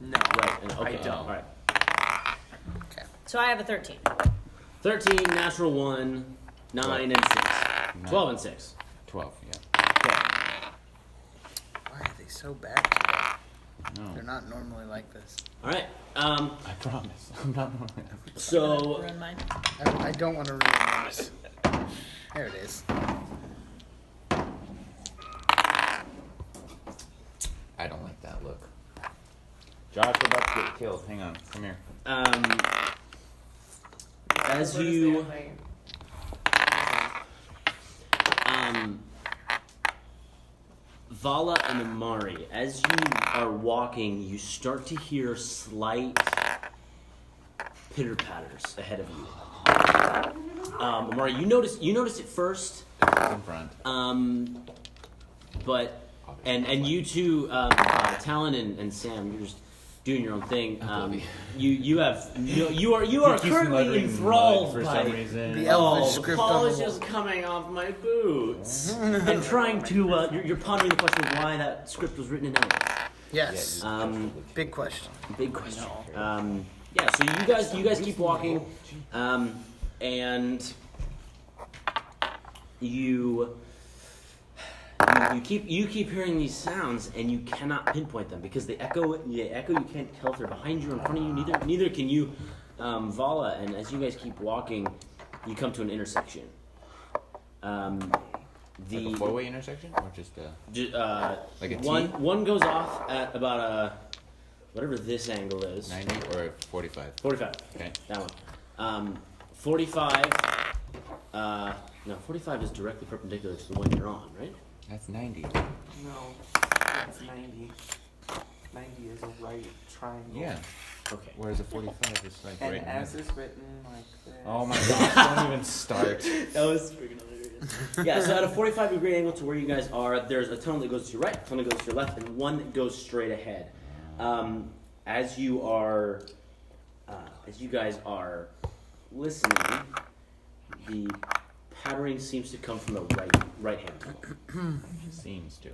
2. No. Right. And, okay. I don't. All right. So I have a 13. 13, natural 1, 9, and 6. 12 and 6. 12, yeah. Why are they so bad today? No. They're not normally like this. All right. I promise. I'm not So Ruin mine. I don't want to ruin this. There it is. I don't like that look. Josh, we're about to get killed. Hang on. Come here. as you Vallah and Amari, as you are walking, you start to hear slight pitter patters ahead of you. Amari, you notice it first, In front. but and you two, Talon and Sam, you're just doing your own thing. You are currently enthralled for by some reason. The Elvish the script on polish the is coming off my boots, and trying to you're pondering the question of why that script was written in Elvish. Yes. Big question. Big question. Yeah, so you guys keep walking, and you keep hearing these sounds, and you cannot pinpoint them because they echo. You can't tell if they're behind you or in front of you. Neither can you, Vallah. And as you guys keep walking, you come to an intersection. Like a four-way intersection, or just like a T? One goes off at about whatever this angle is. 90 or 45? 45. Okay. That one. 45. No, 45 is directly perpendicular to the one you're on, right? That's 90. No, that's 90. 90 is a right triangle. Yeah. Okay. Whereas a 45 is like And right in S the is written like this. Oh my gosh! Don't even start. That was freaking hilarious. Yeah, so at a 45-degree angle to where you guys are, there's a tunnel that goes to your right, a tunnel that goes to your left, and one that goes straight ahead. As you guys are listening, the pattering seems to come from the right-hand tunnel. Seems to.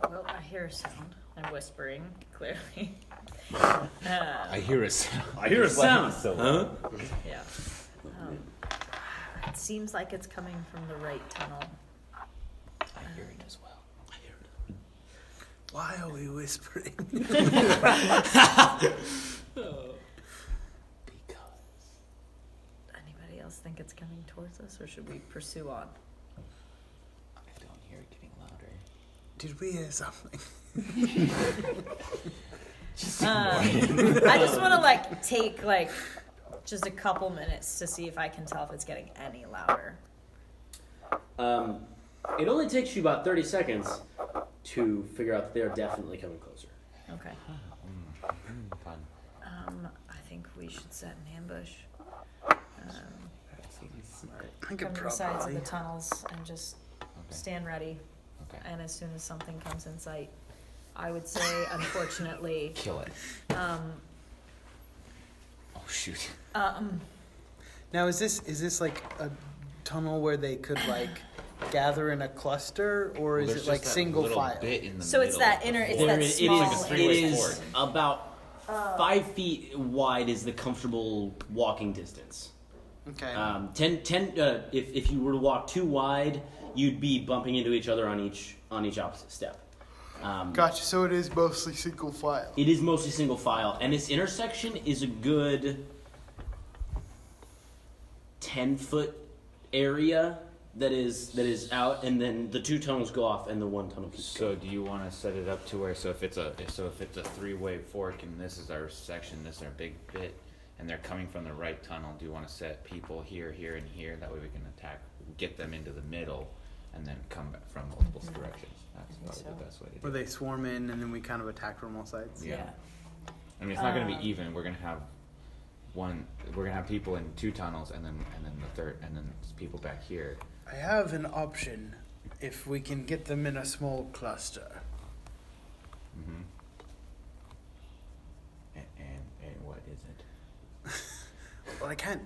Well, I hear a sound. I'm whispering, clearly. I hear a sound. I hear a sound. Huh? Yeah. It seems like it's coming from the right tunnel. I hear it as well. I hear it. Why are we whispering? Anybody else think it's coming towards us, or should we pursue on? I don't hear it getting louder. Did we hear something? I just want to take just a couple minutes to see if I can tell if it's getting any louder. It only takes you about 30 seconds to figure out that they're definitely coming closer. Okay. Fun. I think we should set an ambush. That seems smart. I could Come to the sides of probably. the tunnels and just stand ready. Okay. And as soon as something comes in sight, I would say, unfortunately, Kill it. Oh shoot. Now, is this like a tunnel where they could gather in a cluster, or is it like single file? Bit in the So it's middle that of the inner- it's floor. that It small is, it three-way is fork. about 5 feet wide is the comfortable walking distance. Okay. 10, if you were to walk too wide, you'd be bumping into each other on each opposite step. Gotcha. So it is mostly single file. It is mostly single file, and this intersection is a good 10-foot area that is out, and then the 2 tunnels go off, and the 1 tunnel keeps going. So do you want to set it up to where if it's a 3-way fork and this is our section, this is our big bit, and they're coming from the right tunnel, do you want to set people here, here, and here? That way we can get them into the middle, and then come back from multiple directions. That's probably the best way to do Where it. they swarm in and then we kind of attack from all sides. Yeah. I mean, it's not going to be even. We're going to have people in 2 tunnels, and then the third, and then people back here. I have an option if we can get them in a small cluster. Mm-hmm. And what is it? Well, I can't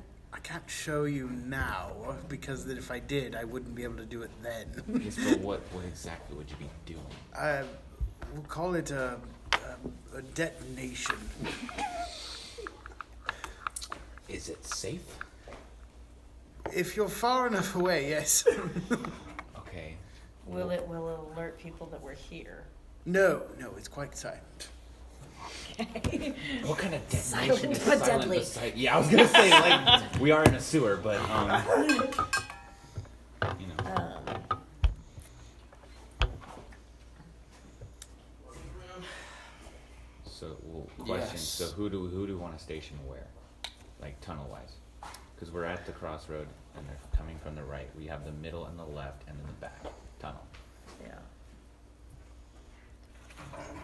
show you now because if I did, I wouldn't be able to do it then. Yes, but what exactly would you be doing? We'll call it a detonation. Is it safe? If you're far enough away, yes. Okay. Will it alert people that we're here? No, it's quite silent. What kind of detonation Silent is but silent deadly. beside- Yeah, I was gonna say we are in a sewer, but you know. So question. Yes. So who do we want to station where, like tunnel wise? Because we're at the crossroad and they're coming from the right. We have the middle and the left, and then the back tunnel. Yeah.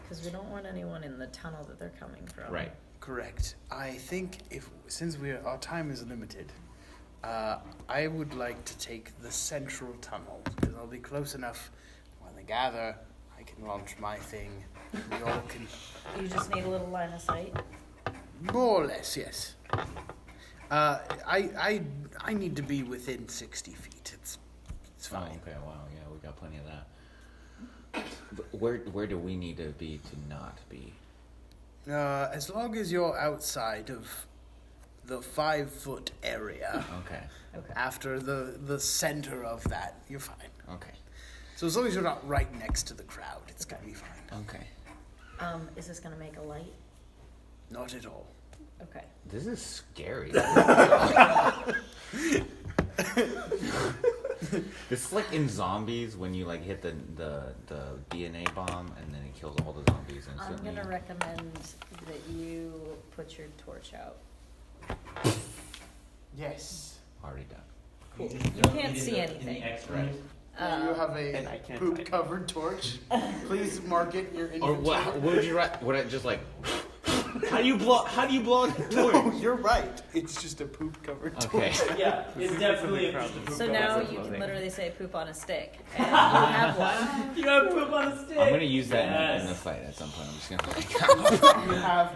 Because we don't want anyone in the tunnel that they're coming from. Right. Correct. I think since our time is limited, I would like to take the central tunnel because I'll be close enough when they gather. I can launch my thing. We all can. You just need a little line of sight. More or less, yes. I need to be within 60 feet. It's fine. Oh, okay. Wow. Yeah, we got plenty of that. But where do we need to be to not be? As long as you're outside of the 5-foot area, Okay. Okay. after the center of that, you're fine. Okay. So as long as you're not right next to the crowd, it's gonna be fine. Okay. Is this gonna make a light? Not at all. Okay. This is scary. It's like in zombies when you hit the DNA bomb and then it kills all the zombies I'm instantly. gonna recommend that you put your torch out. Yes. Already done. Cool. You can't see anything. X-ray. You have And I a can't poop-covered torch. Please mark it in your Or inventory. what would you write? Would I just like? How do you blow a torch? No, you're right. It's just a poop-covered torch. Okay. Yeah, it's definitely a So now you can literally say poop on a stick. And you have one. You have poop on a stick. I'm gonna use that in the fight at some point. I'm just gonna. You have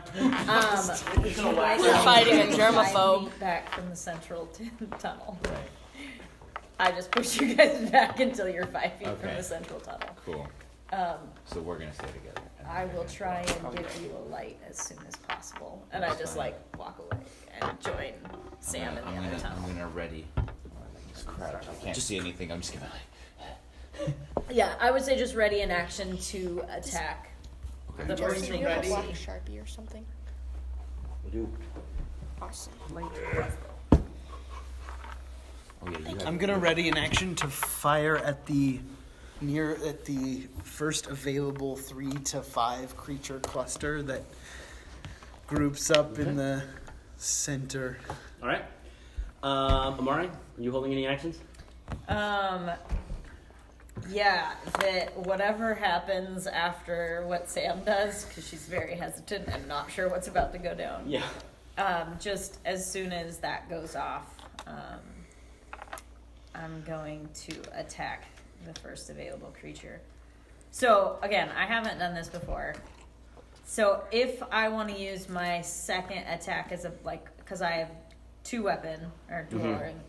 Would you like We're fighting a to germaphobe. 5 feet back from the central tunnel. I just push you guys back until you're 5 feet from Okay. the central tunnel. Cool. Um, So we're gonna stay together. and I then will we're try and give you a light as soon as possible. And I That's just fine. like walk away and join Sam in the other tunnel. I'm gonna ready. Just crouch. I can't see anything. I'm just gonna. Yeah, I would say just ready in action to attack the Just first thing You have a you black see. Sharpie or something? Dude. Awesome. Oh yeah, you have. I'm gonna ready in action to fire at the first available 3 to 5 creature cluster that groups up in the center. All right. Amari, are you holding any actions? Yeah, that whatever happens after what Sam does, because she's very hesitant and not sure what's about to go down. Yeah. Just as soon as that goes off, I'm going to attack the first available creature. So again, I haven't done this before. So if I want to use my second attack as because I have 2 weapon or dual ring,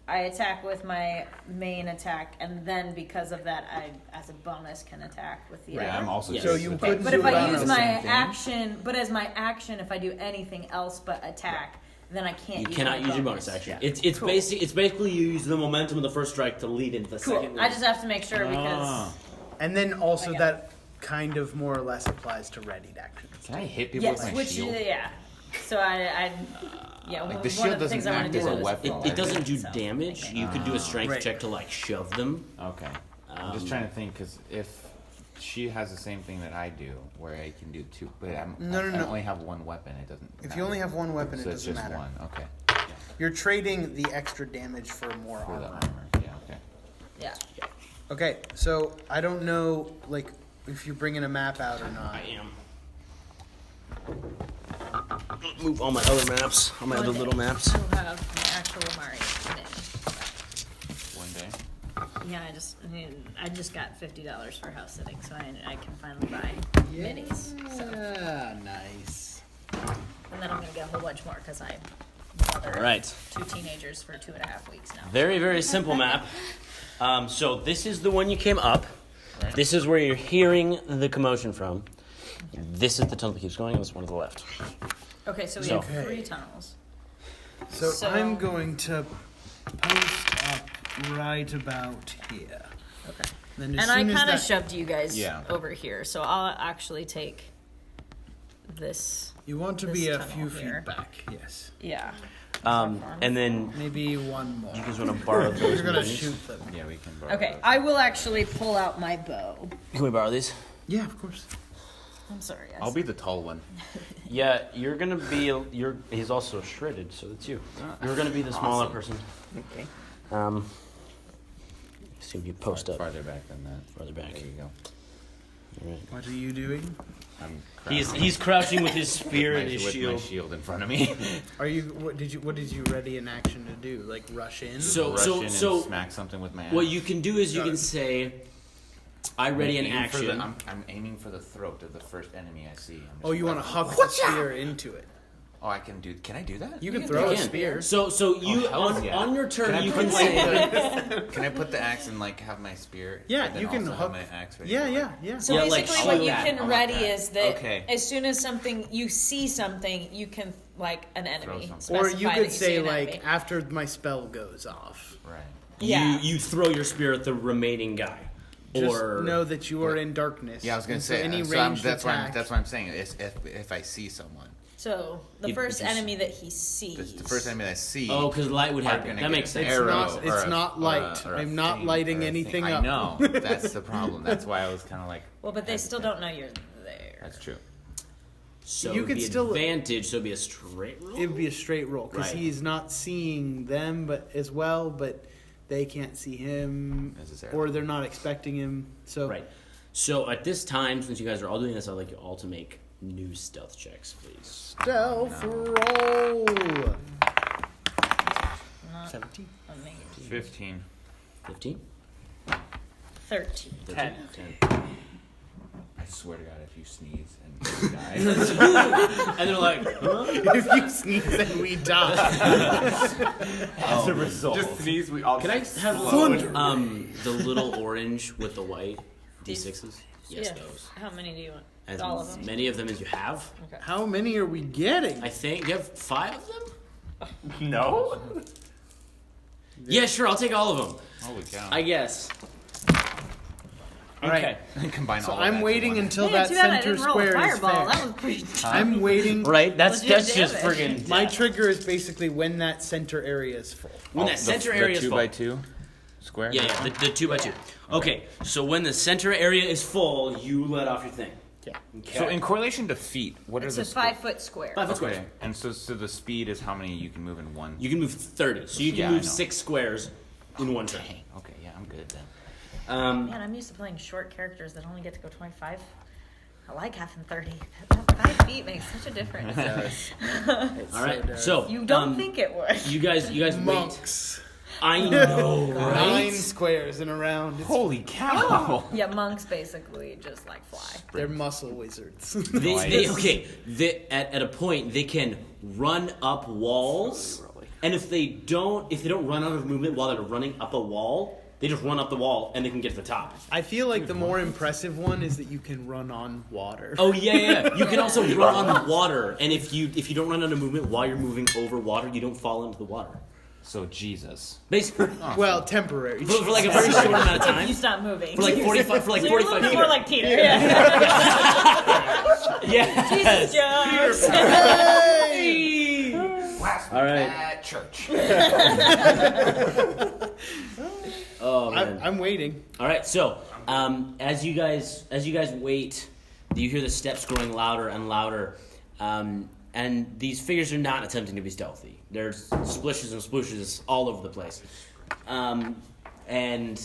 I attack with my main attack, and then because of that, I, as a bonus, can attack with the Right, other. I'm also. Yes. So just you with couldn't But do if it I on use the my same thing. action, but as my action, if I do anything else but attack, then I can't. You use cannot my use your bonus action. Yeah. It's Cool. basically you use the momentum of the first strike to lead into the Cool. second one. I just have to make sure because Ah. And then also I got that kind of more or less applies to readied actions. Can I hit people yes, with my which shield? yeah. So I yeah. Like, one the of shield the things doesn't I want act to do as a is weapon. roll It doesn't it, do so, damage. okay. You could do a strength Right. check to like shove them. Okay. I'm just trying to think because if she has the same thing that I do, where I can do 2, but I No. only have 1 weapon. It doesn't. If matter. you only have 1 weapon, so it it's doesn't just matter. 1. Okay. You're trading the extra damage for more For the armor. armor. Yeah. Okay. Yeah. Okay, so I don't know, like, if you're bringing a map out or not. I am. Move all my other maps, all my other little maps. You have my actual Amari today. One day. Yeah, I just got $50 for house sitting, so I can finally buy minis. So. Yeah, nice. And then I'm gonna get a whole bunch more because I mother All right. 2 teenagers for 2.5 weeks now. Very, very simple map. So this is the one you came up. Right. This is where you're hearing the commotion from. This is the tunnel that keeps going, and this one to the left. Okay, so we So- have 3 tunnels. So, So- I'm going to post up right about here. Okay. Then as And I soon as kind of that- shoved you guys Yeah. over here, so I'll actually take this. You want to this be a tunnel few here. feet back, yes. Yeah. And then Maybe one more. you guys want to borrow those You're gonna minis? shoot them. Yeah, we can. Borrow Okay, those. I will actually pull out my bow. Can we borrow these? Yeah, of course. I'm sorry, guys. I'll be the tall one. Yeah, you're gonna be. He's also shredded, so it's you. You're gonna be the smaller person. Okay. See if you post up Farther back than that. further back. There you go. All right. What are you doing? I'm He's crouching with his spear and his with my shield. shield in front of me. Are you? What did you ready in action to do? Like rush in? Rush in and So smack something with my axe. what you can do is you can say, "I ready in Aim for the- action." I'm aiming for the throat of the first enemy I see. I'm just Oh, you want to like, huck the spear into it? Oh, I can do. Can I do that? You can You throw a can. spear. So you hells on yeah. on your turn you put, can like, say, can I put the axe and like have my spear? Yeah, and then you can also hook. have my axe ready Yeah, to, yeah, like- yeah. So Yeah, like, basically, I what like you that. can I like ready that. is that Okay. as soon as you see something, you can like an enemy. something. Or specify you that could see say an like enemy. after my spell goes off. Right. Yeah. you throw your spear at the remaining guy, Just or know that you are in darkness. Yeah, I was gonna and so say. any so I'm- ranged that's attack. what I'm saying. Is if I see someone, So the If first you s- enemy that he sees. the first enemy that I see. oh, because light would are happen. gonna That get makes an sense. It's arrow not- or it's a- not or a- light. or a I'm not thing lighting or a anything thing. I up. know. That's the problem. That's why I was kind of like. Well, but they still don't know you're there. That's true. So You it'd could be still- advantage. So it'd be a straight roll. It would be a straight roll because Right. he's not seeing them, but as well. But they can't see him, Necessarily. or they're not expecting him. So Right. So at this time, since you guys are all doing this, I'd like you all to make new stealth checks, please. stealth roll. Not 17. amazing. 15. 15? 13. 10. I swear to God, if you sneeze and you die. And they're like, huh? If you sneeze, then we die. As a result. Just sneeze, we all Can I just have the little orange with the white D6s? Yes, Yeah. those. How many do you want? As All of them? many of them as you have. Okay. How many are we getting? I think you have 5 of them? No? Yeah, sure, I'll take all of them. Holy cow. I guess. All right. Combine So all of that I'm to waiting one. until Man, that too bad I center didn't roll a square is fireball. That fair. was pretty. I'm waiting. Right? That's Legit just damage. friggin' My death. trigger is basically when that center area is full. When Oh, that center area is 2 full. by 2 square? Yeah, the 2 by 2. Okay, so when the center area is full, you let off your thing. Yeah. Okay. So in correlation to feet, what It's are a the 5-foot square. 5 foot Okay, squares. and so the speed is how many you can move in one. You can move 30. So you can Yeah, I move know. 6 squares in one turn. Okay, yeah, I'm good then. Man, I'm used to playing short characters that only get to go 25. I like having 30. That 5 feet makes such a difference. All right. So You don't think it would. you guys wait. Monks. I know, 9 right? squares in a round. It's- Holy cow! Yeah, monks basically just like fly. They're muscle wizards. At a point they can run up walls, and if they don't run out of movement while they're running up a wall, they just run up the wall and they can get to the top. I feel like the more impressive one is that you can run on water. Oh yeah. You can also run on water, and if you don't run out of movement while you're moving over water, you don't fall into the water. So Jesus. Basically, Well, temporary. for like a very short amount of If you time. stop moving. For like 45. For like So you're 45 moving feet. more like Peter. Yeah. Yes. Jesus jokes. Hey! All right. At church. Oh man. I'm waiting. All right. So, as you guys wait, you hear the steps growing louder and louder, and these figures are not attempting to be stealthy. There's splishes and splooshes all over the place, and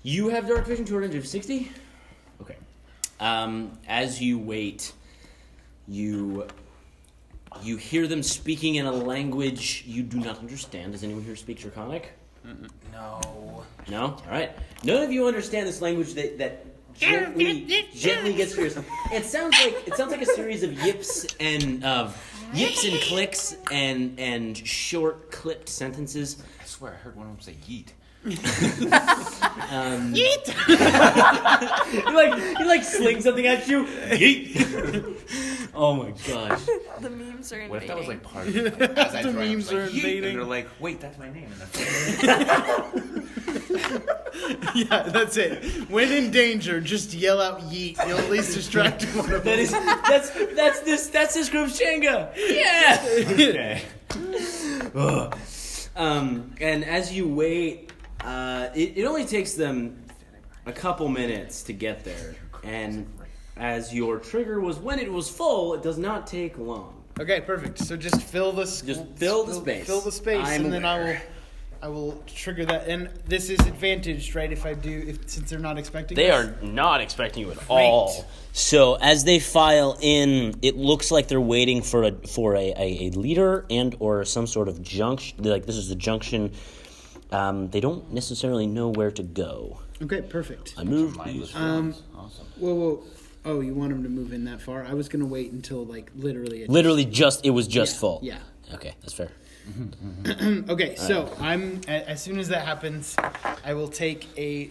you have dark vision to a range of 60. Okay. As you wait, you hear them speaking in a language you do not understand. Does anyone here speak Draconic? No. No? All right. None of you understand this language that gently gets to yourself. It sounds like a series of yips and clicks and short clipped sentences. I swear I heard one of them say yeet. He like slings something at you. Yeet. Oh my gosh. The memes are invading. What if that was like part of it? As I The throw it, I was memes like, are yeet, invading. And they're like, wait, that's my name. Yeah, that's it. When in danger, just yell out yeet. You'll at least distract one of them. That's this group's Jenga. Yeah. Okay. Ugh. And as you wait, it only takes them a couple minutes to get there. And as your trigger was when it was full, it does not take long. Okay, perfect. So just fill the space. Fill the space, and then I will trigger that. And this is advantaged, right? Since they're not expecting. They us? are not expecting you at all. So as they file in, it looks like they're waiting for a leader and or some sort of junction. Like this is the junction. They don't necessarily know where to go. Okay, perfect. I moved. Awesome. Whoa. Oh, you want him to move in that far? I was gonna wait until like literally. It was just full. Yeah. Okay, that's fair. Okay, so I'm as soon as that happens, I will take a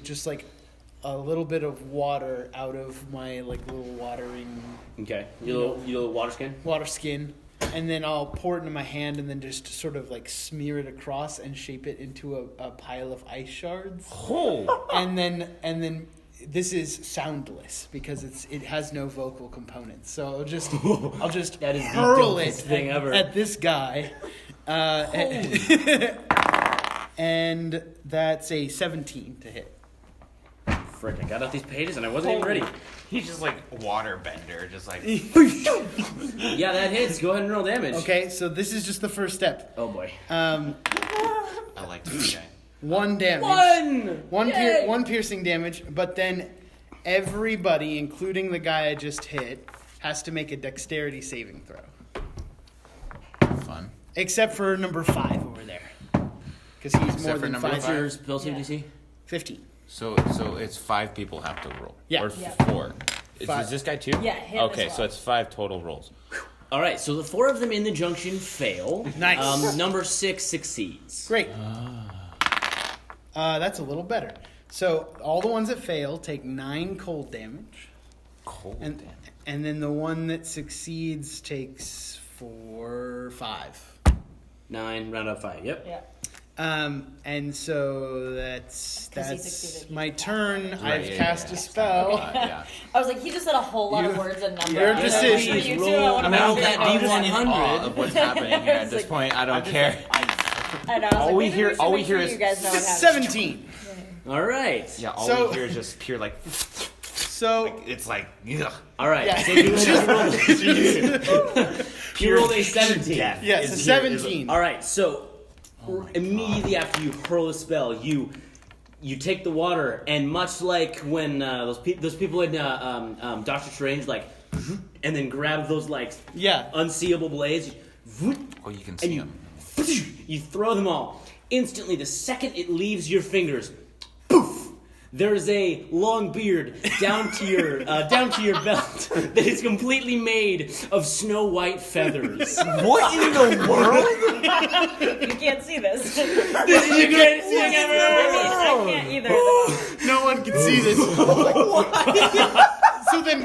little bit of water out of my like little watering Okay, your little water skin. and then I'll pour it into my hand and then just sort of like smear it across and shape it into a pile of ice shards. Oh. And then this is soundless because it has no vocal components. So I'll just That is the hurl it dopest thing ever. at this guy. And that's a 17 to hit. Frick, I got out these pages and I wasn't even ready. He's just like water bender, just like. Yeah, that hits. Go ahead and roll damage. Okay, so this is just the first step. Oh boy. I like this guy. 1 damage. One! One piercing damage, but then everybody, including the guy I just hit, has to make a dexterity saving throw. Fun. Except for number 5 over there. Because he's Except more for than number 5. What's your spell save DC? 15. So it's 5 people have to roll. Yeah. Or Yeah. 4. Five. Is this guy 2? Yeah, him as Okay, well. so it's 5 total rolls. All right, so the 4 of them in the junction fail. Nice. Number 6 succeeds. Great. That's a little better. So all the ones that fail take 9 cold damage. Cold And, damage. and then the one that succeeds takes 5. 9, round up 5. Yep. Yeah. And so that's 'Cause he succeeded, my he turn. Right, I've yeah, cast yeah, a yeah. spell. Yeah. I was like, he just said a whole lot of You- words and numbers. your For decision. you two, Roll I wanna out make that sure- I'm just in D100. awe of what's happening here at It's this like- point. I don't care. I know, I was All like, we maybe hear- should all we make hear sure is you guys know what happened. 17. All right. Yeah, all So- we hear is just pure like. So It's like. Ugh. All right. Yeah. So you rolled a 17. Death. yes, a 17. All right. So immediately after you hurl a spell, you take the water, and much like when those people in Doctor Strange, like, and then grab those like Yeah. unseeable blades, Oh, you can see him. you throw them all. Instantly, the second it leaves your fingers, poof! There's a long beard down to your belt that is completely made of snow white feathers. What in the world? You can't see this. This is the greatest thing ever. I can't either. at the moment. No one can see this. So then,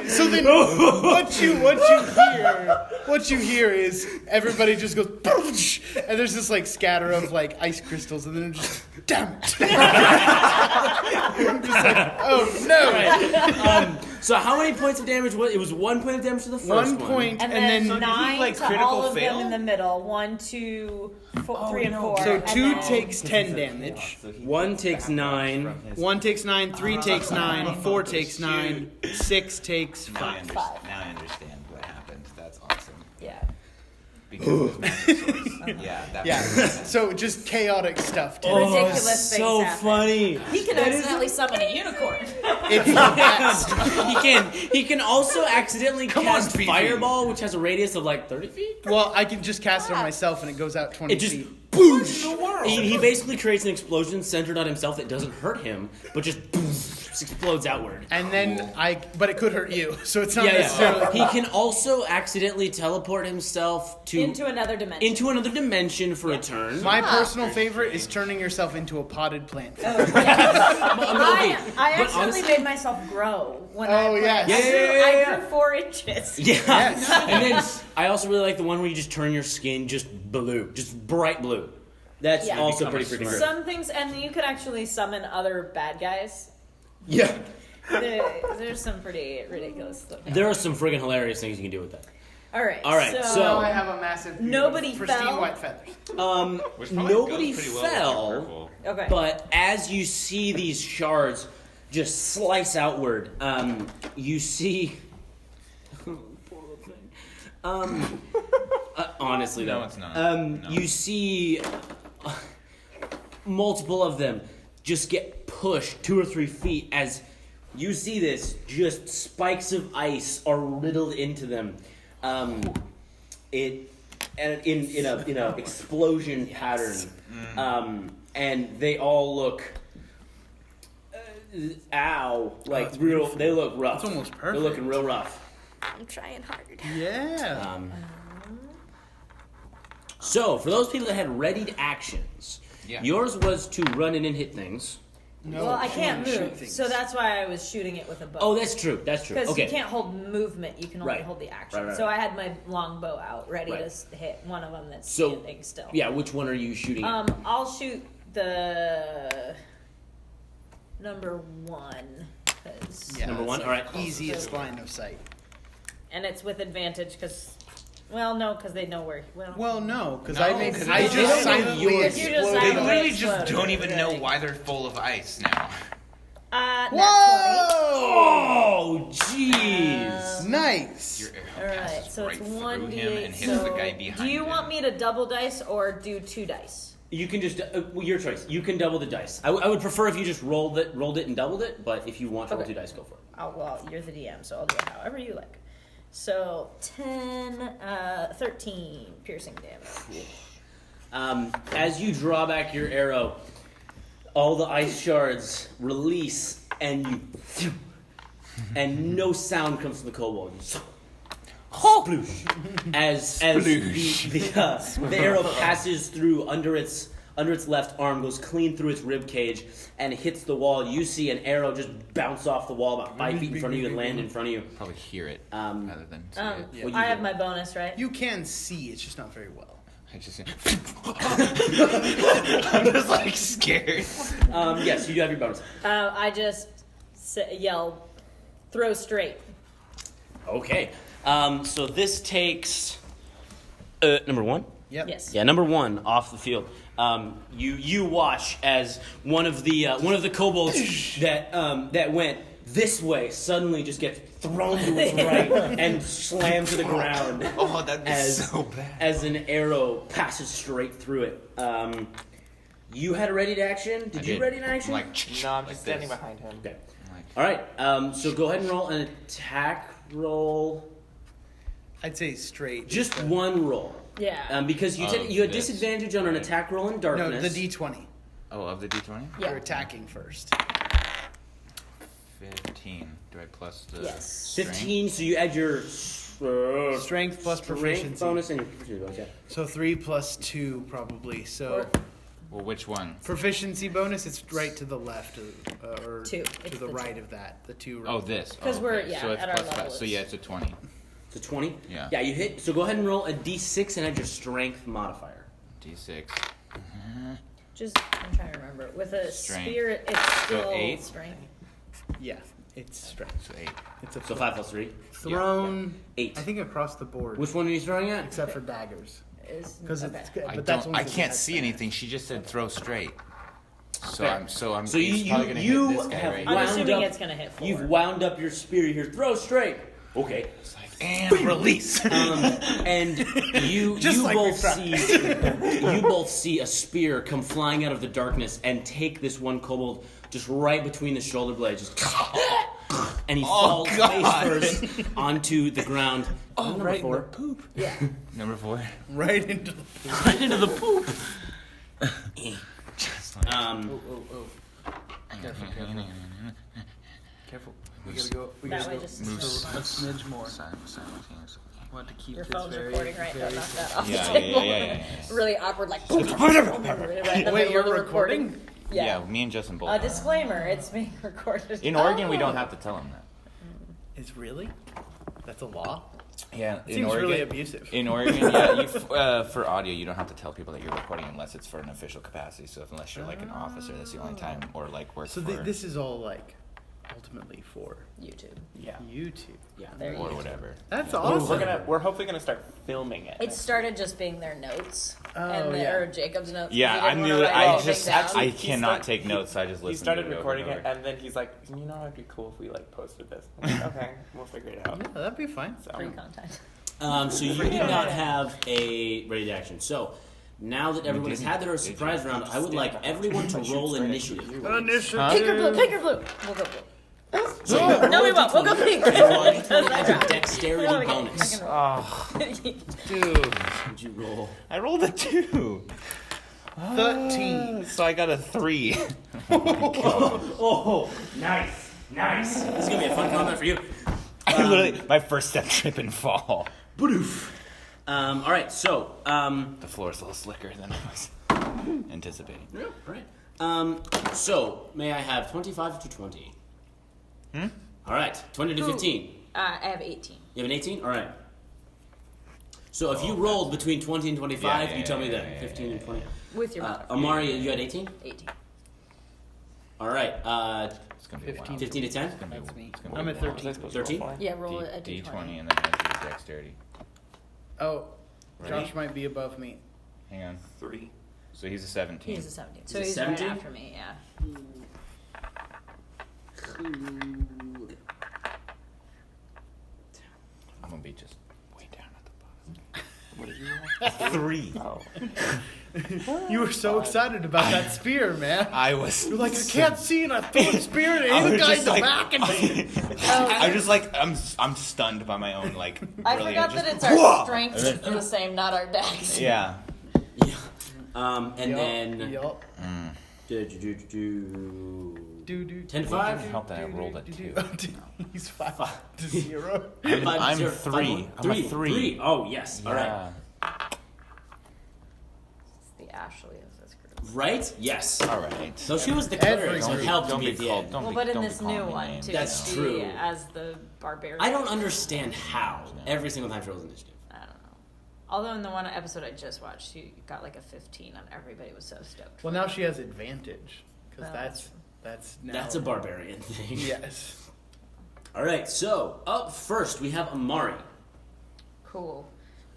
what you hear is everybody just goes, "Poosh!" and there's this like scatter of like ice crystals, and then it just, damn it! I'm just like, oh no! So how many points of damage was it? Was 1 point of damage to the first one? 1 point, And and then then 9 like, to critical all of fail? them in the middle. 1, 2, 3, and 4. so and 2 then- takes 10 damage. 1 takes 9. 1 takes 9, 3 takes 9, 4 takes 9, 6 takes Now I 5. understand. Now I understand what happened. That's awesome. Yeah. Because of his magic source. Yeah. That Yeah, makes sense. so just chaotic stuff. Too. Ridiculous things so happen. funny. He can accidentally summon a unicorn. It's the best. He can also accidentally cast Fifi. Fireball, which has a radius of like 30 feet. Well, I can just cast it on myself, and it goes out 20 It just feet. boosh. He basically creates an explosion centered on himself that doesn't hurt him, but just boosh, explodes outward. And then but it could hurt you, so it's not Yeah. necessarily. He can also accidentally teleport himself to Into another dimension. for a turn. My personal favorite is turning yourself into a potted plant. I but actually honestly- made myself grow when I Oh, played. yes. Yeah. I grew 4 inches. Yeah. Yes. And then I also really like the one where you just turn your skin just blue, just bright blue. That's Yeah. also Become a pretty freaking smurf. great. Some things, and you could actually summon other bad guys. Yeah. There's some pretty ridiculous stuff. There are some friggin' hilarious things you can do with that. All right. so- I have a massive, Nobody pristine fell? white feathers. Which probably Nobody goes pretty well with his fell. purple. Okay. But as you see these shards just slice outward, you see. Poor little thing. Honestly, though, No, it's not. No. You see multiple of them just get pushed 2 or 3 feet as you see this. Just spikes of ice are riddled into them. In a explosion pattern, and they all look. Like it's real. beautiful. They look rough. It's almost They're perfect. looking real rough. I'm trying hard. Yeah. So for those people that had readied actions, Yeah. yours was to run in and hit things. No, well, I can't shoot move, things. so that's why I was shooting it with a bow. Oh, that's true. That's true. Because Okay. you can't hold movement, you can only Right. hold the action. Right. So I had my long bow out, ready Right. to hit one of them that's So, standing still. Yeah. Which one are you shooting? at? I'll shoot the number 1, 'cause- Yeah, Number that's 1. All right. easiest line of sight. and it's with advantage because, well, no, because they know where. Well, no, because No, I 'cause I they just don't know silently yours. You just exploded. They silently literally just exploded. don't even know why they're full of ice now. Nat 20. Oh, jeez. Nice. Your arrow All right, passes so right it's through 1d8. him and hits So the guy behind do you him. want me to double dice or do 2 dice? You can just your choice. You can double the dice. I would prefer if you just rolled it and doubled it. But if you want to roll 2 dice, go for it. Oh, well, you're the DM, so I'll do it however you like. So 10, 13 piercing damage. As you draw back your arrow, all the ice shards release, and no sound comes from the kobold. Sploosh. As the arrow passes through under its left arm, goes clean through its rib cage, and hits the wall. You see an arrow just bounce off the wall about 5 feet in front of you and land in front of you. Probably hear it rather than see it. What I you have do? my bonus, right? You can see, it's just not very well. I just I'm just like scared. Yes, you do have your bonus. I just yell, throw straight. Okay. So this takes number 1. Yep. Yes. Yeah, number 1 off the field. You watch as one of the kobolds that went this way suddenly just gets thrown to its right and slammed to the ground. Oh, that'd be so bad. As an arrow passes straight through it. You had a ready to action. Did you ready to action? No, I'm just standing behind him. Okay. All right. So go ahead and roll an attack roll. I'd say straight. Just one roll. Yeah. Because you had disadvantage on an attack roll in No, darkness. the D20. Oh, of the D20? Yeah. You're attacking first. 15. Do I plus the Yes. 15, so you add your Strength plus proficiency. bonus and your proficiency bonus, yeah. So 3 plus 2 probably. So Well, which one? proficiency bonus, it's right to the left or 2. to It's the the right 2. of that. The 2 Oh, this. 'Cause we're, yeah, so it's at our plus level, 5. So it's- yeah, it's a 20. So 20? Yeah. Yeah, you hit. So go ahead and roll a d6 and add your strength modifier. D6. Just, I'm trying to remember. With a Strength. spirit, it's still 8? strength. Yeah, it's strength. So 8. It's a So 5 plus 3. thrown. 8. I think across the board, Which one are you throwing at? except for daggers, Is because okay. it's good. I But that's don't. only I because it can't has see that. anything. She just said throw straight. So Fair. I'm. So he's probably gonna you hit this guy, have right? I'm wound assuming up- it's gonna hit 4. You've wound up your spear here. Throw straight. Okay. And release. And you like you both see a spear come flying out of the darkness and take this one kobold just right between the shoulder blades, just and he falls God. face first onto the ground. Number right in 4. the poop. Yeah. Number 4. Right into the. Right into the poop. Just like, Careful. We gotta go. We That gotta way go just a smidge more. simultaneously. Want to keep Your this phone's very, recording right now. very. Knock that off Yeah, the yeah, table. yeah. Really awkward, like. Right in the Wait, middle you're of the recording? Yeah. Yeah, me and Justin both. A have. disclaimer: it's being recorded. In Oregon, we don't have to tell him that. Is really? That's a law. Yeah, in Seems Oregon. really abusive. In Oregon, yeah, for audio, you don't have to tell people that you're recording unless it's for an official capacity. So unless you're like an officer, that's the only time, or like work So for this is all like ultimately for YouTube. Yeah. YouTube. Yeah. There or you go. whatever. That's We're awesome. we're hopefully gonna start filming it. It started just being their notes, Oh, yeah. or Jacob's notes. Yeah, He I didn't knew wanna it. write I anything just down. I He cannot start- take notes. So I just listen. He started to it over recording and it, over. and then he's like, "You know, it'd be cool if we like posted this." I'm like, okay, we'll figure it out. Yeah, that'd be fine. So, Free content. So you did not have a ready to action. So now that everyone has had their surprise round, I would like everyone to roll initiative. Pink or blue? Pink or blue? We'll go blue. So No, we won't. We'll go pink. everyone as a dexterity No, we bonus. can- Oh, Dude. Would you roll? I rolled a 2. 13. So I got a 3. Oh, nice. This is gonna be a fun combat for you. I literally my first step, trip and fall. All right, so The floor's a little slicker than I was anticipating. yeah, right. So may I have 25 to 20? All right, 20 to 15. I have 18. You have an 18? All right. So if you rolled between 20 and 25, Yeah, you tell me yeah, that. yeah, 15 and 20. With your modifier. Amari, you had 18? 18. All right. It's gonna be 15. 15 to 10? That's me. It's gonna be I'm at wild. 13. 13? Yeah, roll a D20 d20. and then add your dexterity. Oh, Ready? Josh might be above me. Hang on. 3. So he's a 17. He's a 17. So He's a he's 17? right after me, yeah. I'm gonna be just way down at the bottom. What did you roll? 3. Oh. You were so excited about that spear, man. I was. You're like, I can't see, and I throw a spear and I hit the was guy in just the like- back. And I just like I'm stunned by my own like. I brilliant- forgot that just- it's our Whoa! strengths are the same, not our dex. Yeah. Yeah. And then Yup. do 10 to 5. Help that I rolled it too. He's 5 to 0. I'm 0, 3. I'm a 3. Oh yes. All right. Yeah. It's the Ashley of this group. Right? Yes. All right. So she was the cleric, so it Don't helped Don't me be at the called. end. Don't Well, be, but in don't be this calling new me one names. too. That's she, true. As the barbarian. I don't understand how every single time she rolls initiative. I don't know. Although in the one episode I just watched, she got like a 15, and everybody was so stoked. Well, now she has advantage because Well, that's now. That's a barbarian thing. Yes. All right. So up first we have Amari. Cool.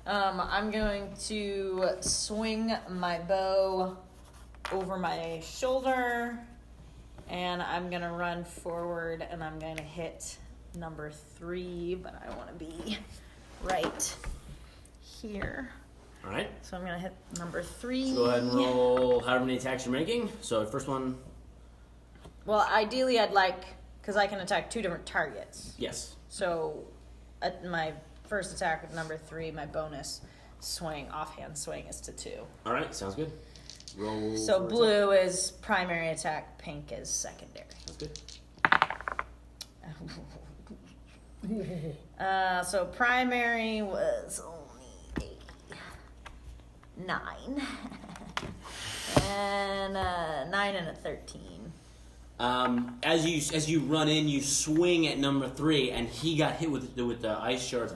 I'm going to swing my bow over my shoulder, and I'm gonna run forward, and I'm gonna hit number 3, but I want to be right here. All right. So I'm gonna hit number 3. Go ahead and roll however many attacks you're making. So first one, Well, ideally, I'd like, because I can attack 2 different targets. yes. So at my first attack with number 3, my bonus swing, offhand swing, is to 2. All right. Sounds good. Roll. So for blue is primary attack, pink is secondary. attack. Sounds good. So primary was only a 9. And 9 and a 13. As you run in, you swing at number 3, and he got hit with the ice shards,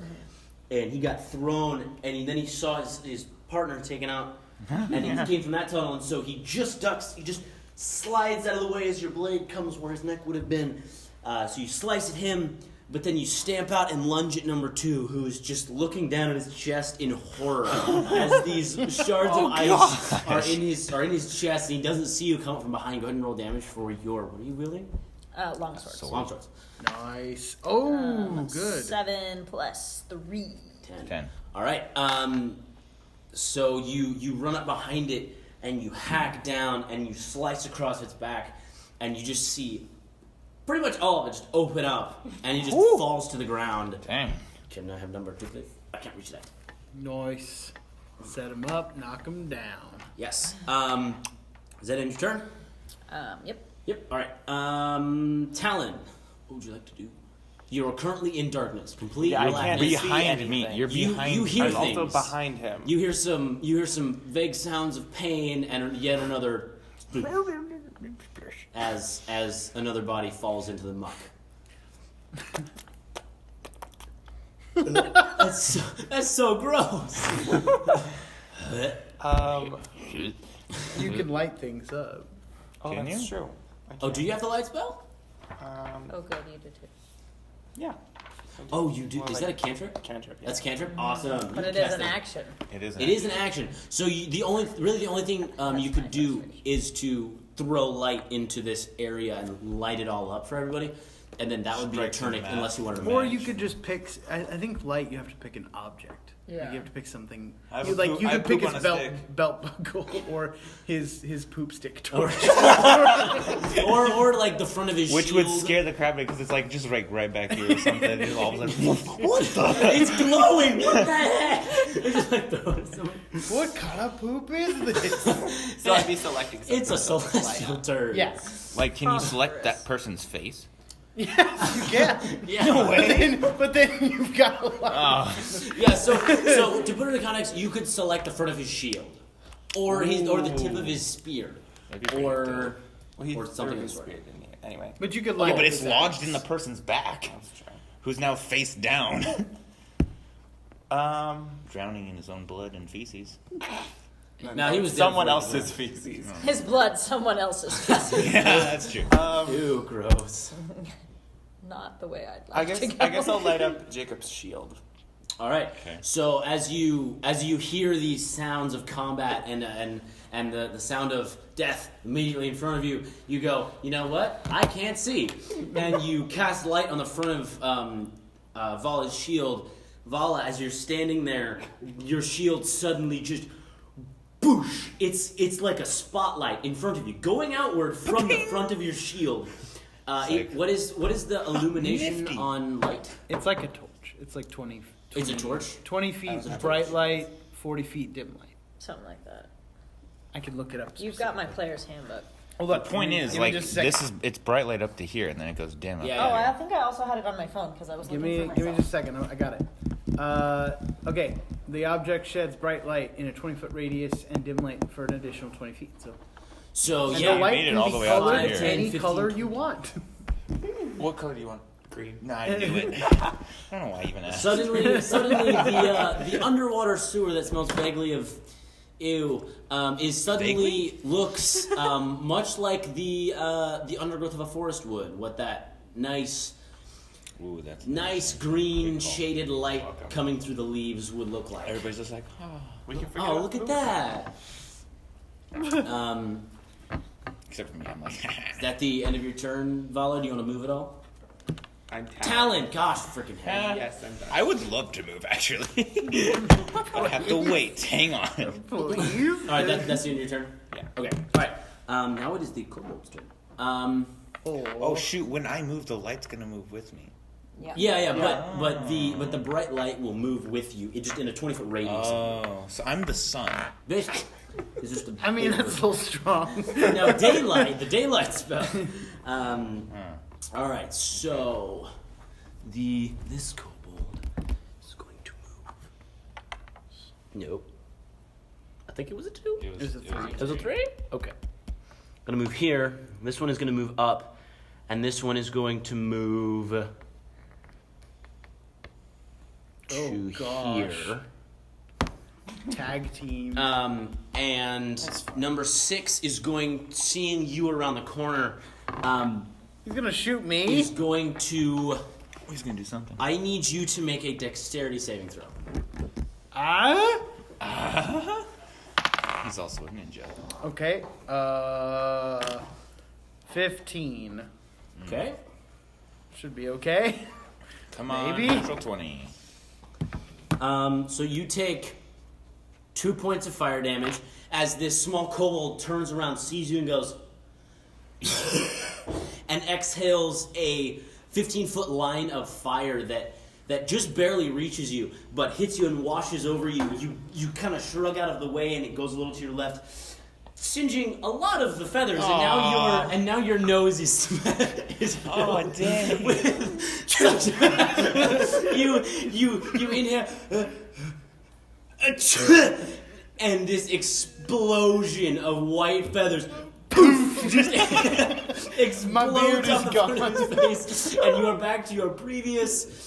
and he got thrown, and then he saw his partner taken out, and he came from that tunnel, and so he just ducks, he just slides out of the way as your blade comes where his neck would have been. So you slice at him, but then you stamp out and lunge at number 2, who is just looking down at his chest in horror as these shards of ice are in his chest, and he doesn't see you come up from behind. Go ahead and roll damage for your, what are you wielding? Longsword. Longswords. Nice. Oh, good. 7 plus 3. 10. All right. So you run up behind it and you hack down and you slice across its back, and you just see pretty much all of it just open up, and it just falls to the ground. Dang. Can I have number 2, please? I can't reach that. Nice. Set him up, knock him down. Yes. Is that in your turn? Yep. Yep. All right. Talon, what would you like to do? You are currently in darkness, complete. Yeah, I relax. can't see Behind me. anything. You're You- behind you me. hear I'm also things. behind him. You hear some vague sounds of pain, and yet another as another body falls into the muck. That's so gross. You can light things up. Oh, Can that's you? true. I Oh, can. do you have the light spell? Oh, good, you did too. Yeah. Oh, you do. More Is like that a cantrip? Cantrip. Yeah. That's a cantrip. Awesome. But You it can is cast an that. action. It is. It is an action. So the only thing you could do is to throw light into this area and light it all up for everybody, and then that would be your Strike turn some math. unless you wanted to. Or manage. you could just pick. I think light. You have to pick an object. Yeah. Like you have to pick something. I have You, a like poop- you I could have pick poop his on a belt buckle or his poop stick torch. or like the front of his Which shield. would scare the crap because it's like just like right back here or something. Just all of a sudden, What the? It's glowing. What the heck? It's just like throwing someone. What kind of poop is this? So I'd be selecting something. It's a celestial turd. Yes. like, can you select Faris. that person's face? Yes, you can. Yeah. No way. But then you've got a lot. Oh, Yeah. So to put it in context, you could select the front of his shield, or the tip of his spear, That'd be pretty or Well, he or something threw of his the sort. spear, didn't he? Anyway. But you could yeah, light. but it's his lodged axe. in the person's back, That's true. who's now face down, Um, drowning in his own blood and feces. Now he was dead someone for- else's feces. His blood, someone else's feces. Yeah, that's true. Ew, gross. Not the way I'd I like guess to go. I guess I'll light up Jacob's shield. All right. Okay. So as you hear these sounds of combat and the sound of death immediately in front of you, you go, you know what? I can't see, and you cast light on the front of Vallah's shield, Vallah, as you're standing there, your shield suddenly just boosh. It's like a spotlight in front of you, going outward from the front of your shield. What is the illumination Nifty. on light? It's like a torch. It's like 20. It's a torch? 20 feet it's a bright torch. light, 40 feet dim light. Something like that. I could look it up. You've got my player's handbook. Hold The on. point is, give me like, just a second. this is it's bright light up to here, and then it goes dim. Yeah. Oh, I think I also had it on my phone because I was Give looking me, for give me myself. just a second. I got it. Okay. The object sheds bright light in a 20-foot radius and dim light for an additional 20 feet. So And yeah, the light made it can all be the way up to colored here. any 15 color feet. you want. What color do you want? Green. Nah, I knew it. I don't know why I even asked. suddenly the underwater sewer that smells vaguely of ew is suddenly looks much like the undergrowth of a forest would. What that nice Ooh, that's green Good call. shaded light coming through the leaves would look like. Everybody's just like, we can figure Oh, it look out. at that. Except for me, I'm like, Is that the end of your turn, Vallah? Do you want to move at all? I'm Talon, gosh, freaking hell. Yes, I'm done. I would love to move, actually. I have to wait. Hang on. Please. All right, that's the end of your turn. Yeah. Okay. All right. Now it is the kobold's turn. Oh shoot! When I move, the light's gonna move with me. Yeah. But the bright light will move with you. It just in a 20-foot radius. Oh, so I'm the sun. This is just a. I mean, that's a little strong. No, daylight. The daylight spell. All right. So this kobold is going to move. Nope. I think it was a 2. It was a three. It was a 3? Okay. Gonna move here. This one is gonna move up, and this one is going to move to gosh. here. Tag team. And number 6 is seeing you around the corner. He's gonna shoot me. He's going to. He's gonna do something. I need you to make a dexterity saving throw. He's also a ninja. Okay. 15. Okay. Should be okay. Come on, Maybe. natural 20. So you take 2 points of fire damage as this small kobold turns around, sees you, and goes, and exhales a 15-foot line of fire that just barely reaches you, but hits you and washes over you. You kind of shrug out of the way, and it goes a little to your left, singeing a lot of the feathers. And now your nose is Oh, dang. you inhale, and this explosion of white feathers. Poof! Just explodes My beard is out the front of gone. his face, and you are back to your previous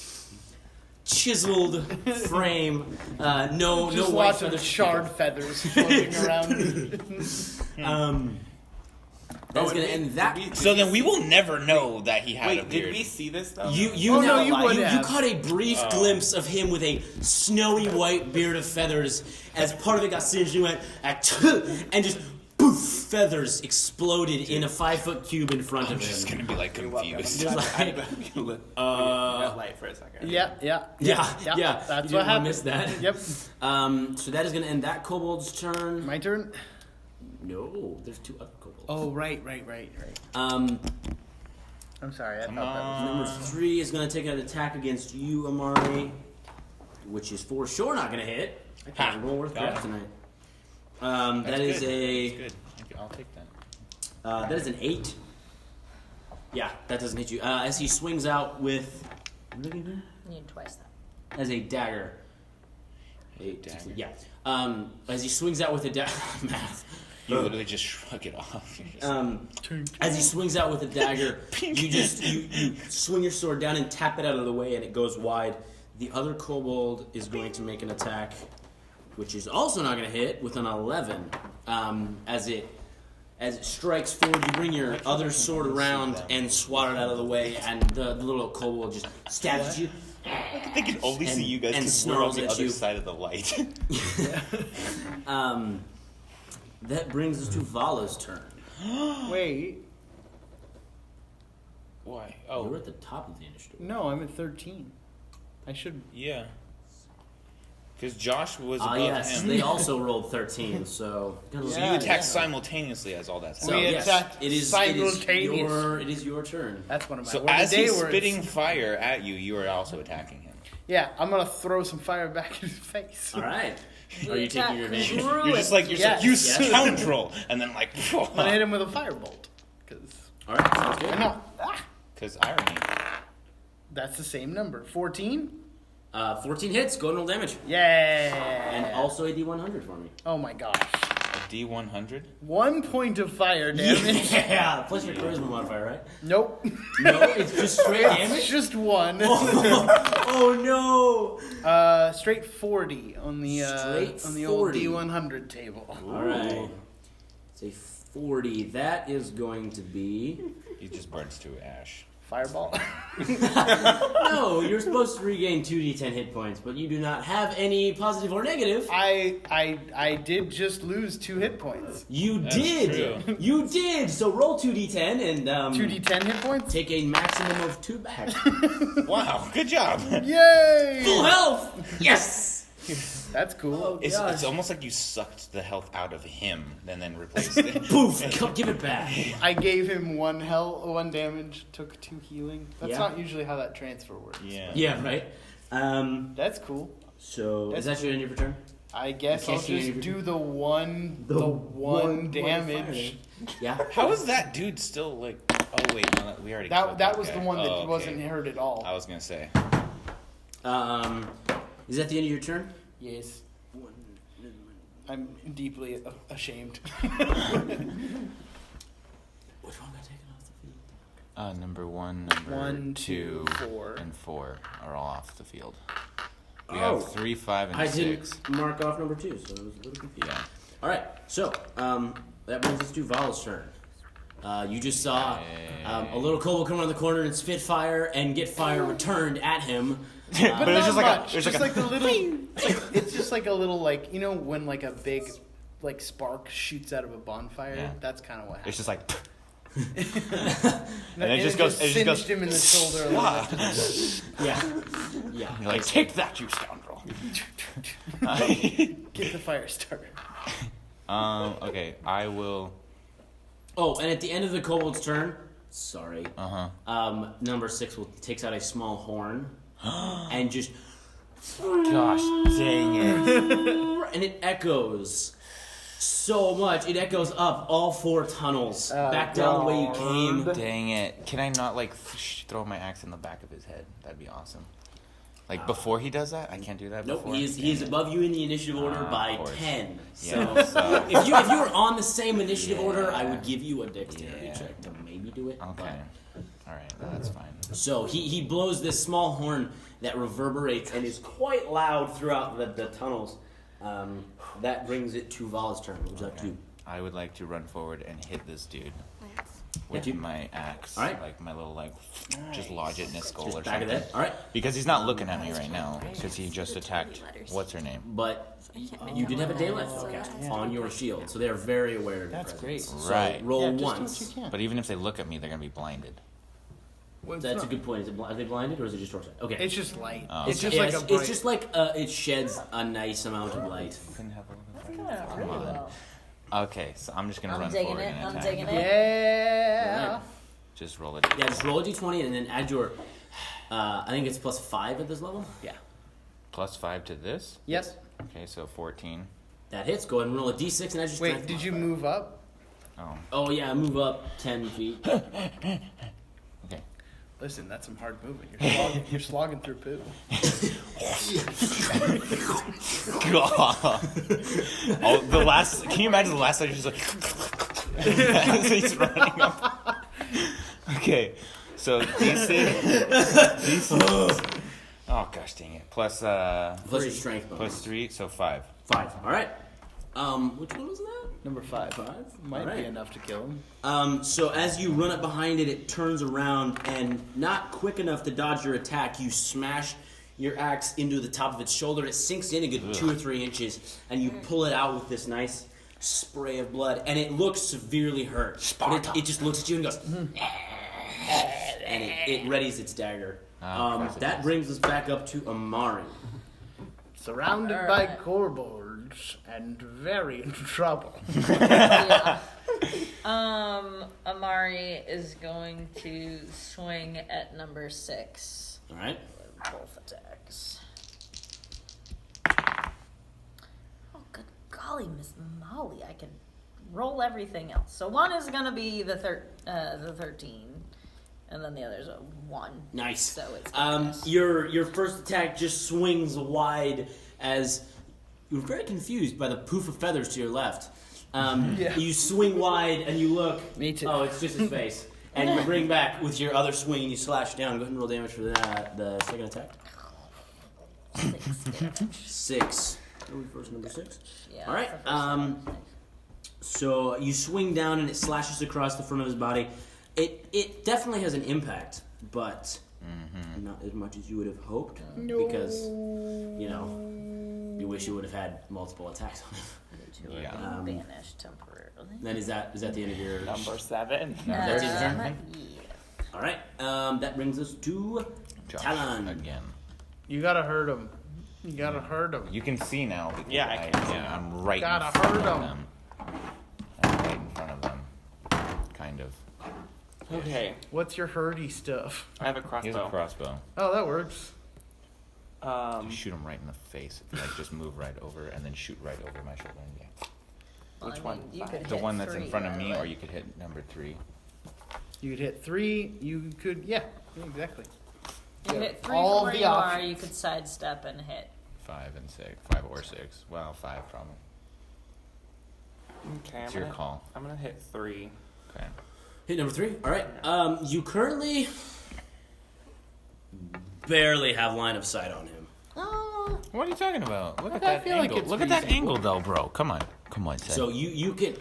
chiseled frame. No Just white lots of feathers. charred feathers floating around. That's gonna end that. So then we will never know that he had a Wait, beard. did we see this though? You Oh, now no, you would you have. caught a brief glimpse of him with a snowy white beard of feathers. As part of it got singed, you went and just poof, feathers exploded in a 5-foot cube in front I'm of just him. gonna be like confused. Just like, Got light for a second. Yeah. yeah. That's You what didn't wanna happened. miss that. Yep. So that is gonna end that kobold's turn. My turn. No, there's 2 other kobolds. Oh, right. Um, I'm sorry. I Come thought that was. on. number 3 is gonna take an attack against you, Amari, which is for sure not gonna hit. I can't roll worth Got crap it. tonight. That is good. a. That's good. I'll take that. That is an 8. Yeah, that doesn't hit you. As he swings out with. You need twice that. As a dagger. Dagger. Yeah. As he swings out with a dagger. Math. You literally just shrug it off. As he swings out with a dagger, you swing your sword down and tap it out of the way, and it goes wide. The other kobold is going to make an attack, which is also not going to hit, with an 11. As it strikes forward, you bring your other sword around and swat it out of the way, and the little kobold just stabs at you. They can only see you guys and because we're on snarls the at other you. side of the light. That brings us to Vallah's turn. Wait. Why? You're Oh, at the top of the initiative. No, I'm at 13. I should. yeah. Because Josh was above Yes, him. they also rolled 13, so... So you Yeah, attack simultaneously as all that So, stuff. We yes, attacked it is simultaneously. it is your turn. That's one of my So word of as the day he's words. spitting fire at you, you are also attacking him. Yeah, I'm gonna throw some fire back in his face. All right. We Are you taking your attack advantage? Druid. You're just like, Yes. you Yes. scoundrel! And then like, I'm gonna hit him with a firebolt. All right, sounds good. because irony. That's the same number. 14? 14 hits, go and roll damage. Yeah. And also a D100 for me. Oh my gosh. A D100? 1 point of fire damage. Yeah, plus your charisma modifier, right? Nope. No, it's just straight It's damage? just one. Oh no! Straight 40 on the Straight on the old 40. D100 table. Alright. It's a 40. That is going to be... He just burns to ash. Fireball. No, you're supposed to regain 2d10 hit points, but you do not have any positive or negative. I did just lose 2 hit points. You That's did! true. You did! So roll 2d10 and 2d10 hit points? take a maximum of 2 back. Wow, good job! Yay! Full health! Yes! That's cool. It's almost like you sucked the health out of him and then replaced it. Poof! Give it back. I gave him 1 damage, took 2 healing. That's Yeah. not usually how that transfer works. Yeah. Yeah, right? That's cool. So, is that your end of your turn? I guess I'll can't see just any- do the one damage. Yeah. How is that dude still like? Oh wait, no, we already. killed That was guy. the one that Oh, okay. wasn't hurt at all. I was gonna say. Is that the end of your turn? Yes. I'm deeply ashamed. Which one got taken off the field? Number 1, number 1, 2, 2, 4. and 4 are all off the field. We Oh. have 3, 5, and I 6. didn't mark off number 2, so I was a little confused. Yeah. All right, so that brings us to Val's turn. You just saw a little kobold come around the corner and spit fire and get fire returned at him. But it's just not like a- much. there's Just like like the little. It's just like a little when like a big spark shoots out of a bonfire. Yeah. That's kind of what happened. It's just like. And it just goes- it just singed goes, him in the shoulder. A little bit. Yeah. You're like, take that, you scoundrel. Get the fire started. Okay, I will. Oh, and at the end of the kobold's turn, sorry, number 6 takes out a small horn and just Gosh, dang it. and it echoes so much. It echoes up all 4 tunnels back down the way you came. Dang it. Can I not, like, throw my axe in the back of his head? That'd be awesome. Like, before he does that? I can't do that Nope, before? he is above you in the initiative order by of course. 10. Yeah, So so- if you were on the same initiative order, I would give you a dexterity Yeah. check to maybe do it. Okay. Alright, that's fine. So he blows this small horn that reverberates and is quite loud throughout the tunnels. That brings it to Val's turn. What would you like to do? I would like to run forward and hit this dude with Yeah. my axe. Alright. Like, my little, just lodge it in his skull Just or back of something. that. All right, Because he's not looking at me right now, because he just attacked, what's her name? but you did have a day left on your shield, so they're very aware of your That's presence. great. So Right. roll Yeah, just do what once. you can. But even if they look at me, they're going to be blinded. Well, it's That's a not- good point. Are they blinded or is it just torchlight? Okay. It's just light. Oh, It's just Yeah, like a it's bright. just like it sheds a nice amount of light. Really well. Okay, so I'm just going to I'm run digging forward it. and I'm attack. digging it. Yeah. Alright. Just roll it. Yeah, just roll a d20 and then add your. I think it's plus 5 at this level. Yeah. Plus 5 to this. Yes. Okay, so 14. That hits. Go ahead and roll a d6 and add your Wait, strength did you modifier. move up? Oh, Oh yeah, move up 10 feet. okay. Listen, that's some hard moving. You're slogging through poo. Oh, the last. Can you imagine the last time he's like. As he's running up. Okay, so D6. Oh gosh, dang it. Plus Plus your strength bonus. plus 3, so 5. 5. All right. Which one was that? Number 5. 5. Might All right. be enough to kill him. So as you run up behind it, it turns around and not quick enough to dodge your attack. You smash your axe into the top of its shoulder. It sinks in a good 2 or 3 inches, and you pull it out with this nice spray of blood. And it looks severely hurt. But it just looks at you and goes, and it readies its dagger. Ah, of course it That does. brings us back up to Amari. Surrounded by kobolds and very in trouble. Yeah. Amari is going to swing at number 6. All right. Both attacks. Oh, good golly, Miss Molly! I can roll everything else. So one is gonna be the 13, and then the other's a 1. Nice. So it's gonna miss. Your first attack just swings wide as you were very confused by the poof of feathers to your left. You swing wide and you look. Me too. Oh, it's just his face. And you bring back with your other swing and you slash down. Go ahead and roll damage for the second attack. 6 damage. 6. First number 6. Yeah. All right. that's the first one. So you swing down and it slashes across the front of his body. It definitely has an impact, but not as much as you would have hoped because you wish you would have had multiple attacks on him. Yeah. Banished temporarily. Then is that the end of your Number 7. That's your turn? Yeah. All right. That brings us to Josh, Talon. again. You gotta hurt him. You gotta hurt him. You can see now. Because Yeah, I can see now. I'm right Gotta in front hurt of 'em. them. I'm right in front of them. Kind of. Okay, What's your hurdy stuff? I have a He has a crossbow. crossbow. Oh, that works. You shoot him right in the face. If you like, just move right over and then shoot right over my shoulder. Yeah. Well, Which I one? mean, you Five. could The hit one that's in 3, front of by the me, way. or you could hit number 3. You could hit 3. You could, yeah, exactly. You could hit 3 all from where the you are. options. You could sidestep and hit. 5 and 6. 5 or 6. Well, 5 probably. Okay, It's your call. I'm gonna hit 3. Okay. hit number 3. All right. You currently barely have line of sight on him. Oh, What are you talking about? Look at I that feel like angle. it's Look at that reasonable. angle, though, bro. Come on. Come on, Ted. So you can.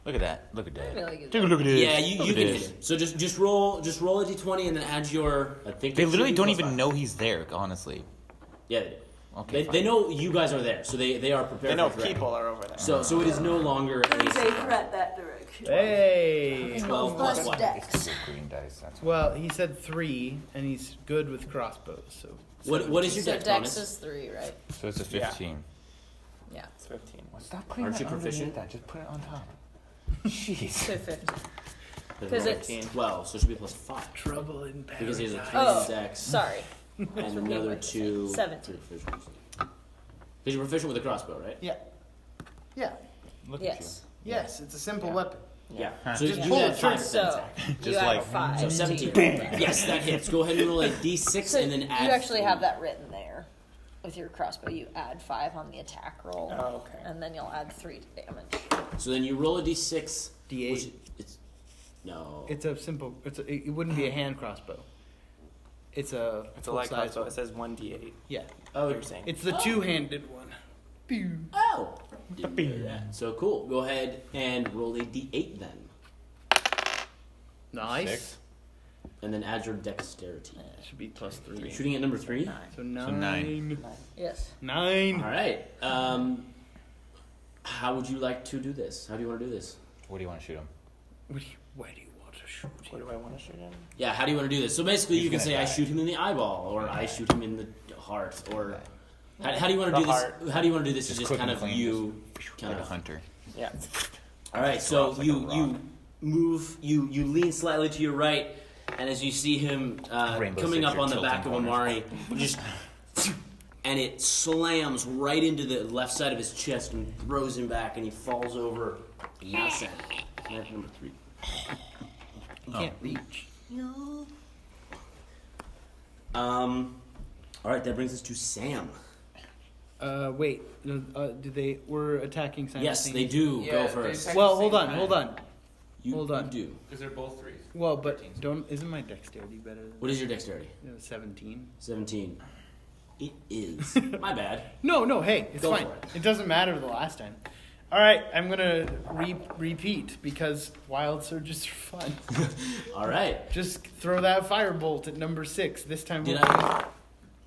Look at that. Look at that. feel like it's Take a look at this. Yeah, you Look can at hit this. him. So just roll a d20 and then add your. I think They it literally should be don't plus even 5. know he's there, honestly. Yeah, they do. Okay. They know you guys are there, so they are prepared. They know for threat. people are over there. So it is no longer a threat that direction. Hey. 12 plus plus 1. dex. Green dice. That's Well, he said 3, and he's good with crossbows, so. What is your So dex dex bonus? is 3, right? So it's a 15. Yeah. It's 15. Stop putting Aren't that you proficient? underneath that. Just put it on top. Jeez. So 50. Because 'Cause it's- 12, so it should be plus 5. Trouble in paradise. Because he has a 3 Oh, dex sorry. and what we another went to say. 2. 17. Because you're proficient with a crossbow, right? Yeah. Yeah. Look Yes. Yes, it's a simple weapon. Yeah. Huh. So Just you pull add the 5 trigger. to that So attack. you Just add like- 5. So to 17. your- Yes, that hits. Go ahead and roll a d6 So and then add. you actually 3. have that written there. With your crossbow, you add 5 on the attack roll. Oh, okay. And then you'll add 3 to damage. So then you roll a d6. D8. Which it's no. It's a simple. It wouldn't be a hand crossbow. It's a. It's a light full-size crossbow. one. It says 1d8. Yeah. Oh, You're saying. It's the two-handed one. Pew. Oh. Didn't know that. So cool. Go ahead and roll a d8 then, Nice. 6. and then add your dexterity. Should be plus 3. Shooting at number 3. 9. So 9. So 9. Yes. 9. All right. How would you like to do this? How do you want to do this? What do you want to shoot him? Where do you want to shoot What do I want to shoot him? Yeah. How do you want to do this? So basically, He's you can gonna say I die. shoot him in the eyeball, or I shoot him in the heart, or how do you want to The do heart. this? How do you want to do this? Is just quick kind and of clean, you, just kind like a of. hunter. Yeah. All right, so Like a you rock. move, you lean slightly to your right, and as you see him Rainbow coming Six, up you're on the tilting back of corners. Amari, you just and it slams right into the left side of his chest and throws him back, and he falls over. Now Sam, that's number 3. You can't reach. All right, that brings us to Sam. Wait. Do they? We're attacking Yes, simultaneously. they do. Yeah, Go they first. attack- Well, At the hold same on. time. Hold on. You, hold on. You do. Because they're both 3s. Well, but isn't my dexterity better than What is your dexterity? 17? 17. It is. My bad. No, hey, it's Go fine. for it. It doesn't matter the last time. All right, I'm gonna repeat because wild surges are fun. All right. Just throw that firebolt at number 6. This time Did we're I?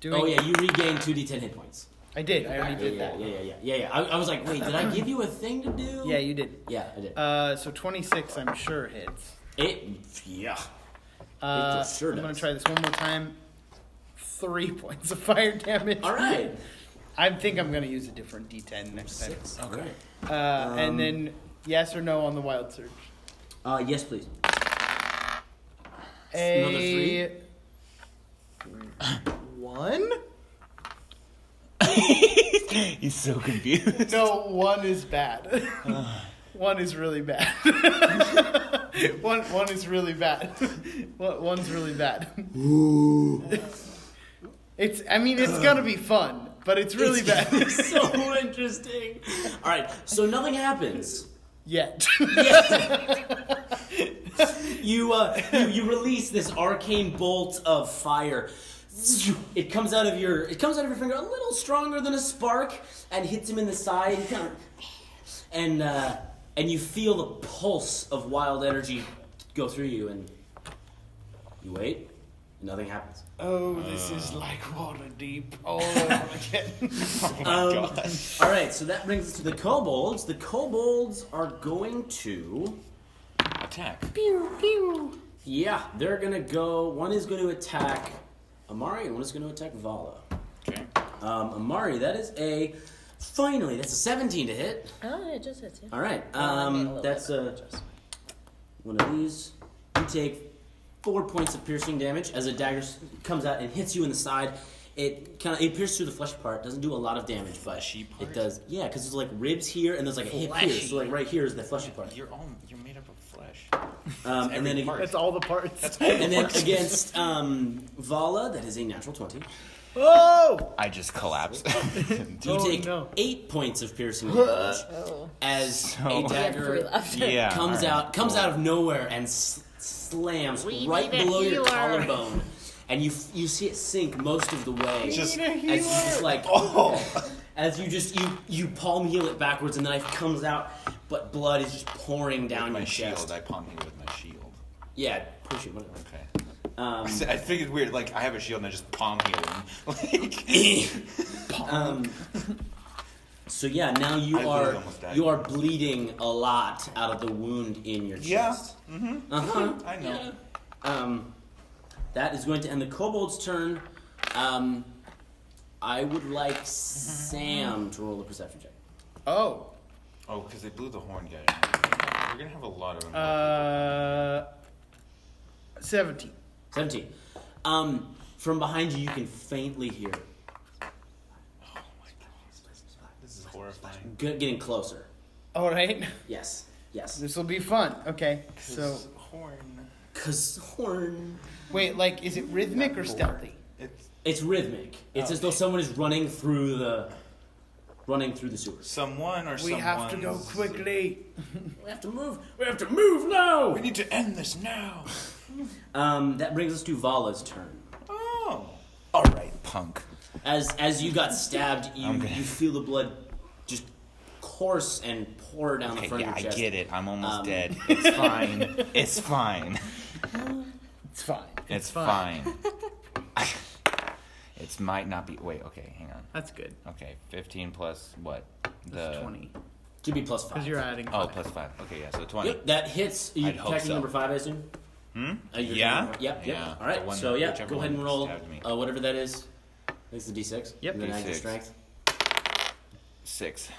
doing. Oh yeah, you regain 2d10 hit points. I did. I already did that. Yeah. I was like, wait, did I give you a thing to do? Yeah, you did. Yeah, I did. So 26, I'm sure hits. Yeah. I'm sure gonna does. try this one more time. 3 points of fire damage. All right. I think I'm gonna use a different D10 next time. 6. Okay. And then yes or no on the wild surge. Yes, please. A 1? He's so confused. No, 1 is bad. 1 is really bad. one is really bad. One's really bad. It's gonna be fun, but it's really bad. So interesting. All right, so nothing happens. Yet. You release this arcane bolt of fire. It comes out of your finger a little stronger than a spark and hits him in the side. And you feel the pulse of wild energy go through you, and you wait. Nothing happens. Oh, this is like water deep all over again. All right, so that brings us to the kobolds. The kobolds are going to Attack. pew pew. Yeah, they're gonna go. One is going to attack Amari, and one is going to attack Vallah. Okay. Amari, that's a 17 to hit. Oh, it just hits you. All right, that's one of these. You take 4 points of piercing damage as a dagger comes out and hits you in the side. It pierces through the flesh part. Doesn't do a lot of damage, but Fleshy part? it does. Yeah, because there's like ribs here and there's like a hip here. So like right here is the fleshy part. You're made up of flesh. And then That's all the parts. and then against Vallah, that is a natural 20. Oh! I just collapsed. You take 8 points of piercing damage as a dagger Yeah. comes out of nowhere and slams right below your collarbone, and you see it sink most of the way. As you palm heal it backwards, and the knife comes out, but blood is just pouring down my your shield. chest. I palm heal with my shield. Yeah, push it. Whatever. Okay. Um, I think it's weird. Like I have a shield and I just palm heal him. So yeah, now I literally almost died. you are bleeding a lot out of the wound in your chest. Mm-hmm. I know. That is going to end the kobold's turn. I would like Sam to roll a perception check. Oh. Oh, because they blew the horn guy. We're gonna have a lot of them. 17. 17. From behind you can faintly hear. Oh my god, this is horrifying. Getting closer. All right. Yes. This will be fun. Okay. So, horn. Cause horn. wait, like, is it rhythmic or stealthy? It's rhythmic. It's as though someone is running through the sewers. Someone or We have to go quickly. We have to move. We have to move now. We need to end this now. That brings us to Vala's turn. Oh. All right, punk. As you got stabbed, I'm gonna- you feel the blood just course and pour down the Okay, front yeah, of I your chest. get it. I'm almost dead. It's fine. It's fine. It's fine. It's fine. It might not be. Wait. Okay. Hang on. That's good. Okay. 15 plus what? That's 20. Should be plus 5. Because you're adding 5. Oh, plus 5. Okay. Yeah. So 20. Yep, that hits. You I'd hope attacking so. number 5, I assume. Hmm. You're Yeah. attacking- Yep. Yeah. All right. The one- So yeah, whichever go ahead and one roll stabbed me. whatever that is. I think it's the D6. Yep. And then add your D6. strength. 6.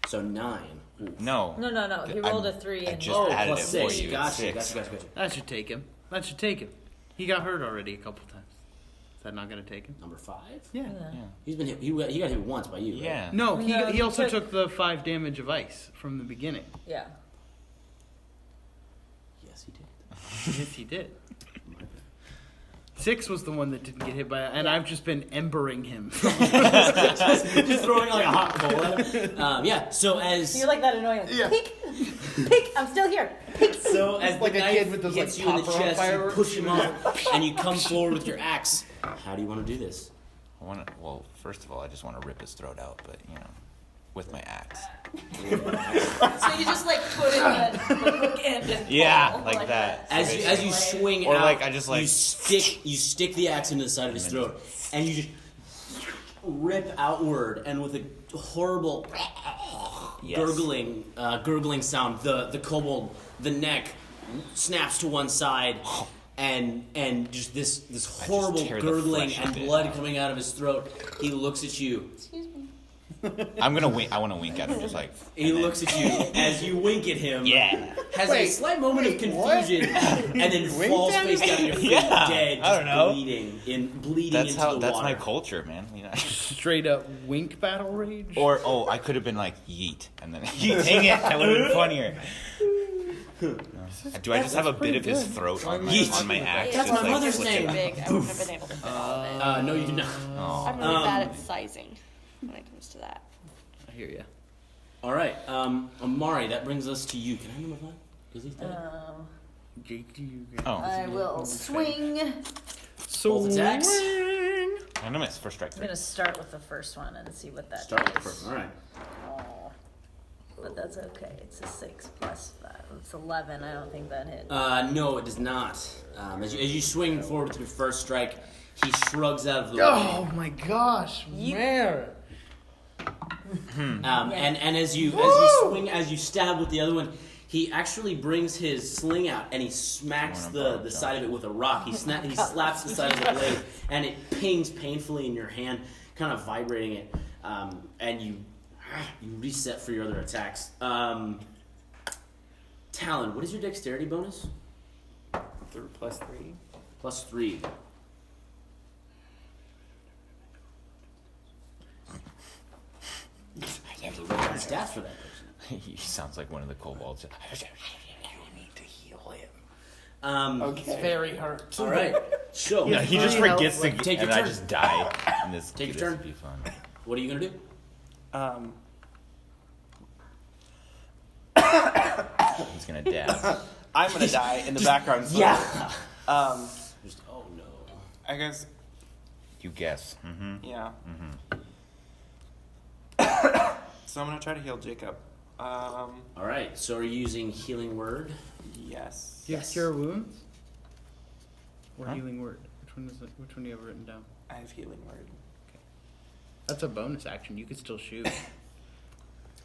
So 9. Ooh. No. No. He rolled a 3 I and just Oh, added plus it for 6. you. Gotcha. It's 6. Gotcha. That should take him. He got hurt already a couple times. Is that not going to take him? Number 5. Yeah. He's been hit. He got hit once by you. Right? Yeah. No, No, he he also took- took the 5 damage of ice from the beginning. yeah. Yes, he did. Yes, he did. 6 was the one that didn't get hit by it, and I've just been embering him. Just throwing like a hot coal at him. Yeah. So as You're like that annoying. Yeah. Peek! Peek! I'm still here. Peek! So as like the a knife kid with those, hits like, you in the popper on chest, you fireworks. push him off, and you come forward with your axe. How do you want to do this? Well, first of all, I just want to rip his throat out, but with my axe. So you just like put it in the hook end and Yeah, pull, like that. As you swing Or out, like I just like you stick the axe into the side of his throat, and you just rip outward, and with a horrible Yes. gurgling sound, the kobold, the neck snaps to one side. And just this horrible tear the gurgling flesh and a bit blood out. coming out of his throat. He looks at you. Excuse me. I'm gonna wink. I want to wink at him, just like. He looks at you as you wink at him. Yeah. Has a slight moment of confusion, and then falls face down on your feet, dead, I don't know. bleeding into That's the how. That's water. my culture, man. You know. Straight up wink battle rage. Or I could have been like yeet, and then yeeting it. That would have been funnier. Do I just have a bit of his throat on my axe? That's just my mother's flick name. it Big. I wouldn't have been able to fit all of it. No, you do not. Oh. I'm really bad at sizing when it comes to that. I hear you. All right, Amari, that brings us to you. Can I number 5? Because he's dead. Oh. I will swing. Both attacks. I'm gonna miss first strike. I'm gonna start with the first one and see what that Start with the does. first one. All right. Oh, but that's okay. It's a 6 plus 5. It's 11. I don't think that hit. No, it does not. As you swing forward with your first strike, he shrugs out of the way. Oh my gosh, man. And as you swing, as you stab with the other one, he actually brings his sling out and he smacks the side of it with a rock. He slaps the side of the blade and it pings painfully in your hand, kind of vibrating it, and you reset for your other attacks. Talon, what is your dexterity bonus? +3. +3. I have to look at the stats for that person. He sounds like one of the kobolds. You need to heal him. Okay. Very hurt. All right. So Yeah, he just forgets to, Take your and I turn. just die. And this Take your this turn. would be fun. what are you gonna do? He's gonna dab. I'm gonna die in the background. So, Yeah. Just, Oh no. I guess. You guess. Mm-hmm. Yeah. So I'm gonna try to heal Jacob. All right. So are you using healing word? Yes. Do you have cure wounds? Or Huh? healing word? Which one is it? Which one do you have written down? I have healing word. That's a bonus action. You could still shoot.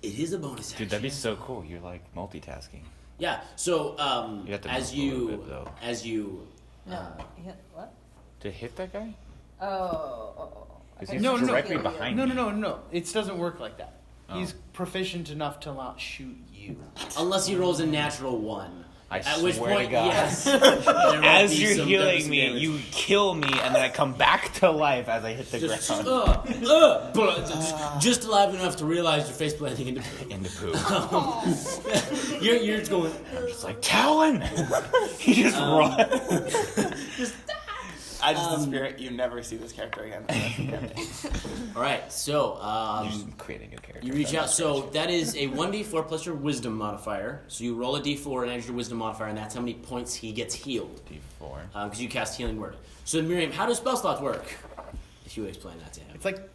It is a bonus action. Dude, that'd be so cool. You're like multitasking. Yeah. So You have to as move a little you bit, though. No. Hit what? To hit that guy? Oh. Because Okay. he's No, no, directly no. behind No, me. no. It doesn't work like that. Oh. He's proficient enough to not shoot you. unless he rolls a natural 1. I At which swear to point, God. yes. there will As be you're some healing me, damage. you kill me, and then I come back to life as I hit the just, ground. just alive enough to realize your face planting into In the poo. you're just going. I'm just like, Talon! He just runs. I just the spirit. You never see this character again. All right, so You're just creating a character. you reach out. So that is a 1d4 plus your wisdom modifier. So you roll a d4 and add your wisdom modifier, and that's how many points he gets healed. D4. Because you cast healing word. So Miriam, how does spell slots work? If you would explain that to him. It's like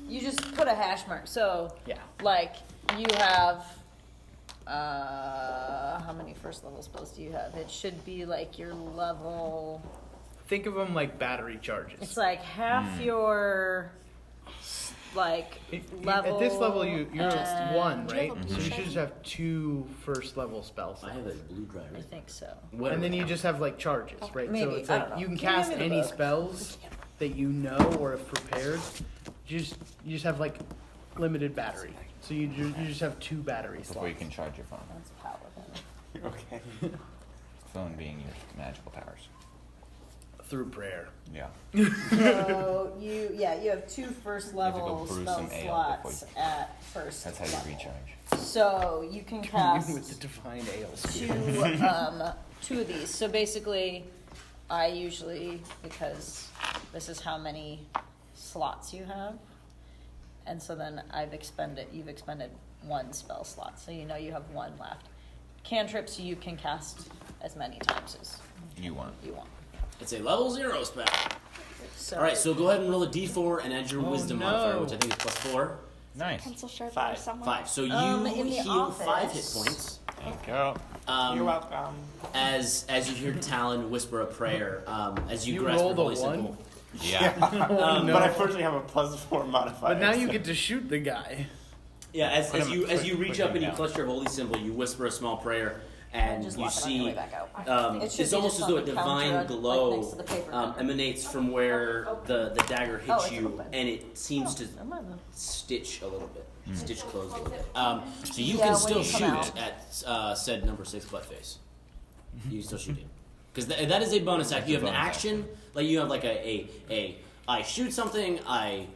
You just put a hash mark. So, yeah. like, you have. How many first level spells do you have? It should be like your level. Think of them like battery charges. It's like half your. Like, level. At this level, you're and- 1, Do you right? have a So blue you shirt? should just have 2 first level spells. I have a blue driver. I think so. And then you just have like charges, right? Maybe, So it's I like don't know. you can Can you cast give me the any book? spells that you know or have prepared. You just have like limited battery. So you just have 2 battery slots. Before you can charge your phone. That's paladin. Okay. Phone being your magical powers. Through prayer. Yeah. So you have 2 first have to go level brew spell some ale slots before at first. That's how you level. recharge. So you can Even cast with the divine ale. 2 of these. So basically, I usually, because this is how many slots you have, and so then you've expended 1 spell slot, so you know you have 1 left. Cantrips you can cast as many times as You want. you want. It's a level 0 spell. So All right, so go ahead and roll a d4 and add your wisdom no. modifier, which I think is +4. Nice. Pencil sharpener 5. somewhere. 5. So you in the heal 5 hit office. points. Thank you. You're welcome. As you hear Talon whisper a prayer, as you You grasp rolled her a holy 1? symbol. Yeah. No. But I fortunately have a +4 modifier. But now you so- get to shoot the guy. Yeah, as you reach put up him and you down. clutch your holy symbol, you whisper a small prayer, And And just you walk it on your way see, back out. It should it's be almost just as though a on the counter, divine like glow next to the paper cutter. emanates from where the dagger hits it's you, open. and it seems to Never mind then. stitch a little bit, stitch closed a little bit. So you Yeah, can when still you come shoot out. at said number 6 buttface. You can still shoot him because that is a bonus action. You have an action, like you have like a I shoot something, I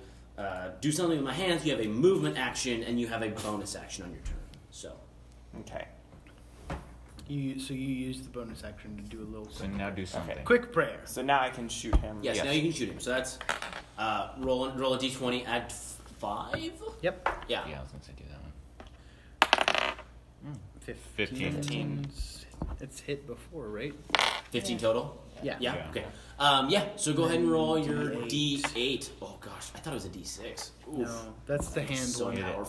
do something with my hands. You have a movement action, and you have a bonus action on your turn. So. Okay. So you use the bonus action to do a little So now do something. quick prayer. So now I can shoot him. Yes, now you can shoot him. So that's roll a d20, add 5. Yep. Yeah. Yeah, I was gonna say do that one. 15. It's hit before, right? 15 total. Yeah. Yeah. Yeah. Okay. Yeah. So go ahead and roll your d8. Oh gosh, I thought it was a d6. Oof. No, that's the hand So one. powerful.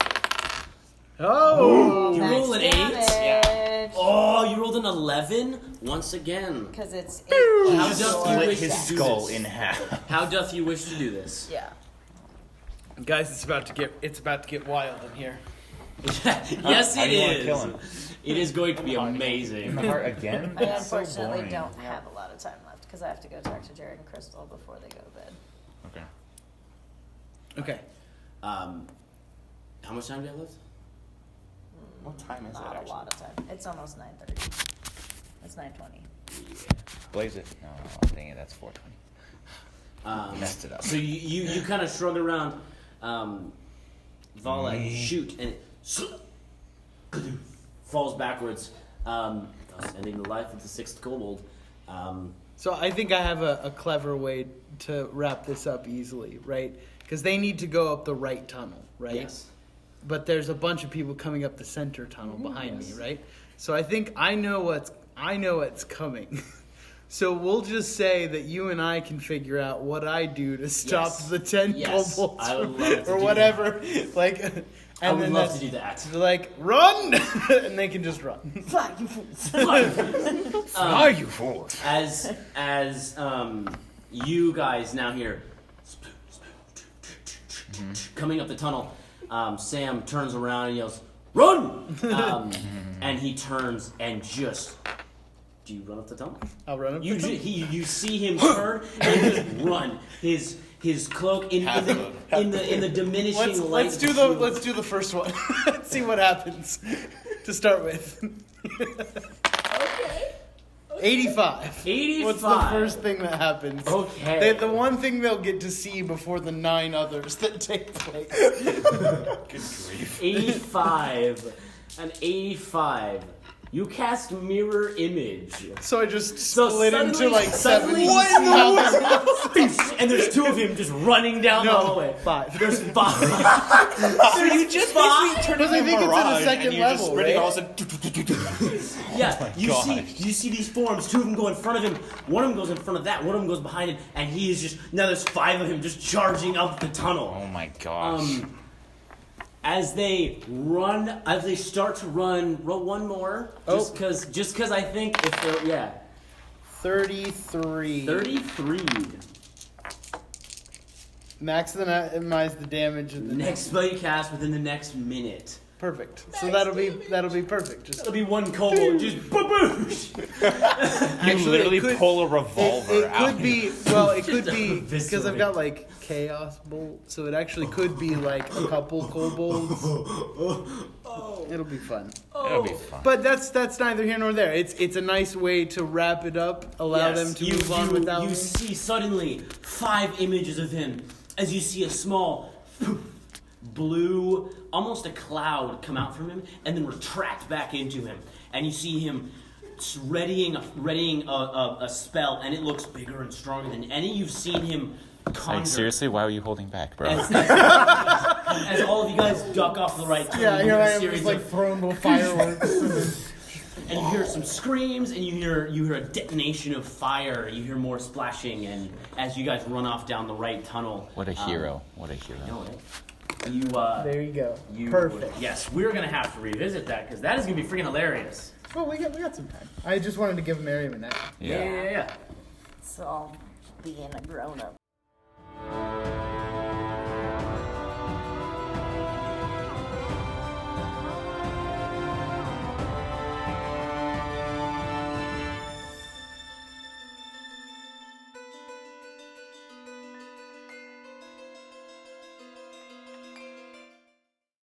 Oh! You Max roll an 8. damage. Oh, you rolled an 11 once again. Because it's How doth you Split wish his to do skull this? in half. How doth you wish to do this? Yeah. Guys, it's about to get wild in here. Yes, How it do you wanna is. kill him? It is going to be In amazing. the heart again? I That's so unfortunately boring. don't have a lot of time left because I have to go talk to Jared and Crystal before they go to bed. Okay. Okay. How much time do you have left? What time is it Not a actually? lot of time. It's almost 9:30. It's 9:20. Blaze it. No, dang it, that's 420. Messed it up. So you kind of shrug around, Vallah, and you shoot, and it falls backwards, thus ending the life of the 6th kobold. So I think I have a clever way to wrap this up easily, right? Because they need to go up the right tunnel, right? Yes. But there's a bunch of people coming up the center tunnel behind me, right? So I think I know what's coming. So we'll just say that you and I can figure out what I do to stop Yes. the 10 Yes. kobolds I would love to or do whatever. Like, and I would then love that's- to do that. Like, run, and they can just run. Are you fools? As you guys now hear coming up the tunnel, Sam turns around and yells, "Run!" And he turns and just. Do you run up the tunnel? I'll run up. You the tunnel. you see him turn and just run. His cloak in the diminishing light. Let's do the first one. Let's see what happens to start with. Okay. 85. 85. What's the first thing that happens? Okay. The one thing they'll get to see before the 9 others that take place. Good grief. 85. An 85. You cast mirror image. So I just So split into like 7. suddenly You see how this- and there's 2 of him just running down the No, hallway. 5. There's 5. So you just basically turn Because I into think a it's at a mirage second and you're just level, spreading right? all of a sudden. Yeah, you gosh. see these forms. 2 of them go in front of him. One of them goes in front of that. One of them goes behind him, and he is just now. There's 5 of him just charging up the tunnel. Oh my gosh. As they start to run, roll one more. Just because I think if they're 33. 33. Maximize the damage of the Next spell you cast within the next minute. Perfect. So that'll be perfect. Just That'll be one kobold just baboosh. You literally it could- pull a revolver it out. could be it could be because Eviscerate. I've got like chaos bolt, so it actually could be like a couple kobolds. It'll be fun. It'll be fun. But that's neither here nor there. It's a nice way to wrap it up, allow Yes, them to move on without You me. see suddenly 5 images of him as you see a small blue, almost a cloud come out from him and then retract back into him. And you see him readying a spell, and it looks bigger and stronger than any you've seen him conjure. Like, seriously, why were you holding back, bro? As all of you guys duck off to the right, Yeah, you here hear I a am series just like of, throwing little fireworks. and you hear some screams, and you hear a detonation of fire. You hear more splashing, and as you guys run off down the right tunnel. What a hero. What a hero. I know it. You There you go. Perfect. Yes, we're gonna have to revisit that because that is gonna be freaking hilarious. Oh, we got some time. I just wanted to give Miriam an action. Yeah. So I'll being a grown up